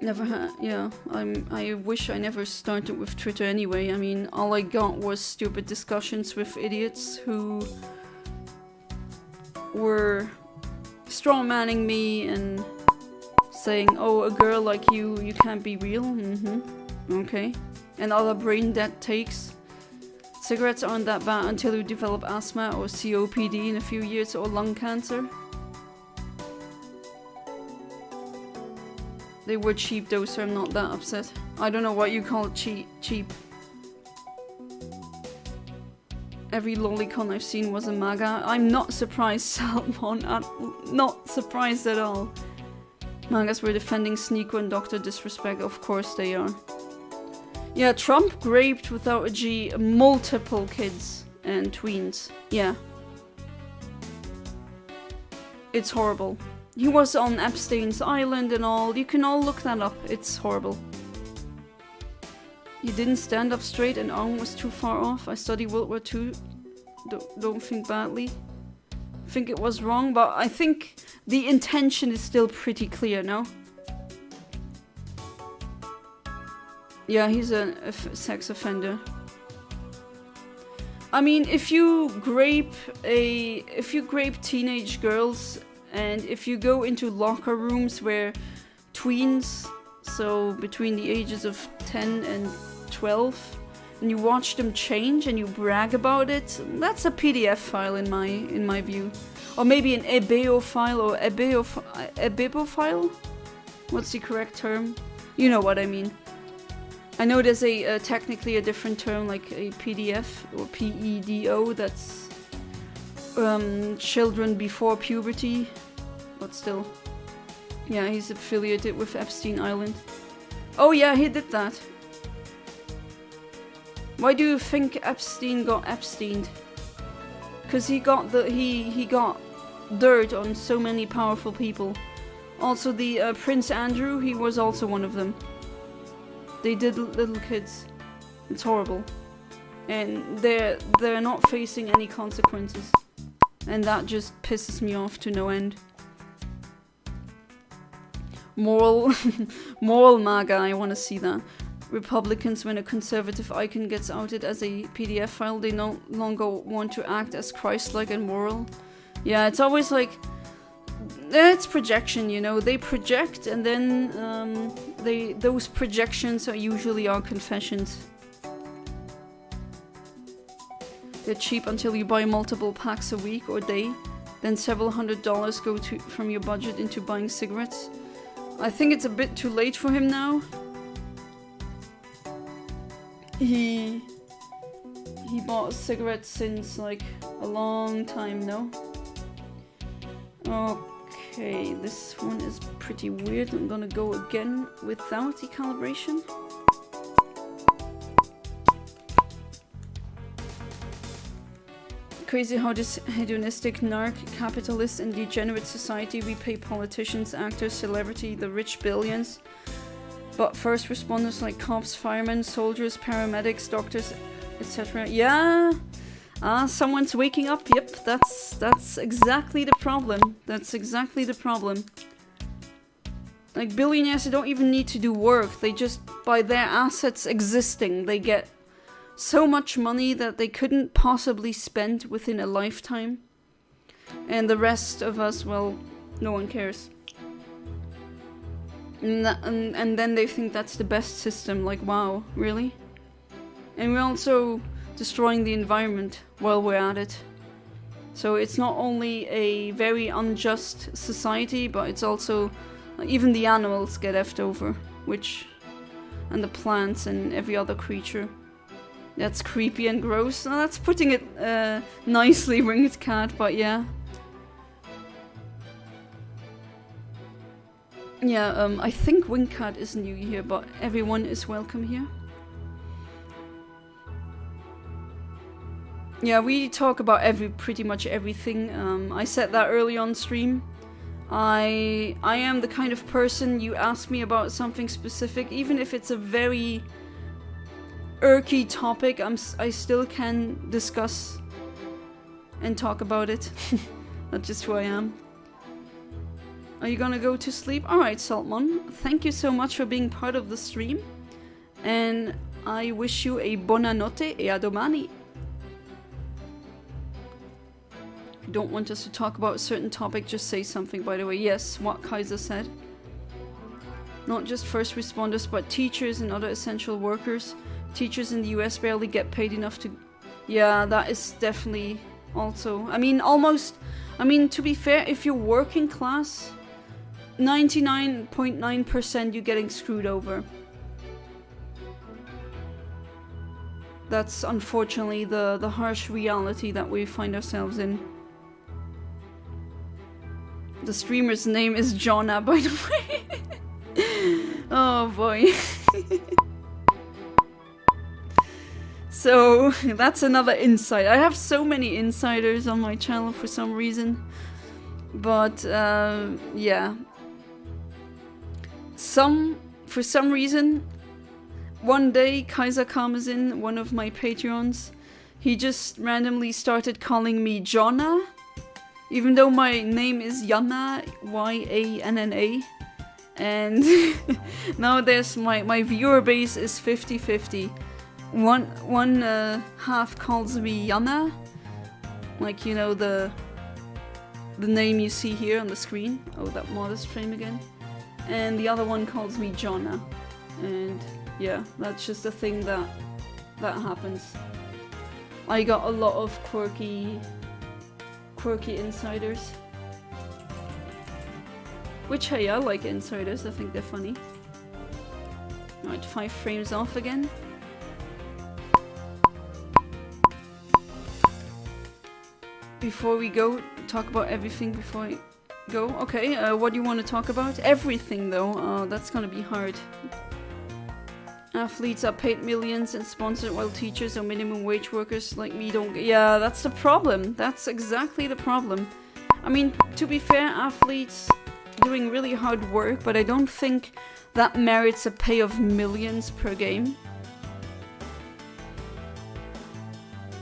Never had, yeah, I wish I never started with Twitter anyway. I mean, all I got was stupid discussions with idiots who were strawmanning me and saying, oh, a girl like you can't be real. Okay. And other brain dead takes. Cigarettes aren't that bad until you develop asthma or COPD in a few years, or lung cancer. They were cheap though, so I'm not that upset. I don't know what you call it, cheap. Every lolicon I've seen was a MAGA. I'm not surprised, Salmon. Not surprised at all. MAGAs were defending Sneeko and Dr. Disrespect. Of course they are. Yeah, Trump raped, without a G, multiple kids and tweens. Yeah. It's horrible. He was on Epstein's Island and all. You can all look that up. It's horrible. He didn't stand up straight and arm was too far off. I studied World War II. Don't think badly. Think it was wrong, but I think the intention is still pretty clear, no? Yeah, he's a sex offender. I mean, if you grape teenage girls, and if you go into locker rooms where tweens, so between the ages of 10 and 12, and you watch them change and you brag about it, that's a PDF file in my view. Or maybe an EBEO file or EBIBO file? What's the correct term? You know what I mean. I know there's technically a different term, like a PDF or PEDO, that's children before puberty, but still. Yeah, he's affiliated with Epstein Island. Oh yeah, he did that. Why do you think Epstein got Epsteined? Because he got dirt on so many powerful people. Also the Prince Andrew, he was also one of them. They did little kids. It's horrible. And they're not facing any consequences. And that just pisses me off to no end. Moral MAGA, I want to see that. Republicans, when a conservative icon gets outed as a PDF file, they no longer want to act as Christ-like and moral. Yeah, it's always like, it's projection, you know. They project, and then those projections are usually our confessions. They're cheap until you buy multiple packs a week or day, then several $100s go from your budget into buying cigarettes. I think it's a bit too late for him now. He bought cigarettes since like a long time, no? Okay, this one is pretty weird. I'm gonna go again without the calibration. Crazy how this hedonistic narc, capitalist and degenerate society we pay politicians, actors, celebrity, the rich billions. But first responders like cops, firemen, soldiers, paramedics, doctors, etc. Yeah, Ah, someone's waking up. Yep, that's exactly the problem. That's exactly the problem. Like, billionaires, they don't even need to do work. They just, by their assets existing, they get so much money that they couldn't possibly spend within a lifetime. And the rest of us, well, no one cares. And then they think that's the best system. Like, wow, really? And we're also destroying the environment while we're at it. So it's not only a very unjust society, but it's also... even the animals get effed over, and the plants and every other creature. That's creepy and gross. No, that's putting it nicely, Winged Cat, but yeah. Yeah, I think Winged Cat is new here, but everyone is welcome here. Yeah, we talk about pretty much everything. I said that early on stream. I am the kind of person, you ask me about something specific, even if it's a very irky topic, I still can discuss and talk about it. That's just who I am. Are you gonna go to sleep? Alright, Saltmon, thank you so much for being part of the stream, and I wish you a buonanotte e a domani. Don't want us to talk about a certain topic, just say something, by the way. Yes, what Kaiser said. Not just first responders, but teachers and other essential workers. Teachers in the US barely get paid enough to... Yeah, that is definitely also... I mean, almost... I mean, to be fair, if you're working class, 99.9% you're getting screwed over. That's unfortunately the harsh reality that we find ourselves in. The streamer's name is Jonna, by the way. Oh boy. So, that's another insight. I have so many insiders on my channel for some reason. But, yeah. For some reason, one day Kaiser Kamazin, one of my Patreons, he just randomly started calling me Jonna. Even though my name is Yanna, Y-A-N-N-A, and now there's my viewer base is 50-50. One half calls me Yanna, like, you know, the name you see here on the screen. Oh, that modest frame again. And the other one calls me Jonna, and yeah, that's just a thing that happens. I got a lot of quirky insiders. Which, hey, I like insiders, I think they're funny. Alright, 5 frames off again. Before we go, talk about everything before I go. Okay, what do you want to talk about? Everything though, that's gonna be hard. Athletes are paid millions and sponsored while teachers or minimum wage workers like me don't get... Yeah, that's the problem. That's exactly the problem. I mean, to be fair, athletes doing really hard work, but I don't think that merits a pay of millions per game.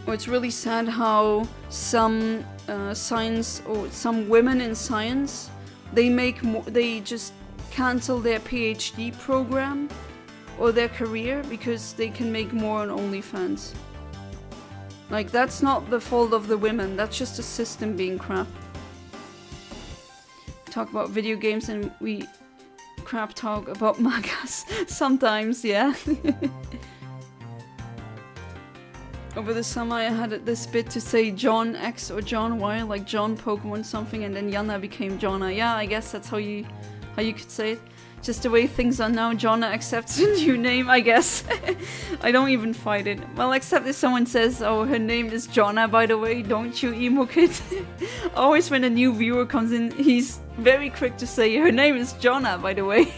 Or it's really sad how some science or some women in science, they just cancel their PhD program or their career because they can make more on OnlyFans. Like, that's not the fault of the women, that's just a system being crap. Talk about video games and we crap talk about mangas sometimes, yeah. Over the summer I had this bit to say John X or John Y, like John Pokemon something, and then Yanna became Jonna. Yeah, I guess that's how you could say it. Just the way things are now, Jonna accepts a new name, I guess. I don't even fight it. Well, except if someone says, oh, her name is Jonna, by the way, don't you, emo kid? Always when a new viewer comes in, he's very quick to say, her name is Jonna, by the way.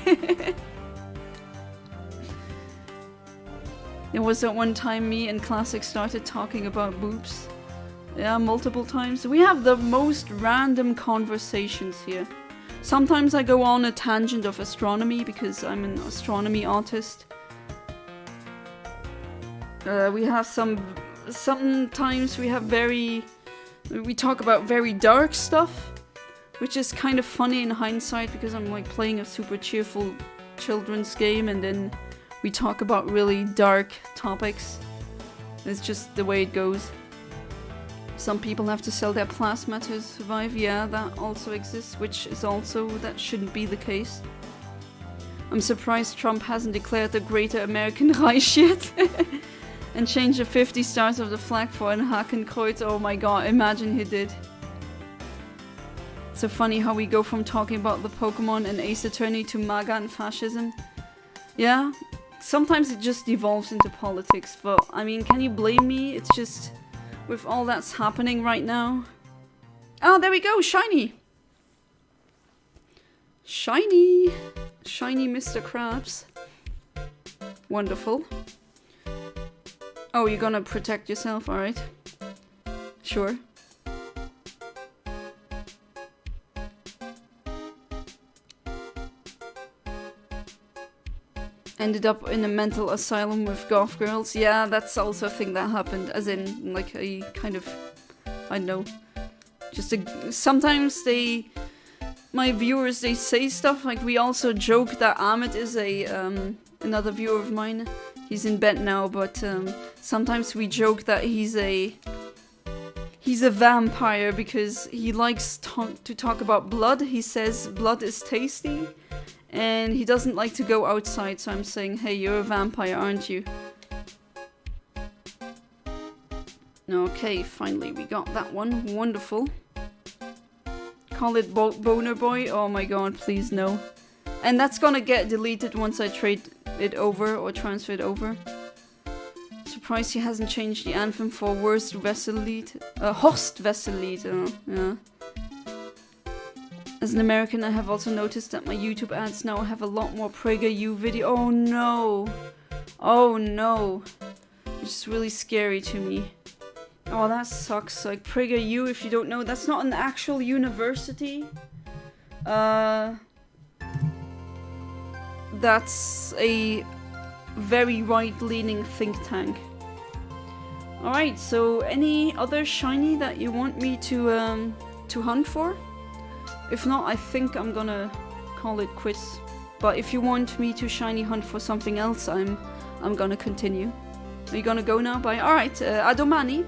There was that one time me and Classic started talking about boobs. Yeah, multiple times. We have the most random conversations here. Sometimes I go on a tangent of astronomy because I'm an astronomy artist. We have some sometimes we talk about very dark stuff, which is kind of funny in hindsight because I'm like playing a super cheerful children's game and then we talk about really dark topics. It's just the way it goes. Some people have to sell their plasma to survive. Yeah, that also exists, which is also, that shouldn't be the case. I'm surprised Trump hasn't declared the Greater American Reich yet. And changed the 50 stars of the flag for ein Hakenkreuz. Oh my god, imagine he did. So funny how we go from talking about the Pokemon and Ace Attorney to MAGA and fascism. Yeah, sometimes it just devolves into politics, but I mean, can you blame me? It's just, with all that's happening right now. Oh, there we go, shiny! Shiny! Shiny Mr. Krabs. Wonderful. Oh, you're gonna protect yourself, alright. Sure. Ended up in a mental asylum with goth girls. Yeah, that's also a thing that happened. As in, like, a kind of... I don't know. Just a... Sometimes they... My viewers, they say stuff. Like, we also joke that Ahmed is a... another viewer of mine. He's in bed now, but sometimes we joke that he's a vampire because he likes to talk about blood. He says blood is tasty, and he doesn't like to go outside, so I'm saying, hey, you're a vampire, aren't you? Okay, finally we got that one. Wonderful. Call it Boner Boy? Oh my god, please no. And that's gonna get deleted once I trade it over or transfer it over. Surprised he hasn't changed the anthem for worst vessel lead. Horst vessel lead. Yeah. As an American, I have also noticed that my YouTube ads now have a lot more PragerU video. Oh no! Oh no! It's really scary to me. Oh, that sucks. Like, PragerU, if you don't know, that's not an actual university. That's a very right-leaning think tank. Alright, so any other shiny that you want me to hunt for? If not, I think I'm gonna call it quits. But if you want me to shiny hunt for something else, I'm gonna continue. Are you gonna go now? Bye. Alright, a domani.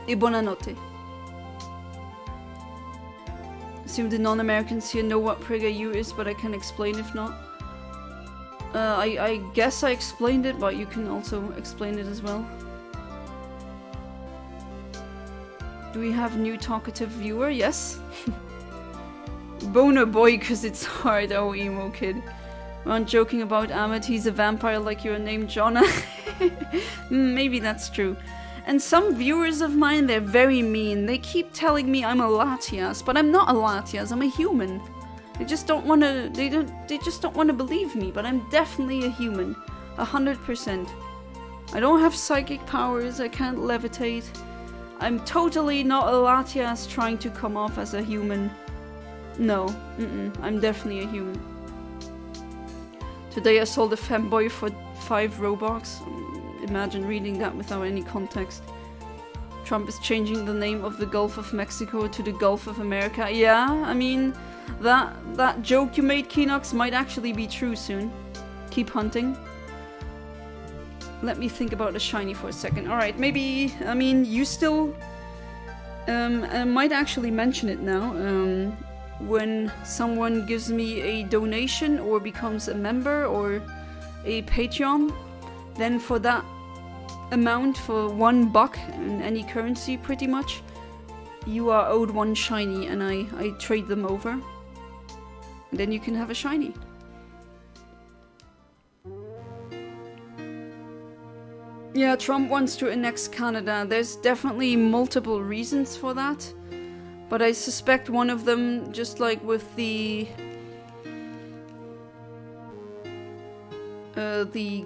E buonanotte. Assume the non-Americans here know what PragerU is, but I can explain if not. I guess I explained it, but you can also explain it as well. Do we have new talkative viewer? Yes. Boner Boy, cause it's hard. Oh, emo kid. I'm joking about Ahmed. He's a vampire like you're named Jonna. Maybe that's true. And some viewers of mine, they're very mean. They keep telling me I'm a Latias, but I'm not a Latias, I'm a human. They just don't wanna, they just don't wanna believe me, but I'm definitely a human. 100%. I don't have psychic powers, I can't levitate. I'm totally not a Latias trying to come off as a human. No, I'm definitely a human. Today I sold a femboy for 5 Robux. Imagine reading that without any context. Trump is changing the name of the Gulf of Mexico to the Gulf of America. Yeah, I mean, that joke you made, Keenox, might actually be true soon. Keep hunting. Let me think about the shiny for a second. Alright, maybe, I mean, you still... I might actually mention it now. When someone gives me a donation or becomes a member or a Patreon, then for that amount, for $1 in any currency pretty much, you are owed 1 shiny, and I trade them over. And then you can have a shiny. Yeah, Trump wants to annex Canada. There's definitely multiple reasons for that. But I suspect one of them, just like with the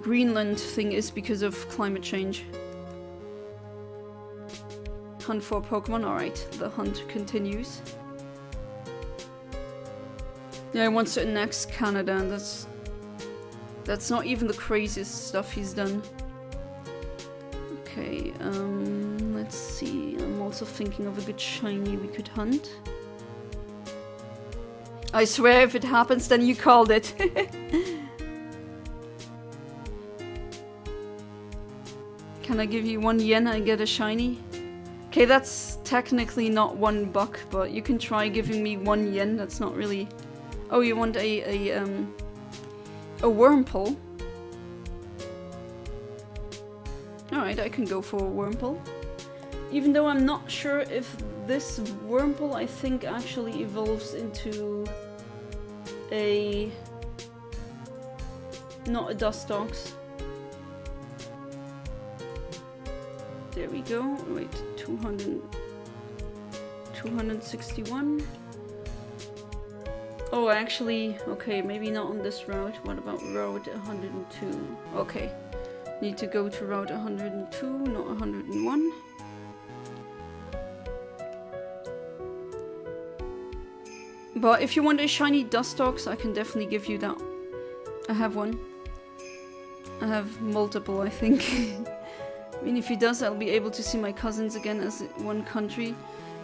Greenland thing, is because of climate change. Hunt for Pokemon. Alright, the hunt continues. Yeah, he wants to annex Canada, and that's That's not even the craziest stuff he's done. Okay, let's see. I'm also thinking of a good shiny we could hunt. I swear if it happens, then you called it. Can I give you 1 yen and get a shiny? Okay, that's technically not $1, but you can try giving me 1 yen. That's not really... Oh, you want a Wurmple? Alright, I can go for a Wurmple. Even though I'm not sure if this Wurmple, I think, actually evolves into a... not a Dustox. There we go. Wait, 261. Oh, actually, okay, maybe not on this route. What about route 102? Okay, need to go to route 102, not 101. But if you want a shiny Dustox, I can definitely give you that. I have one. I have multiple, I think. I mean, if he does, I'll be able to see my cousins again as one country.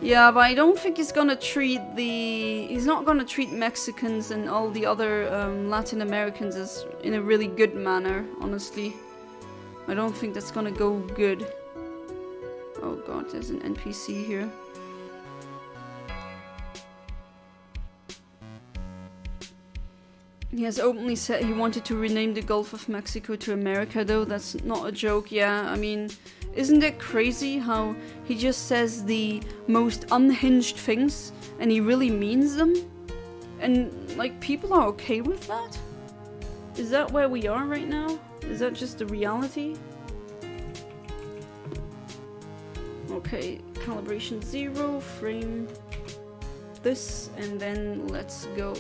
Yeah, but I don't think he's gonna treat the... He's not gonna treat Mexicans and all the other Latin Americans as in a really good manner, honestly. I don't think that's gonna go good. Oh god, there's an NPC here. He has openly said he wanted to rename the Gulf of Mexico to America, though. That's not a joke, yeah. I mean, isn't it crazy how he just says the most unhinged things and he really means them? And, like, people are okay with that? Is that where we are right now? Is that just the reality? Okay, calibration 0, frame this, and then let's go.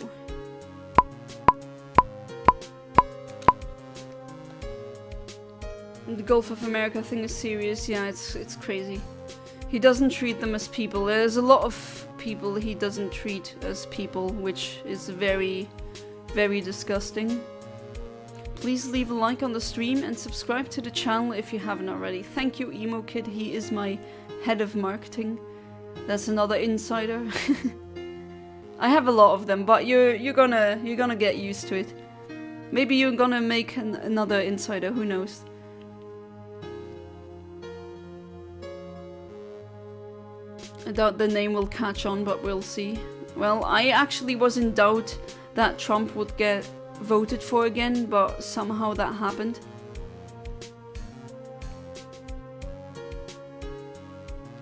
The Gulf of America thing is serious, yeah, it's crazy. He doesn't treat them as people. There's a lot of people he doesn't treat as people, which is very, very disgusting. Please leave a like on the stream and subscribe to the channel if you haven't already. Thank you, Emo Kid, he is my head of marketing. That's another insider. I have a lot of them, but you're gonna get used to it. Maybe you're gonna make another insider, who knows. I doubt the name will catch on, but we'll see. Well, I actually was in doubt that Trump would get voted for again, but somehow that happened.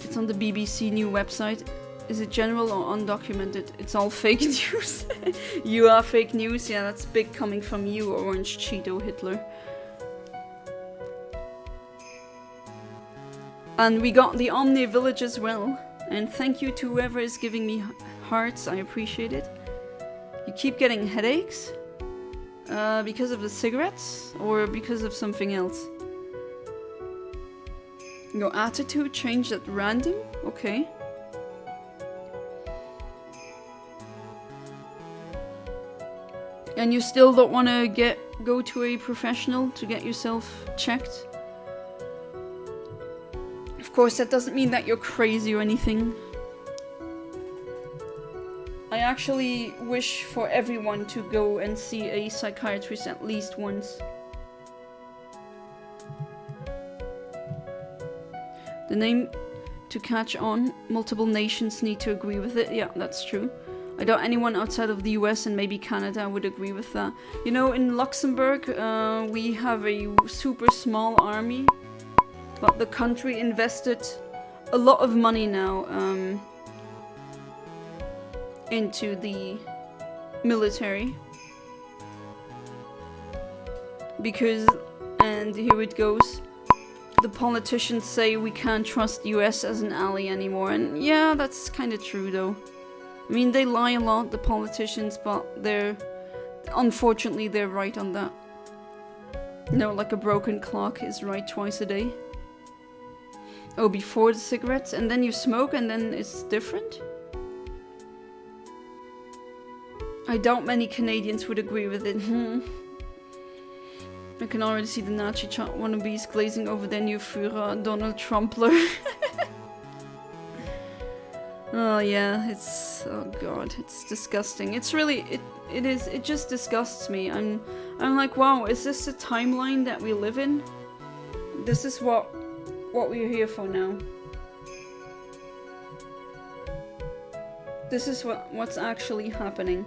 It's on the BBC new website. Is it general or undocumented? It's all fake news. You are fake news? Yeah, that's big coming from you, Orange Cheeto Hitler. And we got the Omni Village as well. And thank you to whoever is giving me hearts, I appreciate it. You keep getting headaches? Because of the cigarettes? Or because of something else? Your attitude changed at random? Okay. And you still don't want to go to a professional to get yourself checked? Of course, that doesn't mean that you're crazy or anything. I actually wish for everyone to go and see a psychiatrist at least once. The name to catch on, multiple nations need to agree with it. Yeah, that's true. I doubt anyone outside of the US and maybe Canada would agree with that. You know, in Luxembourg, we have a super small army. But the country invested a lot of money now into the military. Because, and here it goes, the politicians say we can't trust US as an ally anymore. And yeah, that's kind of true though. I mean, they lie a lot, the politicians, but unfortunately they're right on that. No, like a broken clock is right twice a day. Oh, before the cigarettes, and then you smoke, and then it's different? I doubt many Canadians would agree with it. I can already see the Nazi wannabes glazing over their new Führer, Donald Trumpler. Oh yeah, it's, oh god, it's disgusting. It's really, it just disgusts me. I'm like, wow, is this the timeline that we live in? This is what we're here for now. This is what's actually happening.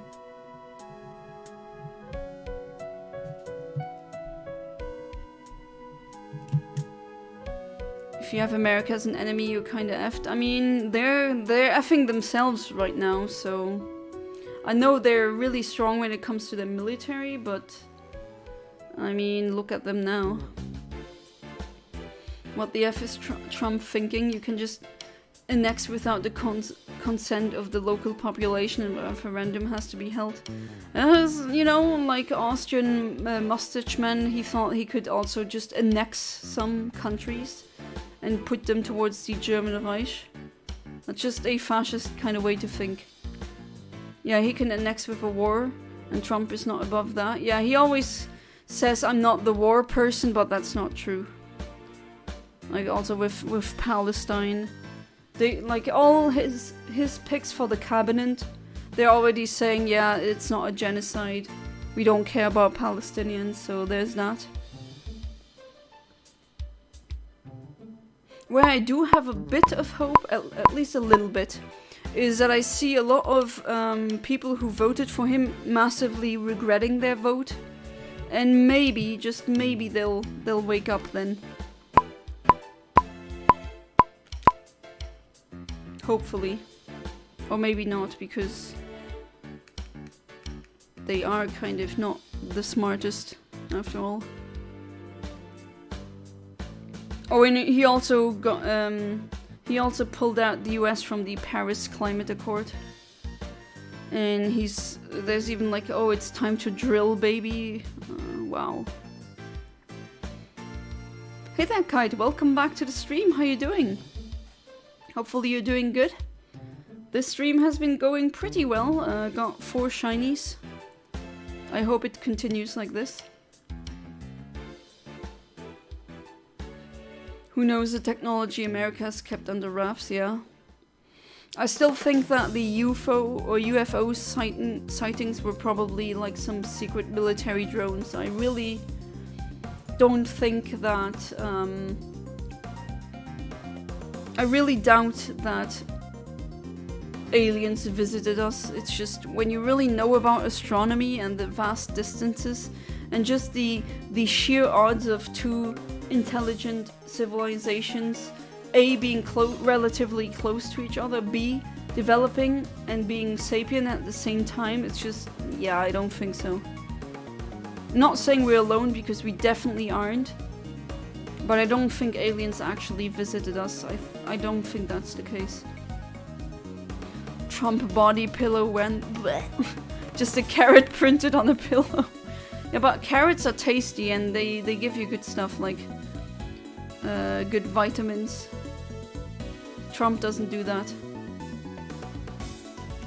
If you have America as an enemy, you're kinda effed. I mean, they're effing themselves right now, so... I know they're really strong when it comes to the military, but... I mean, look at them now. What the F is Trump thinking? You can just annex without the consent of the local population, and a referendum has to be held. As, you know, like Austrian mustache man, he thought he could also just annex some countries and put them towards the German Reich. That's just a fascist kind of way to think. Yeah, he can annex with a war, and Trump is not above that. Yeah, he always says I'm not the war person, but that's not true. Like also with Palestine. They, like all his picks for the cabinet, they're already saying, yeah, it's not a genocide. We don't care about Palestinians, so there's that. Where I do have a bit of hope, at least a little bit, is that I see a lot of people who voted for him massively regretting their vote, and maybe, just maybe, they'll wake up then. Hopefully, or maybe not, because they are kind of not the smartest after all. Oh, and he also got he also pulled out the US from the Paris Climate Accord. And there's even like, oh, it's time to drill, baby. Wow. Hey there, Kite, welcome back to the stream. How you doing? Hopefully you're doing good. This stream has been going pretty well. Got 4 shinies. I hope it continues like this. Who knows the technology America has kept under wraps, yeah. I still think that the UFO sightings were probably like some secret military drones. I really don't think that... I really doubt that aliens visited us. It's just when you really know about astronomy and the vast distances and just the sheer odds of 2 intelligent civilizations, A, being relatively close to each other, B, developing and being sapient at the same time, it's just, yeah, I don't think so. Not saying we're alone, because we definitely aren't, but I don't think aliens actually visited us. I don't think that's the case. Trump body pillow went bleh. Just a carrot printed on a pillow. Yeah, but carrots are tasty and they give you good stuff like good vitamins. Trump doesn't do that.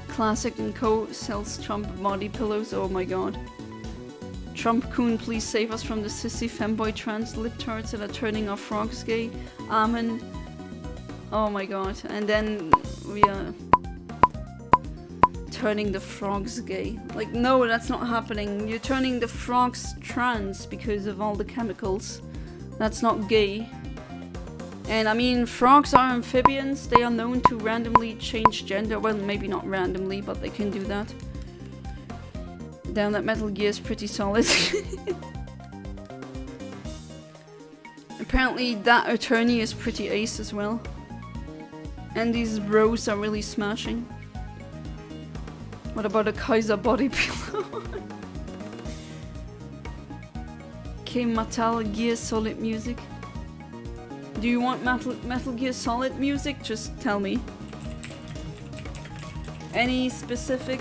Classic & Co. sells Trump body pillows. Oh my god. Trump Coon, please save us from the sissy femboy trans libtards that are turning our frogs gay. Amen. Oh my god. And then we are turning the frogs gay. Like, no, that's not happening. You're turning the frogs trans because of all the chemicals. That's not gay. And I mean, frogs are amphibians. They are known to randomly change gender. Well, maybe not randomly, but they can do that. Damn, that Metal Gear is pretty solid. Apparently that attorney is pretty ace as well. And these bros are really smashing. What about a Kaiser body pillow? Okay, Metal Gear Solid music. Do you want Metal Gear Solid music? Just tell me. Any specific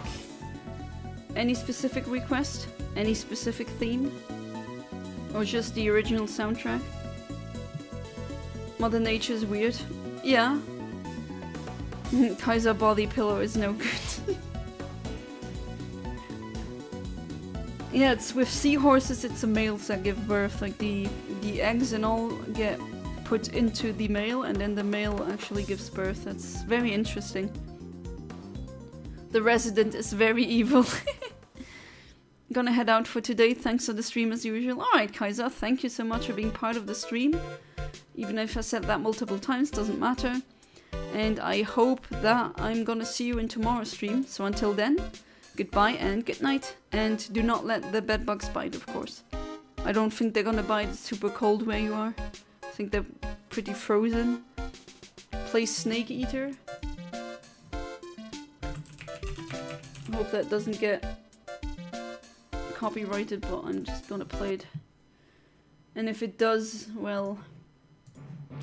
request? Any specific theme? Or just the original soundtrack? Mother Nature's weird. Yeah. Kaiser body pillow is no good. Yeah, it's with seahorses, it's the males that give birth. Like the eggs and all get put into the male, and then the male actually gives birth. That's very interesting. The resident is very evil. Gonna head out for today. Thanks for the stream as usual. Alright, Kaiser, thank you so much for being part of the stream. Even if I said that multiple times, doesn't matter. And I hope that I'm gonna see you in tomorrow's stream. So until then, goodbye and good night. And do not let the bedbugs bite, of course. I don't think they're gonna bite. It's super cold where you are. I think they're pretty frozen. Play Snake Eater. Hope that doesn't get copyrighted, but I'm just gonna play it. And if it does, well,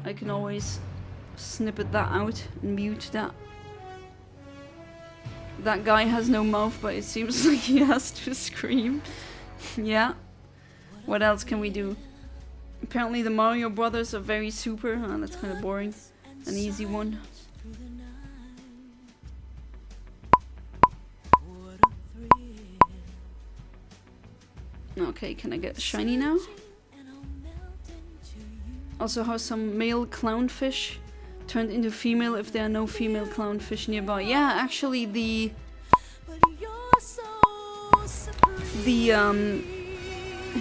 I can always snippet that out and mute that. That guy has no mouth, but it seems like he has to scream. Yeah. What else can we do? Apparently the Mario Brothers are very super. Oh, that's kind of boring. An easy one. Okay, can I get shiny now? Also how some male clownfish turned into female if there are no female clownfish nearby. Yeah, actually the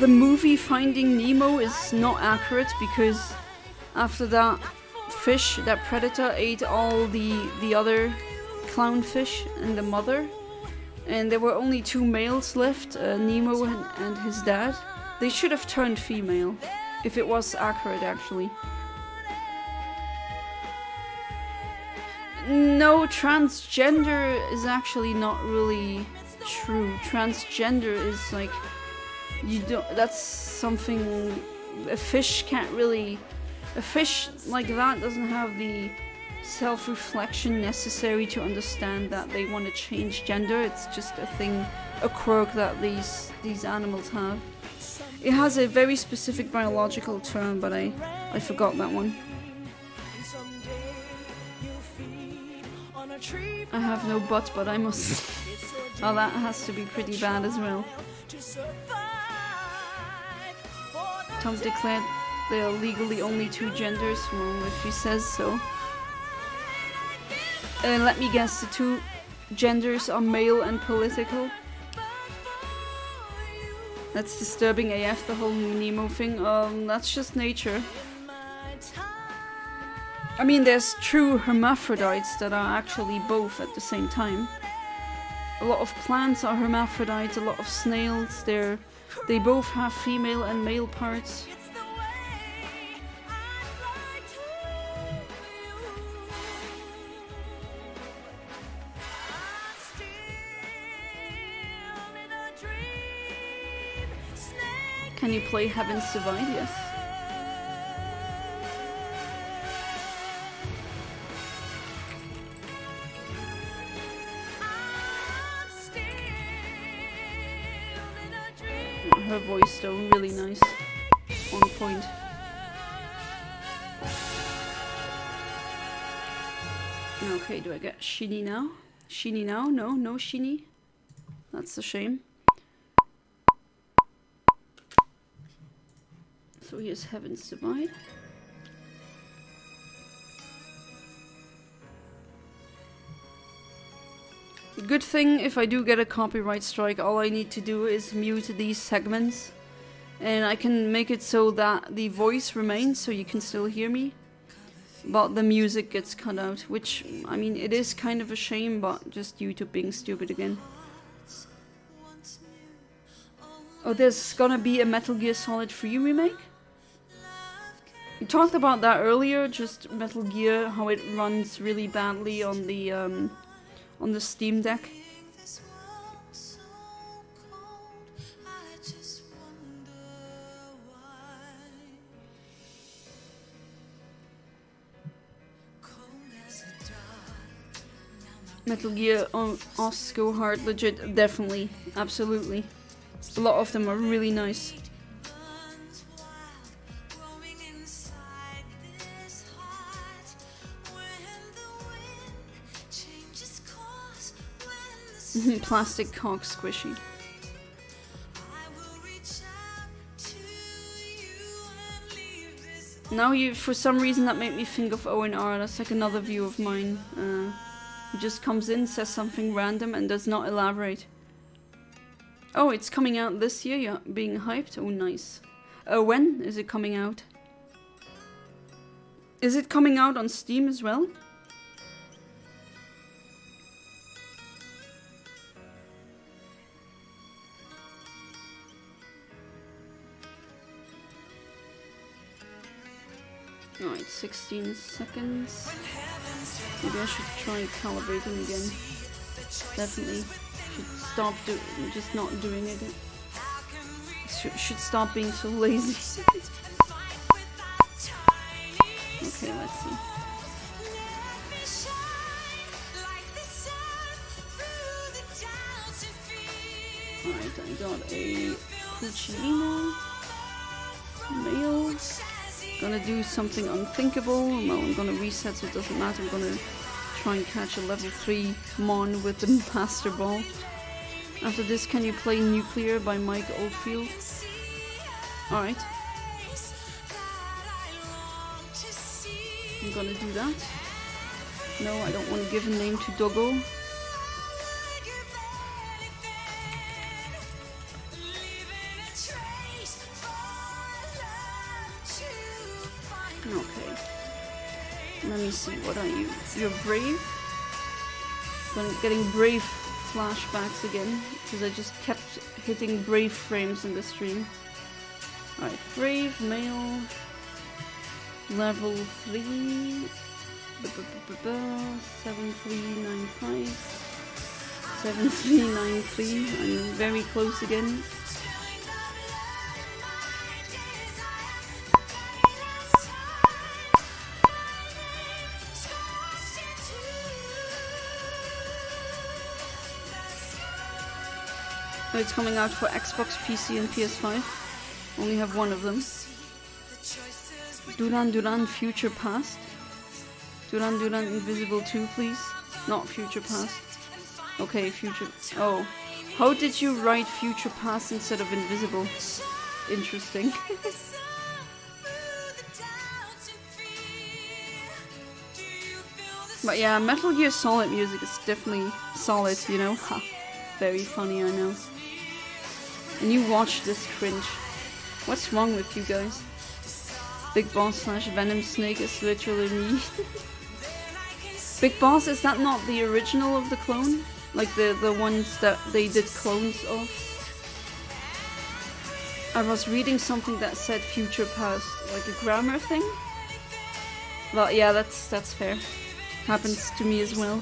movie Finding Nemo is not accurate because after that fish, that predator ate all the other clownfish and the mother. And there were only 2 males left, Nemo and his dad. They should have turned female, if it was accurate actually. No, transgender is actually not really true. Transgender is like, you don't, that's something, a fish can't really, a fish like that doesn't have the self-reflection necessary to understand that they want to change gender. It's just a thing, a quirk that these animals have. It has a very specific biological term, but I forgot that one. I have no butt, but I must. Oh, that has to be pretty bad as well. Tom declared there are legally only 2 genders. Well, if he says so. Let me guess, the 2 genders are male and political. That's disturbing AF, the whole Nemo thing. That's just nature. I mean, there's true hermaphrodites that are actually both at the same time. A lot of plants are hermaphrodites, a lot of snails, they both have female and male parts. Can you play Heavens Divide? Yes. Her voice though, really nice. On point. Okay, do I get Shiny now? Shiny now? No Shiny. That's a shame. So here's Heaven's Divide. Good thing, if I do get a copyright strike, all I need to do is mute these segments. And I can make it so that the voice remains, so you can still hear me. But the music gets cut out, which, I mean, it is kind of a shame, but just YouTube being stupid again. Oh, there's gonna be a Metal Gear Solid 3 remake? We talked about that earlier, just Metal Gear, how it runs really badly on the Steam Deck. Metal Gear on OS go hard, legit, definitely, absolutely. A lot of them are really nice. Plastic cock squishy. Now you, for some reason that made me think of ONR. That's like another view of mine. Who just comes in, says something random and does not elaborate. Oh, it's coming out this year, you're being hyped? Oh, nice. When is it coming out? Is it coming out on Steam as well? Alright, 16 seconds. Maybe I should try calibrating again. Definitely. Should stop just not doing it. Should stop being so lazy. Okay, let's see. Alright, I got a Puccino male. Gonna do something unthinkable. Well, I'm gonna reset so it doesn't matter. I'm gonna try and catch a level 3 Mon with the Master Ball. After this, can you play Nuclear by Mike Oldfield? Alright. I'm gonna do that. No, I don't want to give a name to Doggo. Okay. Let me see, what are you? You're Brave? Getting Brave flashbacks again, because I just kept hitting Brave frames in the stream. Alright, Brave, male, level 3, 7395, 7393, I'm very close again. Oh, it's coming out for Xbox, PC and PS5. Only have one of them. Duran Duran Future Past. Duran Duran Invisible 2, please. Not Future Past. Okay, Future... Oh. How did you write Future Past instead of Invisible? Interesting. But yeah, Metal Gear Solid music is definitely solid, you know? Ha. Very funny, I know. And you watch this cringe. What's wrong with you guys? Big Boss slash Venom Snake is literally me. Big Boss, is that not the original of the clone? Like the ones that they did clones of? I was reading something that said Future Past, like a grammar thing? Well, yeah, that's fair. Happens to me as well.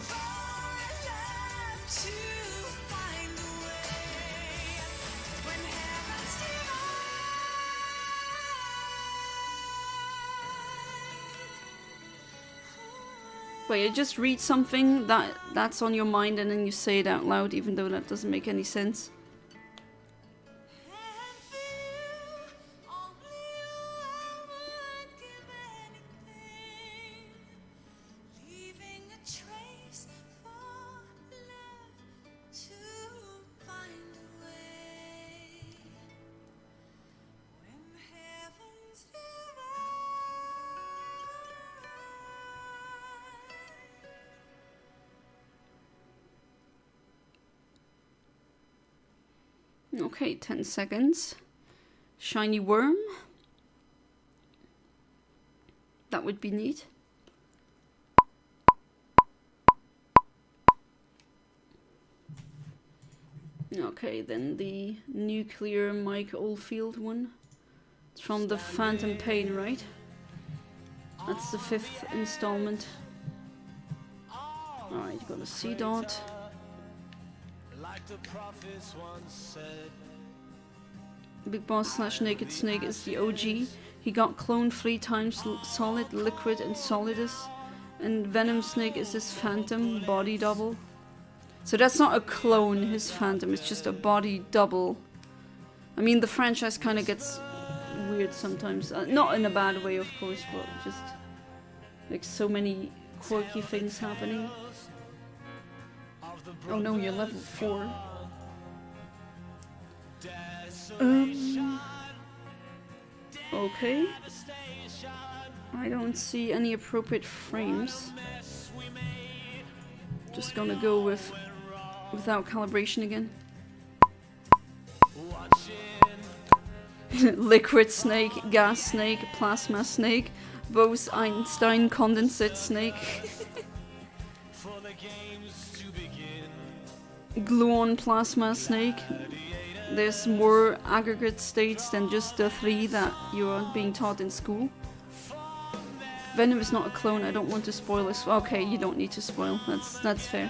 But you just read something that's on your mind and then you say it out loud, even though that doesn't make any sense. Okay, 10 seconds. Shiny worm. That would be neat. Okay, then the nuclear Mike Oldfield one. It's from the Phantom Pain, right? That's the 5th installment. Alright, got a C dot. Big Boss slash Naked Snake is the OG. He got cloned 3 times, Solid, Liquid and Solidus. And Venom Snake is his Phantom body double. So that's not a clone, his Phantom, it's just a body double. I mean, the franchise kind of gets weird sometimes. Not in a bad way, of course, but just like so many quirky things happening. Oh no, you're level 4. Okay. I don't see any appropriate frames. Just gonna go with without calibration again. Liquid snake, gas snake, plasma snake, Bose-Einstein condensate snake. Gluon plasma snake. There's more aggregate states than just the 3 that you are being taught in school. Venom is not a clone, I don't want to spoil this. Okay, you don't need to spoil, that's fair.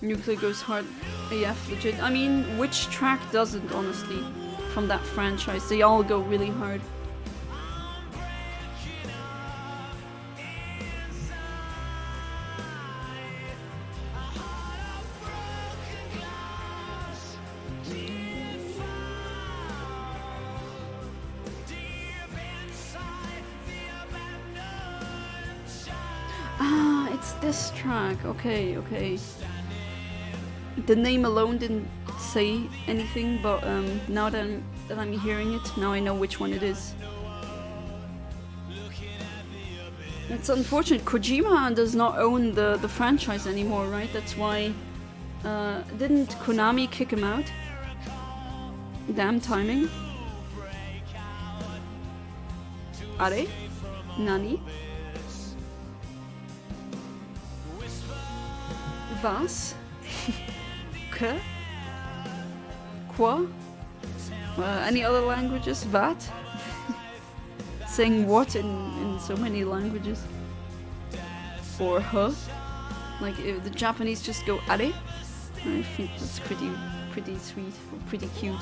Nuclear goes hard AF legit. I mean, which track doesn't, honestly, from that franchise? They all go really hard. Ah, it's this track. Okay, okay. The name alone didn't say anything, but now that I'm hearing it, now I know which one it is. It's unfortunate. Kojima does not own the franchise anymore, right? That's why... didn't Konami kick him out? Damn timing. Are? Nani? Was? Que? Quoi? Any other languages? What? Saying what in so many languages? Or huh? Like if the Japanese just go are? I think that's pretty sweet or pretty cute.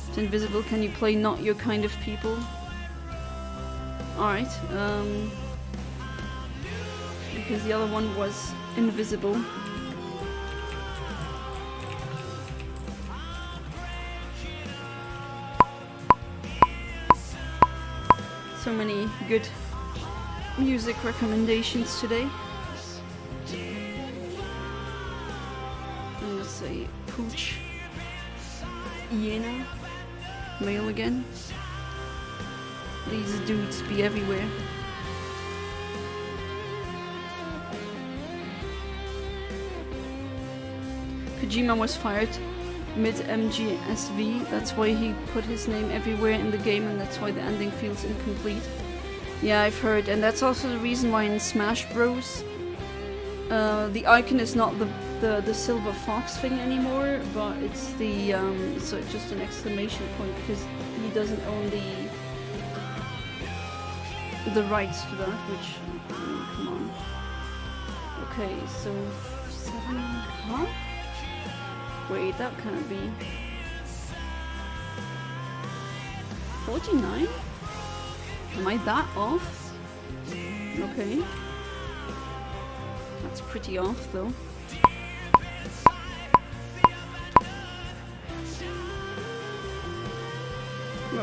It's invisible. Can you play Not Your Kind of People? Alright. Because the other one was invisible. So many good music recommendations today. I'm gonna say Pooch, Iena, male again. These dudes be everywhere. Kojima was fired mid-MGSV, that's why he put his name everywhere in the game and that's why the ending feels incomplete. Yeah, I've heard, and that's also the reason why in Smash Bros. The icon is not the silver fox thing anymore, but it's the so just an exclamation point because he doesn't own the rights to that, which come on. Okay, so 7, huh? Wait, that can't be 49? Am I that off? Okay. That's pretty off though.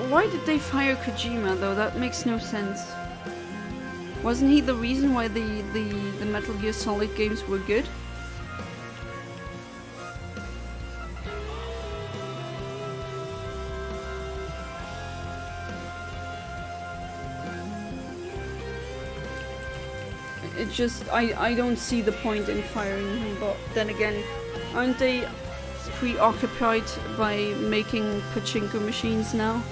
Why did they fire Kojima though? That makes no sense. Wasn't he the reason why the Metal Gear Solid games were good? It just, I don't see the point in firing him, but then again, aren't they preoccupied by making pachinko machines now?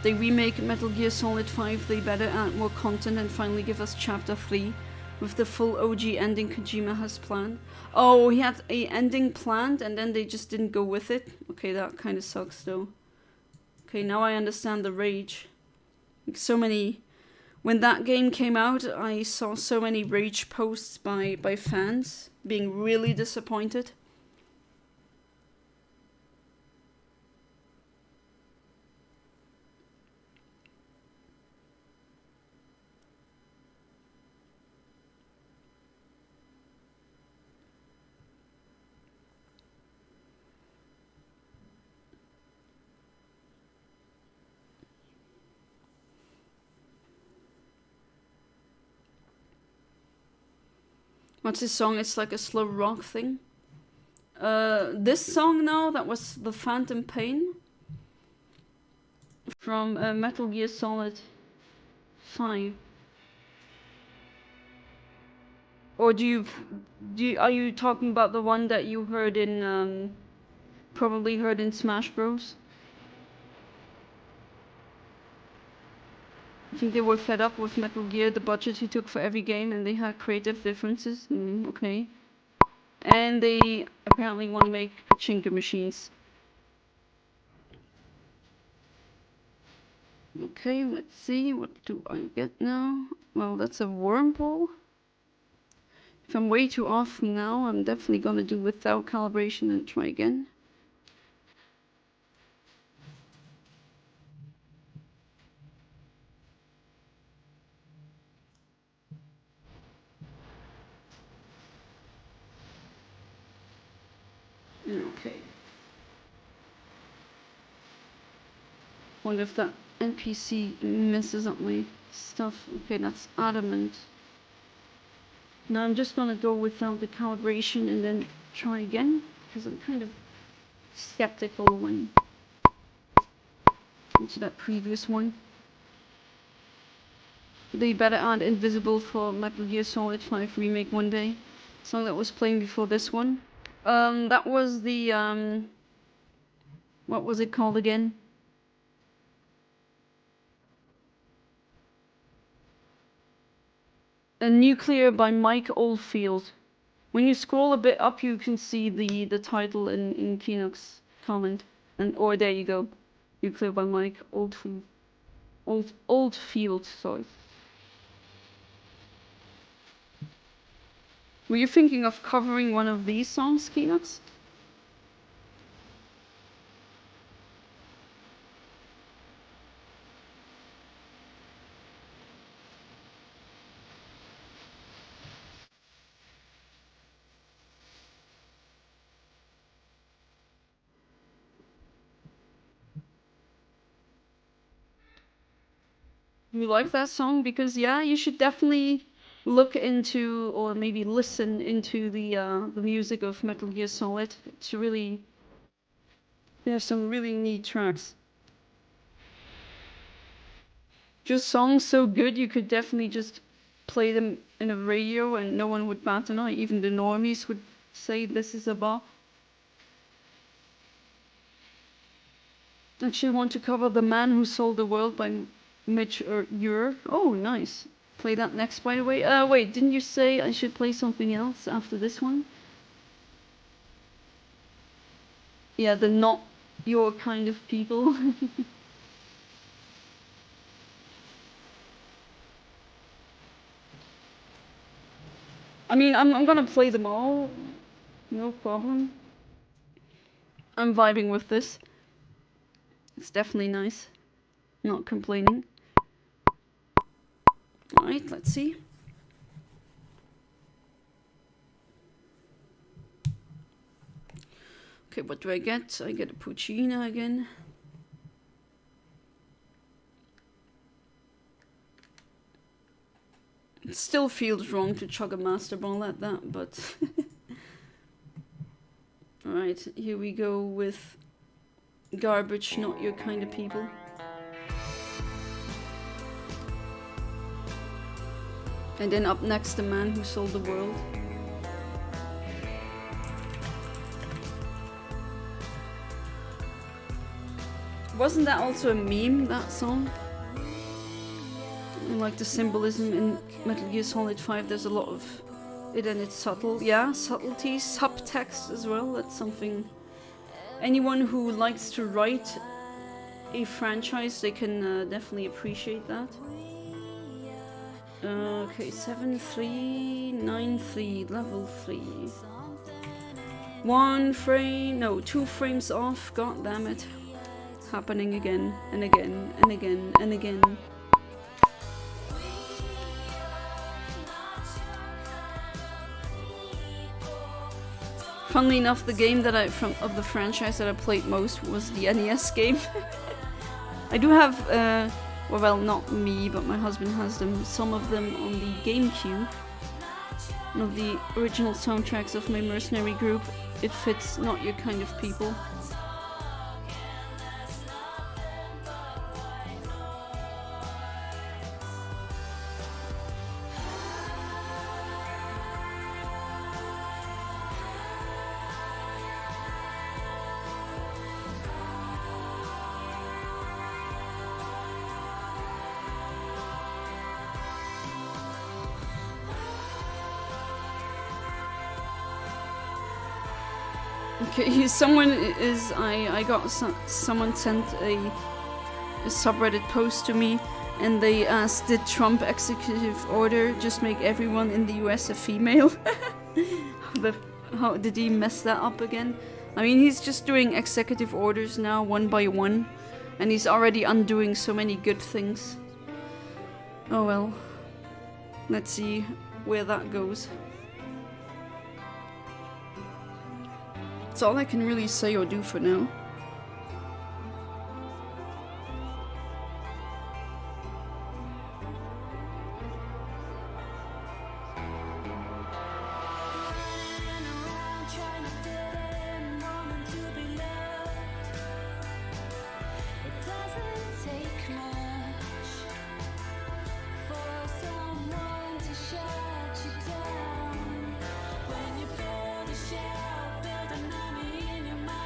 They remake Metal Gear Solid 5, they better add more content and finally give us Chapter 3 with the full OG ending Kojima has planned. Oh, he had a ending planned and then they just didn't go with it? Okay, that kind of sucks though. Okay, now I understand the rage. Like so many... When that game came out, I saw so many rage posts by fans being really disappointed. What's this song? It's like a slow rock thing. This song now, that was The Phantom Pain. from Metal Gear Solid 5. Or are you talking about the one that you heard in, probably heard in Smash Bros? I think they were fed up with Metal Gear, the budget he took for every game, and they had creative differences. Okay. And they apparently want to make pachinko machines. Okay, let's see, what do I get now? Well, that's a worm ball. If I'm way too off now, I'm definitely gonna do without calibration and try again. Okay. Wonder if that NPC messes up my stuff. Okay, that's adamant. Now I'm just gonna go without the calibration and then try again, because I'm kind of skeptical when into that previous one. They better add invisible for Metal Gear Solid 5 Remake one day. Song that was playing before this one. That was the what was it called again? A Nuclear by Mike Oldfield. When you scroll a bit up, you can see the title in Keenock's comment. Or there you go. Nuclear by Mike Oldfield. Oldfield, sorry. Were you thinking of covering one of these songs, Keenox? You like that song? Because yeah, you should definitely look into or maybe listen into the music of Metal Gear Solid. It's really, there's some really neat tracks. Just songs so good you could definitely just play them in a radio and no one would bat an eye. Even the normies would say this is a bop. Actually, I want to cover The Man Who Sold the World by Mitch Ure. Oh, nice. Play that next, by the way. Wait, didn't you say I should play something else after this one? Yeah, the not your kind of people. I mean, I'm gonna play them all. No problem. I'm vibing with this. It's definitely nice. Not complaining. Alright, let's see. Okay, what do I get? I get a Puccina again. It still feels wrong to chug a Master Ball at that, but... Alright, here we go with Garbage, Not Your Kind of People. And then up next, The Man Who Sold the World. Wasn't that also a meme, that song? I like the symbolism in Metal Gear Solid 5, there's a lot of it and it's subtle. Yeah, subtleties, subtext as well, that's something... Anyone who likes to write a franchise, they can definitely appreciate that. Okay, 7393, level 3. 1 frame, no, 2 frames off, god damn it. Happening again, and again, and again, and again. Funnily enough, the game that of the franchise that I played most was the NES game. I do have, well, not me, but my husband has them. Some of them on the GameCube. One of the original soundtracks of my mercenary group. It fits Not Your Kind of People. Okay, I got someone sent a subreddit post to me, and they asked, did Trump executive order just make everyone in the US a female? How did he mess that up again? I mean, he's just doing executive orders now, one by one, and he's already undoing so many good things. Oh well. Let's see where that goes. That's all I can really say or do for now.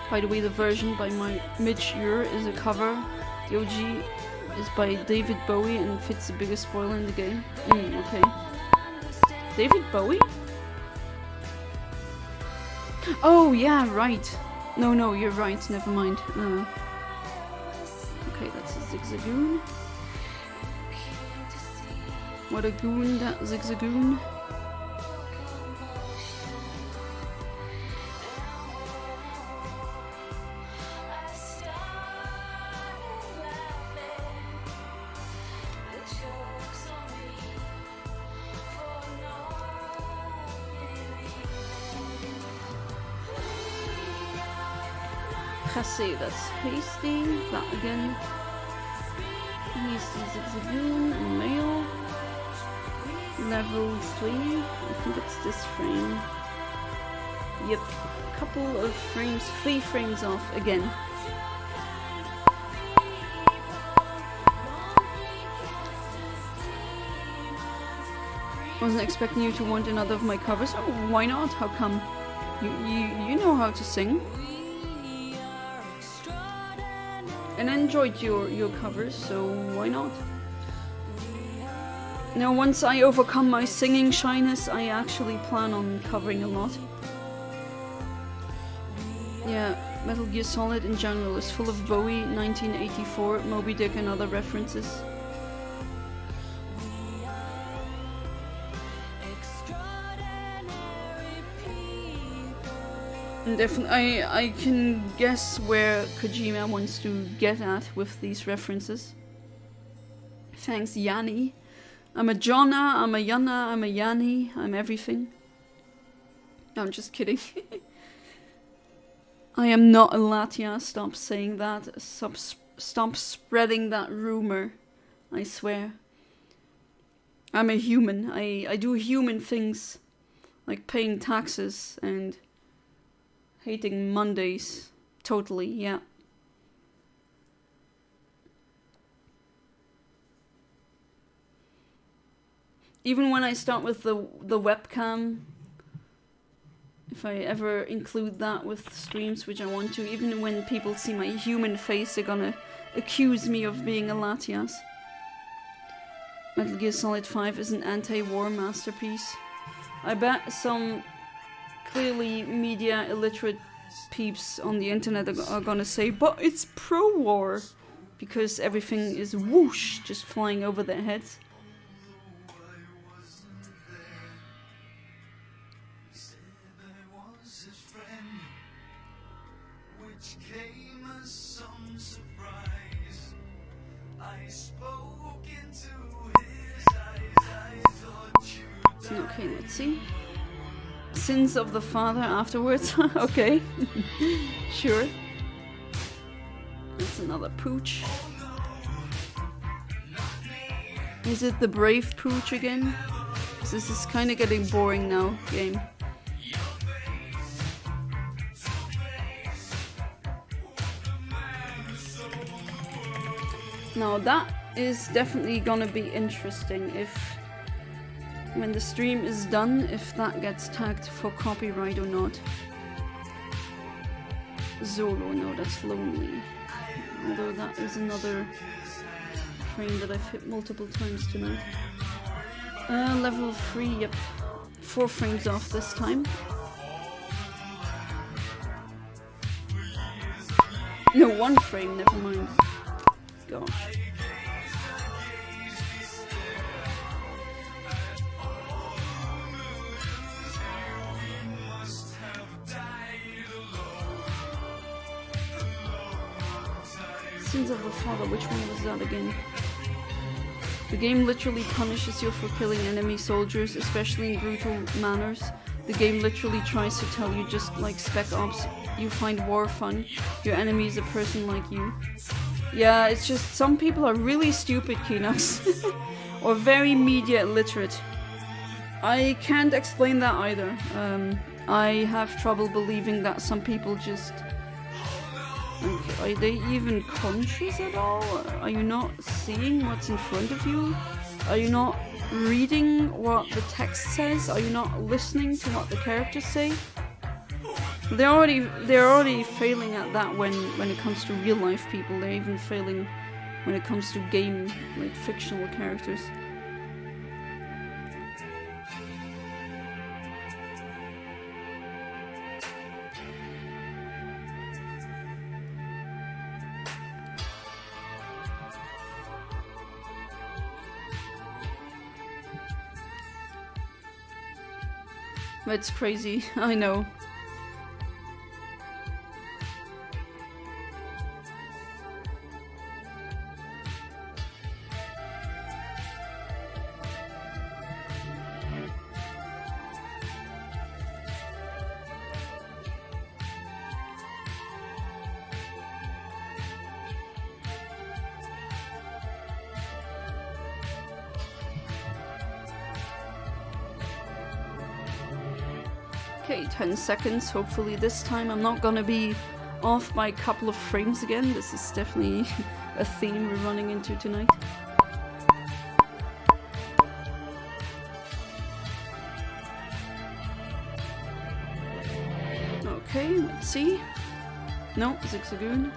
By the way, the version by Mitch Ure is a cover. The OG is by David Bowie and fits the biggest spoiler in the game. Okay. David Bowie? Oh, yeah, right. No, you're right. Never mind. Okay, that's a Zigzagoon. What a goon, that Zigzagoon. That's Hasty, that again. Hasty Zigzagoon, and male. Level 3, I think it's this frame. Yep, couple of frames, 3 frames off again. Wasn't expecting you to want another of my covers. Oh, why not? How come? You know how to sing. And I enjoyed your covers, so why not? Now, once I overcome my singing shyness, I actually plan on covering a lot. Yeah, Metal Gear Solid in general is full of Bowie, 1984, Moby Dick and other references. And definitely, I can guess where Kojima wants to get at with these references. Thanks, Yanni. I'm a Jonna, I'm a Yana, I'm a Yanni, I'm everything. No, I'm just kidding. I am not a Latia, stop saying that. Stop spreading that rumor, I swear. I'm a human, I do human things, like paying taxes and hating Mondays. Totally, yeah. Even when I start with the webcam, if I ever include that with streams, which I want to, even when people see my human face, they're gonna accuse me of being a Latias. Metal Gear Solid 5 is an anti-war masterpiece. I bet some clearly media illiterate peeps on the internet are gonna say, but it's pro-war, because everything is whoosh, just flying over their heads. Okay, let's see. Sins of the father afterwards. Okay. Sure. That's another pooch. Is it the brave pooch again? 'Cause this is kind of getting boring now, game. Now that is definitely gonna be interesting if, when the stream is done, if that gets tagged for copyright or not. Zolo, no, that's lonely. Although that is another frame that I've hit multiple times tonight. Level 3, yep. 4 frames off this time. No, 1 frame, never mind. Gosh. Sins of the Father, which one was that again? The game literally punishes you for killing enemy soldiers, especially in brutal manners. The game literally tries to tell you, just like Spec Ops, you find war fun. Your enemy is a person like you. Yeah, it's just some people are really stupid, Kinox. Or very media illiterate. I can't explain that either. I have trouble believing that some people just... Are they even conscious at all? Are you not seeing what's in front of you? Are you not reading what the text says? Are you not listening to what the characters say? They're already failing at that when it comes to real life people. They're even failing when it comes to game, like fictional characters. It's crazy, I know. Okay, 10 seconds. Hopefully this time I'm not gonna be off by a couple of frames again. This is definitely a theme we're running into tonight. Okay, let's see. No, Zigzagoon.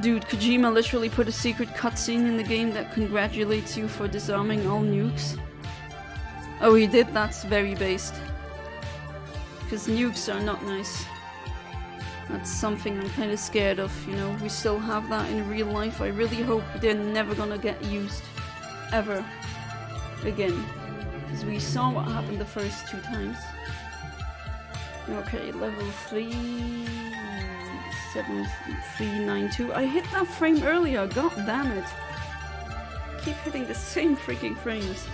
Dude, Kojima literally put a secret cutscene in the game that congratulates you for disarming all nukes. Oh, he did? That's very based. Because nukes are not nice. That's something I'm kind of scared of, you know. We still have that in real life. I really hope they're never gonna get used. Ever. Again. Because we saw what happened the first 2 times. Okay, level 3... 7392. I hit that frame earlier, god damn it. Keep hitting the same freaking frames.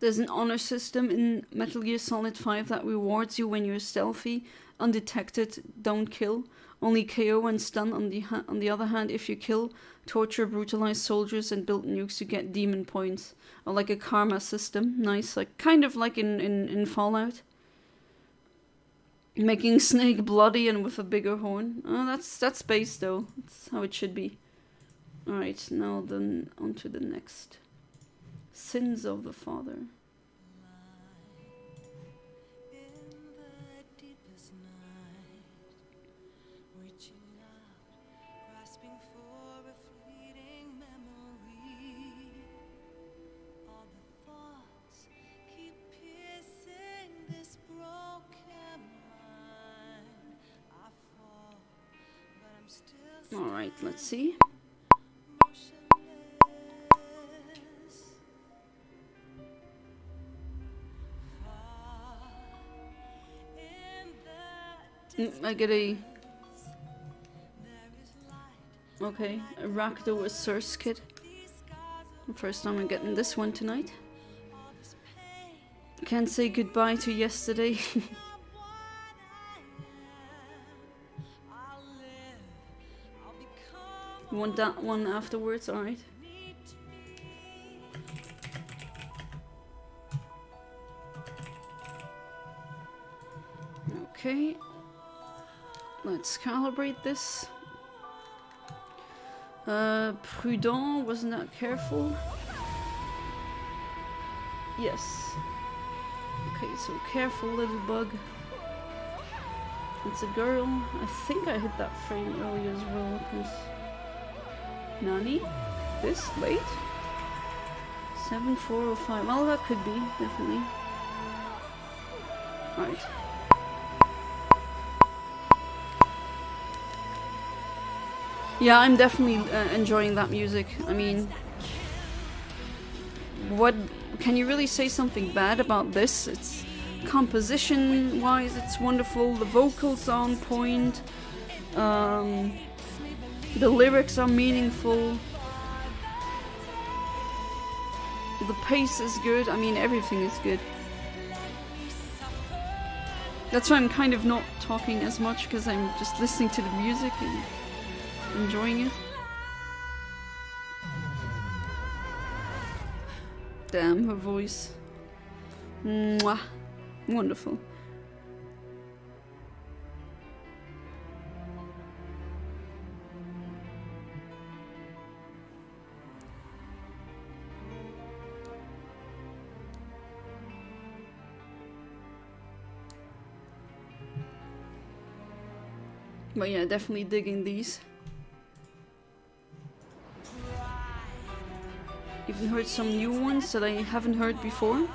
There's an honor system in Metal Gear Solid 5 that rewards you when you're stealthy, undetected, don't kill, only KO and stun. On the other hand, if you kill, torture, brutalize soldiers and build nukes, you get demon points. Or like a karma system. Nice, like kind of like in Fallout. Making Snake bloody and with a bigger horn. Oh, that's base though. That's how it should be. Alright, now then on to the next. Sins of the Father. Alright, let's see. I get a... Okay, a Rakdo Source kit. First time I'm getting this one tonight. Can't say goodbye to yesterday. You want that one afterwards? Alright. Okay. Let's calibrate this. Prudent, wasn't that careful? Yes. Okay, so careful little bug. It's a girl. I think I hit that frame earlier as well, because... Nani? This? Late? 7405. Well, that could be, definitely. Alright. Yeah, I'm definitely enjoying that music. I mean, what can you really say something bad about this? It's composition-wise, it's wonderful. The vocals are on point. The lyrics are meaningful. The pace is good. I mean, everything is good. That's why I'm kind of not talking as much, because I'm just listening to the music and enjoying it. Damn, her voice. Mwah. Wonderful. But yeah, definitely digging these. Even heard some new ones that I haven't heard before.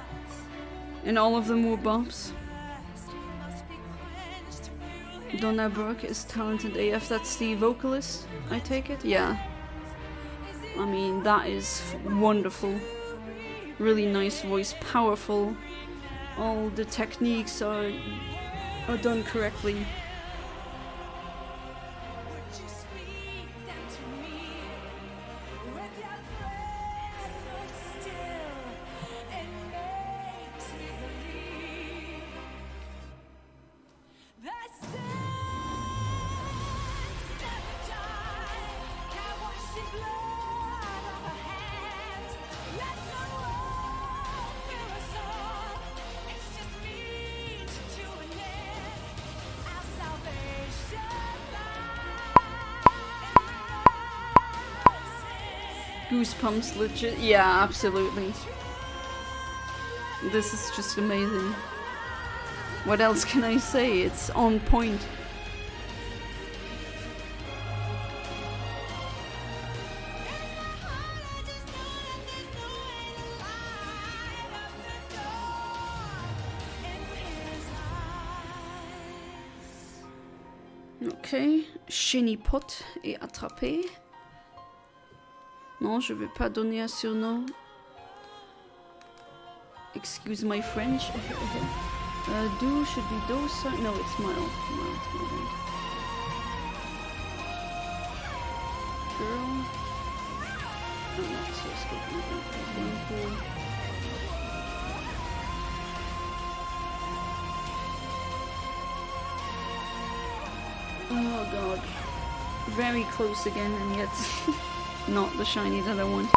And all of them were bops. Donna Burke is talented AF, that's the vocalist, I take it? Yeah. I mean, that is wonderful. Really nice voice, powerful. All the techniques are done correctly. Goosebumps, legit. Yeah, absolutely. This is just amazing. What else can I say? It's on point. Ok, Shiny Pot est attrapé. Non, je vais pas donner un surnom. Excuse my French. Do should be docile. No, it's mild. Girl. I'm not so stupid. Oh god. Very close again, and yet not the shiny that I want.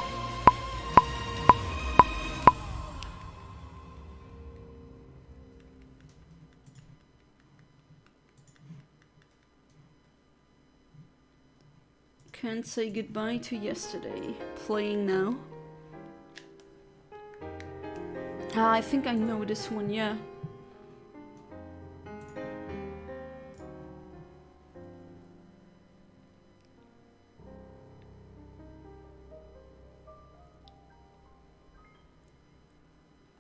Can't say goodbye to yesterday. Playing now. Ah, I think I know this one, yeah.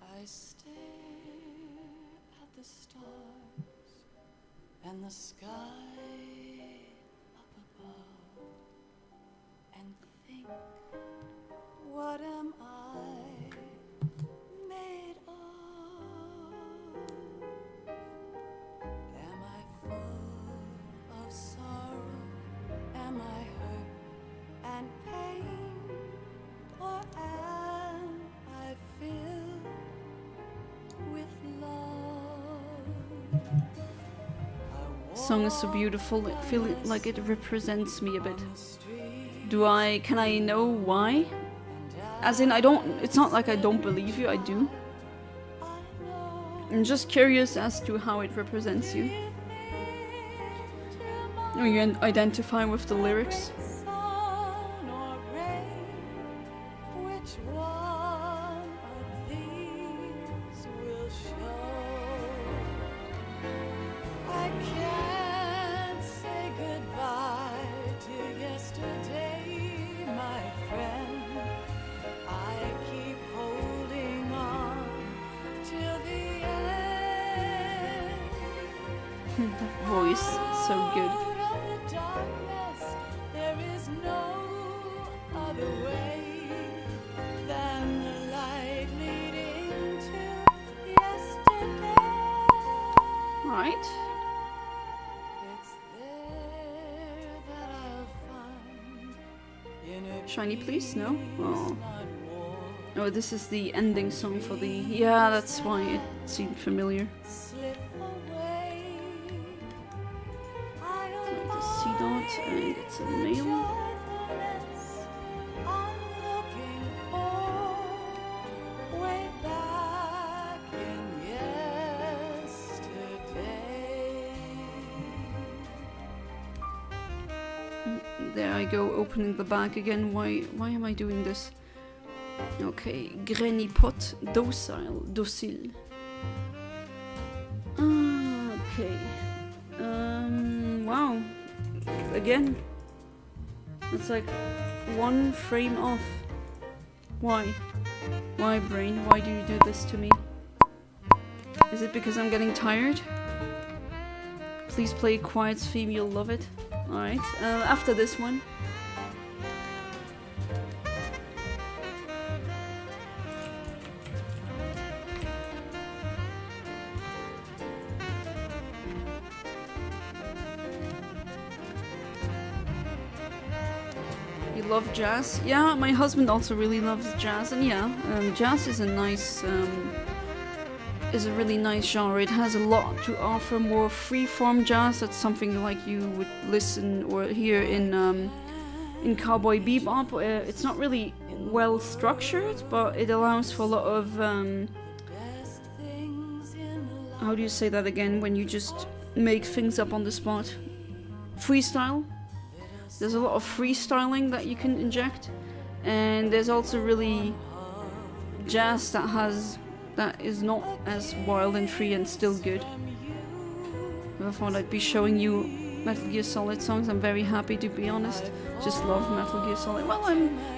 I stare at the stars and the sky up above. Song is so beautiful. I feel like it represents me a bit. Can I know why? As in, it's not like I don't believe you, I do. I'm just curious as to how it represents you. Or you identify with the lyrics. That voice, so good. Alright. Shiny, please? No? Oh. Oh, this is the ending song for the... Yeah, that's why it seemed familiar. And it's a male. There I go, opening the bag again. Why am I doing this? Okay, Granny Pot, docile. Okay. Wow. Again, it's like one frame off. Why? Why, brain? Why do you do this to me? Is it because I'm getting tired? Please play Quiet's theme, you'll love it. Alright, after this one. Love jazz. Yeah, my husband also really loves jazz, and yeah, jazz is a really nice genre. It has a lot to offer. More free-form jazz. That's something like you would listen or hear in Cowboy Bebop. It's not really well structured, but it allows for a lot of how do you say that again? When you just make things up on the spot. Freestyle. There's a lot of freestyling that you can inject, and there's also really jazz that is not as wild and free and still good. I thought I'd be showing you Metal Gear Solid songs. I'm very happy, to be honest. Just love Metal Gear Solid. Well,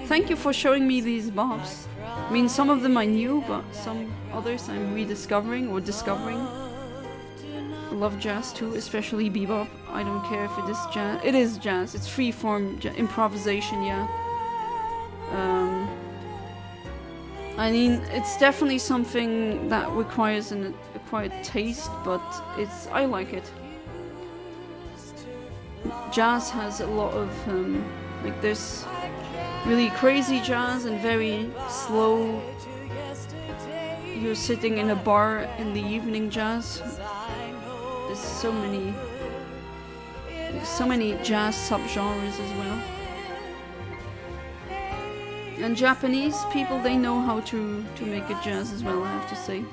thank you for showing me these bops. I mean, some of them I knew, but some others I'm rediscovering or discovering. I love jazz too, especially bebop. I don't care if it is jazz. It is jazz. It's free-form improvisation, yeah. I mean, it's definitely something that requires an acquired taste, but I like it. Jazz has a lot of like there's really crazy jazz and very slow. You're sitting in a bar in the evening jazz. There's so many jazz subgenres as well. And Japanese people, they know how to make it jazz as well, I have to say.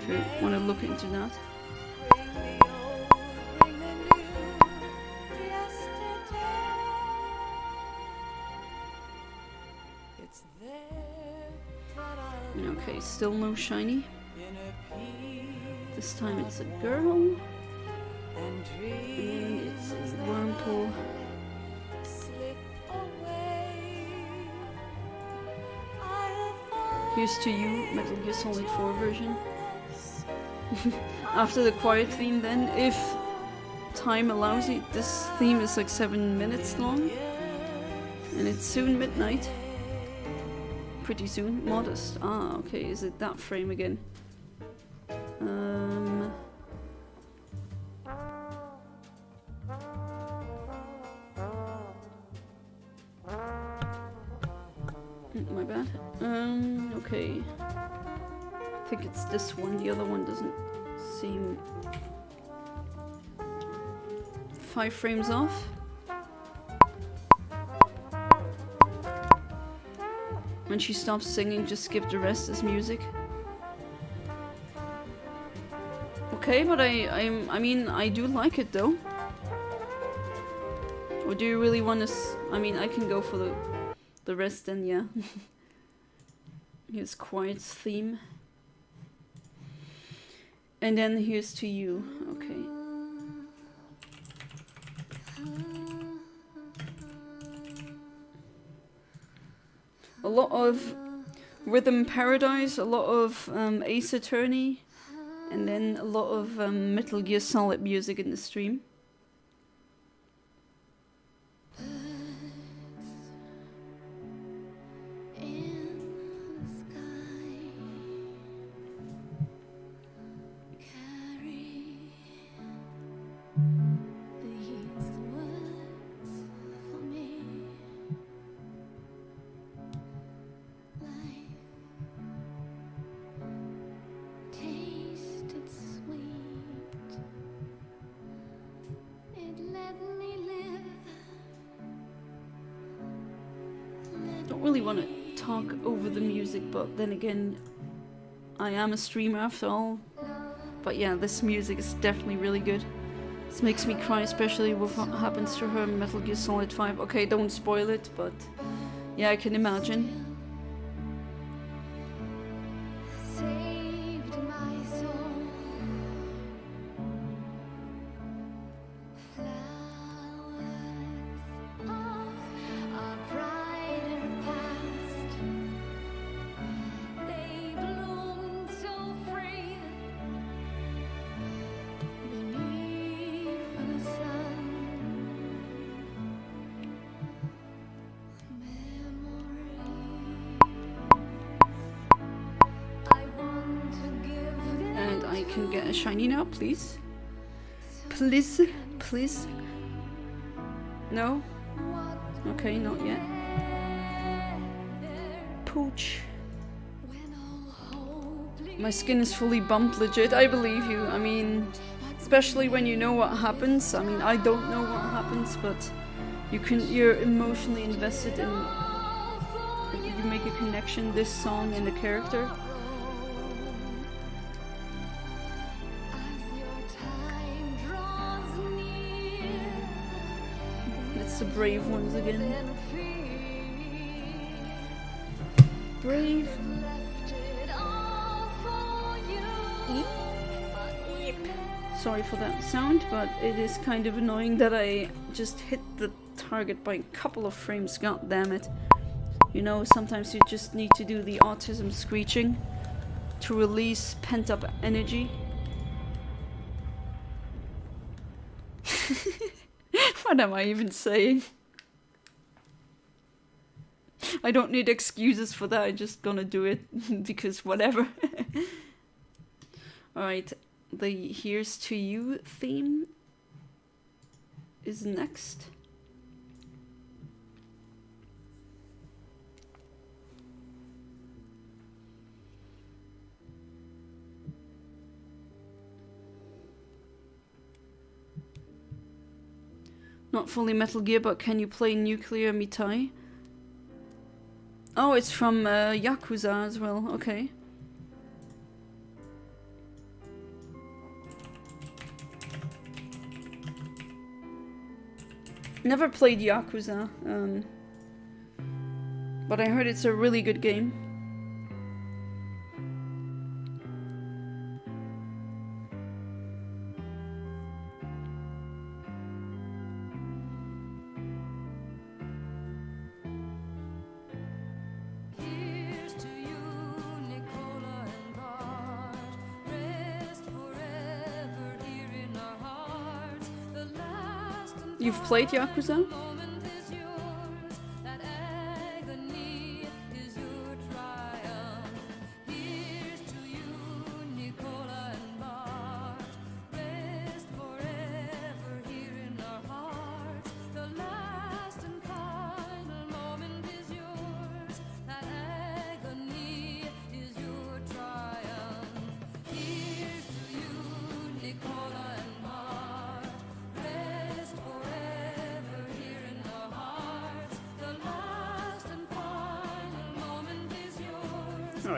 If you want to look into that. Okay, still no shiny. This time it's a girl. And it's a Wurmple. Here's to you, Metal Gear Solid 4 version. After the quiet theme then, if time allows it. This theme is like 7 minutes long. And it's soon midnight. Pretty soon. Modest. Ah, okay, is it that frame again? My bad. Okay. I think it's this one. The other one doesn't seem... 5 frames off. When she stops singing, just skip the rest as music. Okay, but I mean, I do like it though. Or do you really want to? I mean, I can go for the rest then, yeah. Here's Quiet's theme. And then here's To You. Okay. A lot of Rhythm Paradise, a lot of Ace Attorney, and then a lot of Metal Gear Solid music in the stream. Want to talk over the music, but then again, I am a streamer after all. But yeah, this music is definitely really good. This makes me cry, especially with what happens to her in Metal Gear Solid 5. Okay, don't spoil it, but yeah, I can imagine. Shiny now, please. Please, please. No? Okay, not yet. Pooch. My skin is fully bumped, legit. I believe you. I mean, especially when you know what happens. I mean, I don't know what happens, but you're emotionally invested in. You make a connection, this song and the character. The brave ones again. Brave. Eep. Sorry for that sound, but it is kind of annoying that I just hit the target by a couple of frames. God damn it. You know, sometimes you just need to do the autism screeching to release pent-up energy. What am I even saying? I don't need excuses for that, I'm just gonna do it because whatever. Alright, the Here's To You theme is next. Not fully Metal Gear, but can you play Nuclear Mitai? Oh, it's from Yakuza as well, okay. Never played Yakuza, but I heard it's a really good game. You've played Yakuza?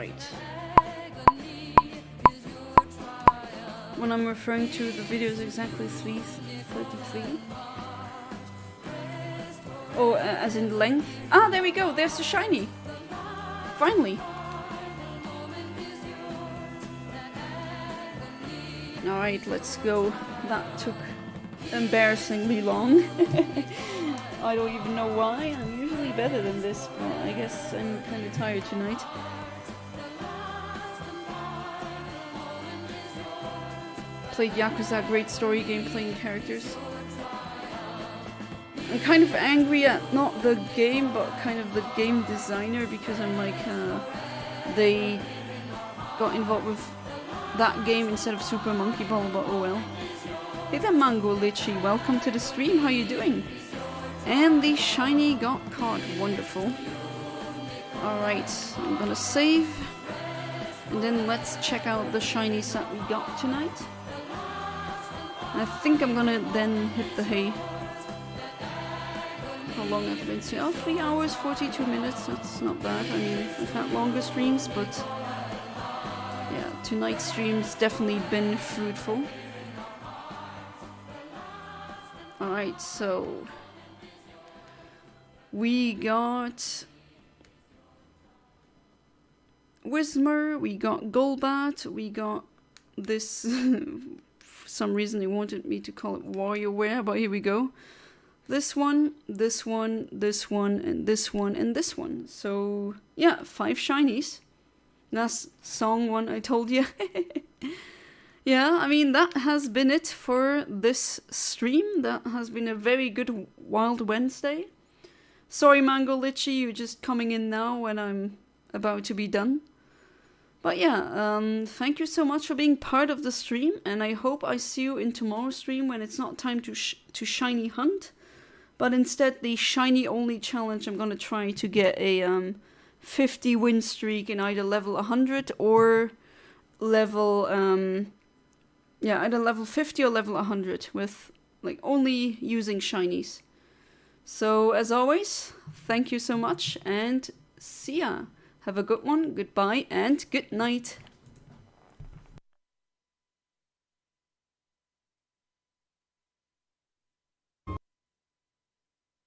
Alright. When I'm referring to the video is exactly 3:33. Oh, as in length? Ah, there we go, there's the shiny! Finally! Alright, let's go. That took embarrassingly long. I don't even know why. I'm usually better than this, but I guess I'm kind of tired tonight. Played Yakuza, great story, gameplay and characters. I'm kind of angry at not the game, but kind of the game designer, because I'm like, they got involved with that game instead of Super Monkey Ball, but oh well. Hey there, Mango Litchi, welcome to the stream, how you doing? And the shiny got caught, wonderful. Alright, I'm gonna save, and then let's check out the shinies that we got tonight. I think I'm gonna then hit the hay. How long have I been streaming? Oh, 3 hours, 42 minutes, that's not bad. I mean, I've had longer streams, but yeah, tonight's stream's definitely been fruitful. Alright, so we got Whismer, we got Golbat, we got this, for some reason they wanted me to call it WarioWare, but here we go. This one, this one, this one, and this one, and this one. So yeah, 5 shinies. That's song one I told you. Yeah, I mean, that has been it for this stream. That has been a very good Wild Wednesday. Sorry, Mango Litchi, you're just coming in now when I'm about to be done. But yeah, thank you so much for being part of the stream, and I hope I see you in tomorrow's stream when it's not time to shiny hunt, but instead the shiny only challenge. I'm gonna try to get a 50 win streak in either level 100 or level either level 50 or level 100 with like only using shinies. So as always, thank you so much and see ya. Have a good one, goodbye and good night.